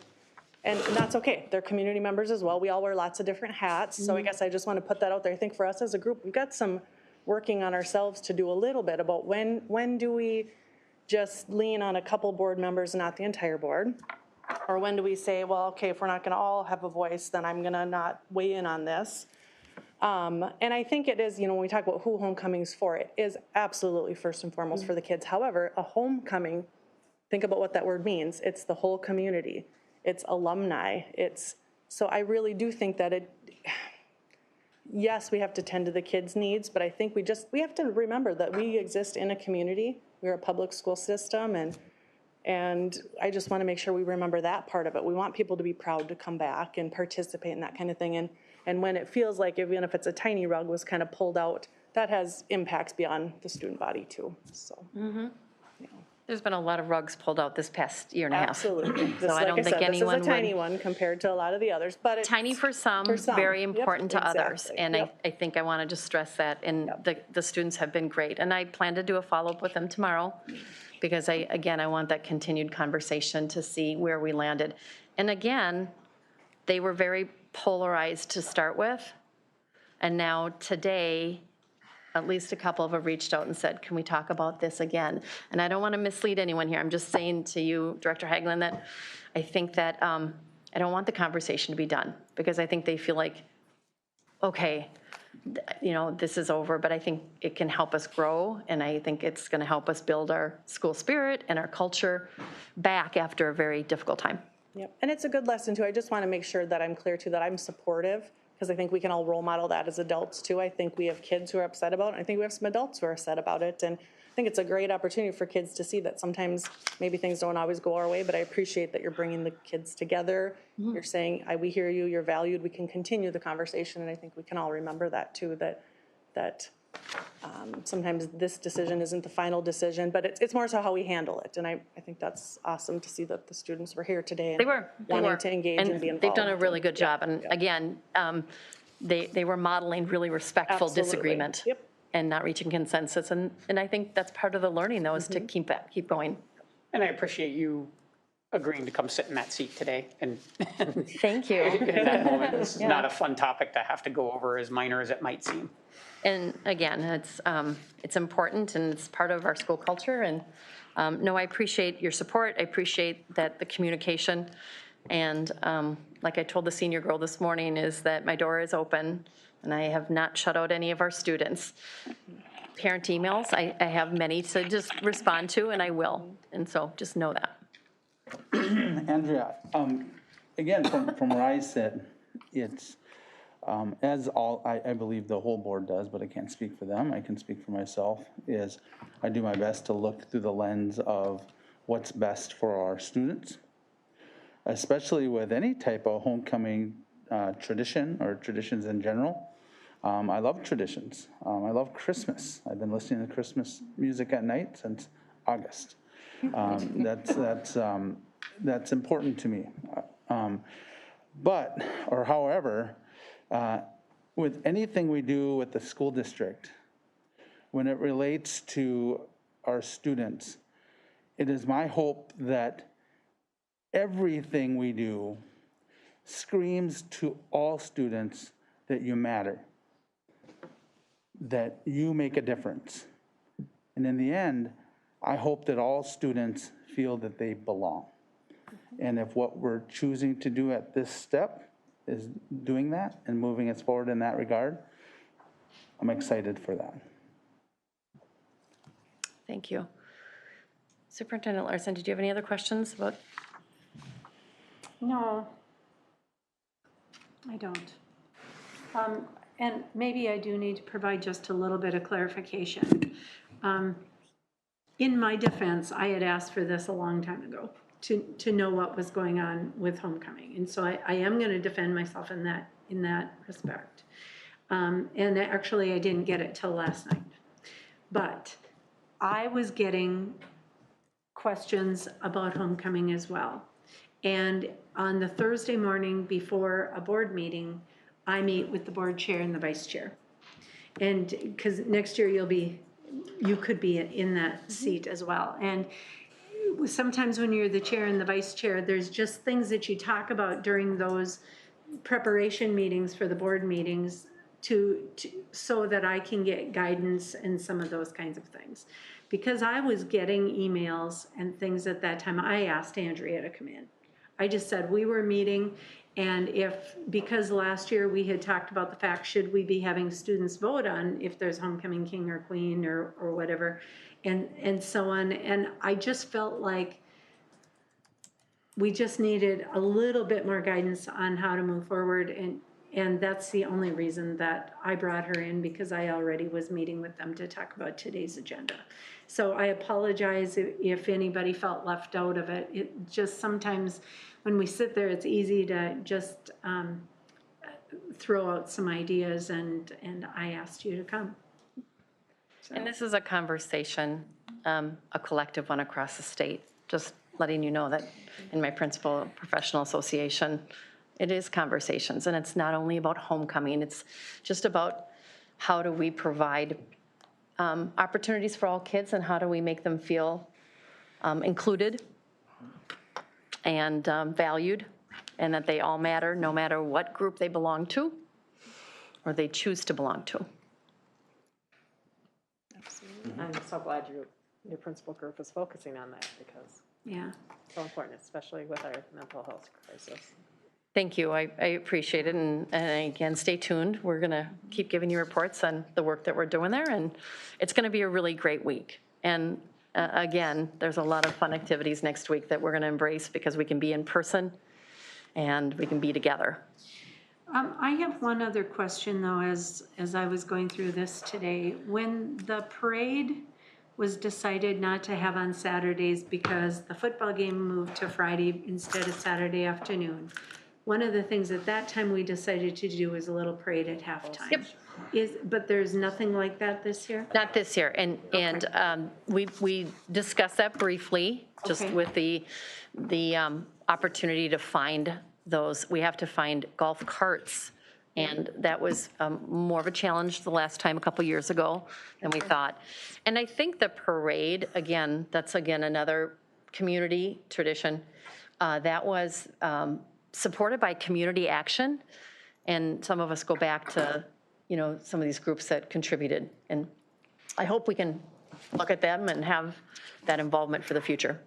and that's okay. They're community members as well. We all wear lots of different hats, so I guess I just want to put that out there. I think for us as a group, we've got some working on ourselves to do a little bit about when do we just lean on a couple board members and not the entire board? Or when do we say, well, okay, if we're not going to all have a voice, then I'm going to not weigh in on this. And I think it is, when we talk about who homecoming's for, it is absolutely first and foremost for the kids. However, a homecoming, think about what that word means. It's the whole community. It's alumni. So I really do think that yes, we have to tend to the kids' needs, but I think we have to remember that we exist in a community. We're a public school system, and I just want to make sure we remember that part of it. We want people to be proud to come back and participate in that kind of thing. And when it feels like, even if it's a tiny rug was kind of pulled out, that has impacts beyond the student body too, so. There's been a lot of rugs pulled out this past year and a half. Absolutely. So I don't think anyone This is a tiny would. one compared to a lot of the others, but it's. Tiny for some, very important to others. And I think I want to just stress that, and the students have been great. And I plan to do a follow-up with them tomorrow, because I want that continued conversation to see where we landed. And again, they were very polarized to start with. And now today, at least a couple of them reached out and said, can we talk about this again? And I don't want to mislead anyone here. I'm just saying to you, Director Hagelin, that I think that I don't want the conversation to be done, because I think they feel like, okay, this is over, but I think it can help us grow, and I think it's going to help us build our school spirit and our culture back after a very difficult time. Yep, and it's a good lesson too. I just want to make sure that I'm clear too, that I'm supportive, because I think we can all role model that as adults too. I think we have kids who are upset about it. I think we have some adults who are upset about it. And I think it's a great opportunity for kids to see that sometimes maybe things don't always go our way, but I appreciate that you're bringing the kids together. You're saying, we hear you, you're valued, we can continue the conversation. And I think we can all remember that too, that sometimes this decision isn't the final decision, but it's more so how we handle it. And I think that's awesome to see that the students were here today. They were. Wanting to engage and be involved. They've done a really good job. And again, they were modeling really respectful disagreement and not reaching consensus. And I think that's part of the learning, though, is to keep going. And I appreciate you agreeing to come sit in that seat today. And thank you. In that moment, this is not a fun topic to have to go over, as minor as it might seem. And again, it's important, and it's part of our school culture. And no, I appreciate your support. I appreciate that the communication. And like I told the senior girl this morning, is that my door is open, and I have not shut out any of our students. Parent emails, I have many to just respond to, and I will. And so just know that. Andrea, again, from where I sit, it's as I believe the whole board does, but I can't speak for them. I can speak for myself. Is I do my best to look through the lens of what's best for our students, especially with any type of homecoming tradition or traditions in general. I love traditions. I love Christmas. I've been listening to Christmas music at night since August. that's important to me. However, with anything we do with the school district, when it relates to our students, it is my hope that everything we do screams to all students that you matter, that you make a difference. And in the end, I hope that all students feel that they belong. And if what we're choosing to do at this step is doing that and moving us forward in that regard, I'm excited for that. Thank you. Superintendent Larson, did you have any other questions about? No, I don't. And maybe I do need to provide just a little bit of clarification. In my defense, I had asked for this a long time ago, to know what was going on with homecoming. And so I am going to defend myself in that respect. And actually, I didn't get it till last night. But I was getting questions about homecoming as well. And on the Thursday morning before a board meeting, I meet with the board chair and the vice chair. And because next year you could be in that seat as well. And sometimes when you're the chair and the vice chair, there's just things that you talk about during those preparation meetings for the board meetings so that I can get guidance and some of those kinds of things. Because I was getting emails and things at that time, I asked Andrea to come in. I just said, we were meeting, and because last year we had talked about the fact, should we be having students vote on if there's homecoming king or queen or whatever, and so on. And I just felt like we just needed a little bit more guidance on how to move forward, and that's the only reason that I brought her in, because I already was meeting with them to talk about today's agenda. So I apologize if anybody felt left out of it. It just sometimes when we sit there, it's easy to just throw out some ideas, and I asked you to come. So. And this is a conversation, a collective one across the state, just letting you know that in my principal professional association, it is conversations, and it's not only about homecoming, it's just about how do we provide opportunities for all kids, and how do we make them feel included and valued, and that they all matter, no matter what group they belong to or they choose to belong to. Absolutely. I'm so glad your principal group is focusing on that, because it's so important, especially with our mental health crisis. Thank you. I appreciate it. And again, stay tuned. We're going to keep giving you reports on the work that we're doing there. And it's going to be a really great week. And again, there's a lot of fun activities next week that we're going to embrace, because we can be in person and we can be together. I have one other question, though, as I was going through this today. When the parade was decided not to have on Saturdays because the football game moved to Friday instead of Saturday afternoon, one of the things at that time we decided to do was a little parade at halftime. Yep. But there's nothing like that this year? Not this year. And we discussed that briefly, just with the opportunity to find those. We have to find golf carts. And that was more of a challenge the last time, a couple years ago, than we thought. And I think the parade, again, that's another community tradition. That was supported by community action, and some of us go back to, some of these groups that contributed. And I hope we can look at them and have that involvement for the future.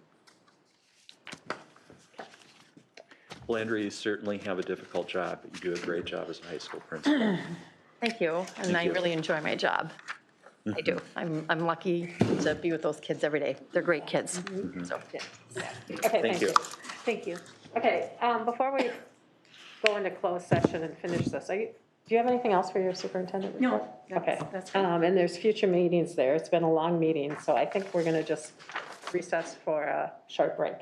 Well, Andrea, you certainly have a difficult job, but you do a great job as a high school principal. Thank you, and I really enjoy my job. I do. I'm lucky to be with those kids every day. They're great kids. So. Okay, thank you. Thank you. Okay, before we go into closed session and finish this, do you have anything else for your superintendent report? No. Okay, that's and there's future meetings there. It's been a long meeting, so I think we're gonna just recess for a short break.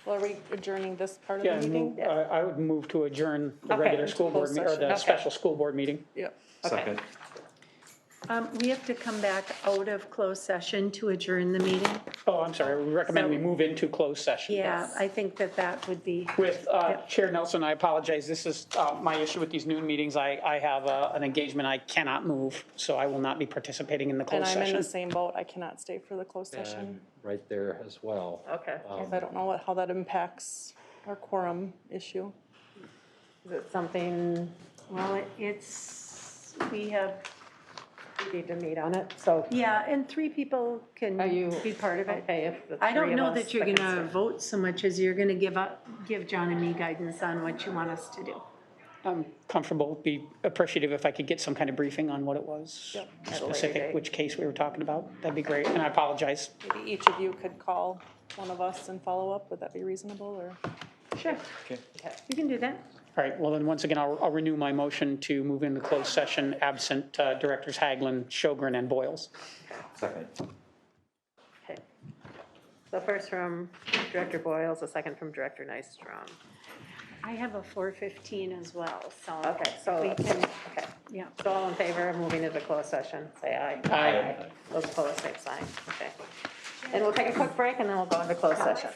Well, are we adjourning this part of the meeting? I would move to adjourn the regular school board, or the special school board meeting. Yep. Okay. We have to come back out of closed session to adjourn the meeting. Oh, I'm sorry, we recommend we move into closed session. Yeah, I think that would be. With Chair Nelson, I apologize, this is my issue with these noon meetings. I have an engagement I cannot move, so I will not be participating in the And closed I'm in the session. same boat. I cannot stay for the closed session. Right there as well. Okay. I don't know how that impacts our quorum issue. Is it something Well, we we need to meet on it, so. yeah, and 3 people can Are you be part of it. okay if the I don't three of know us that you're that can gonna serve? vote so much as you're gonna give John and me guidance on what you want us to do. I'm comfortable, be appreciative if I could get some kind of briefing on what it was, At a later specific, date. which case we were talking about. That'd be great, and I apologize. Maybe each of you could call one of us and follow up. Would that be reasonable, or? Sure. Okay. You can do that. All right, well then, once again, I'll renew my motion to move into closed session absent Directors Haglund, Sjogren, and Boyles. Second. Okay. So first from Director Boyles, a second from Director Nystrom. I have a 4:15 as well, so. Okay, so, We can, okay. yeah. So all in favor of moving into closed session, say aye. Aye. Those opposed, same sign. Okay. And we'll take a quick break and then we'll go into closed session.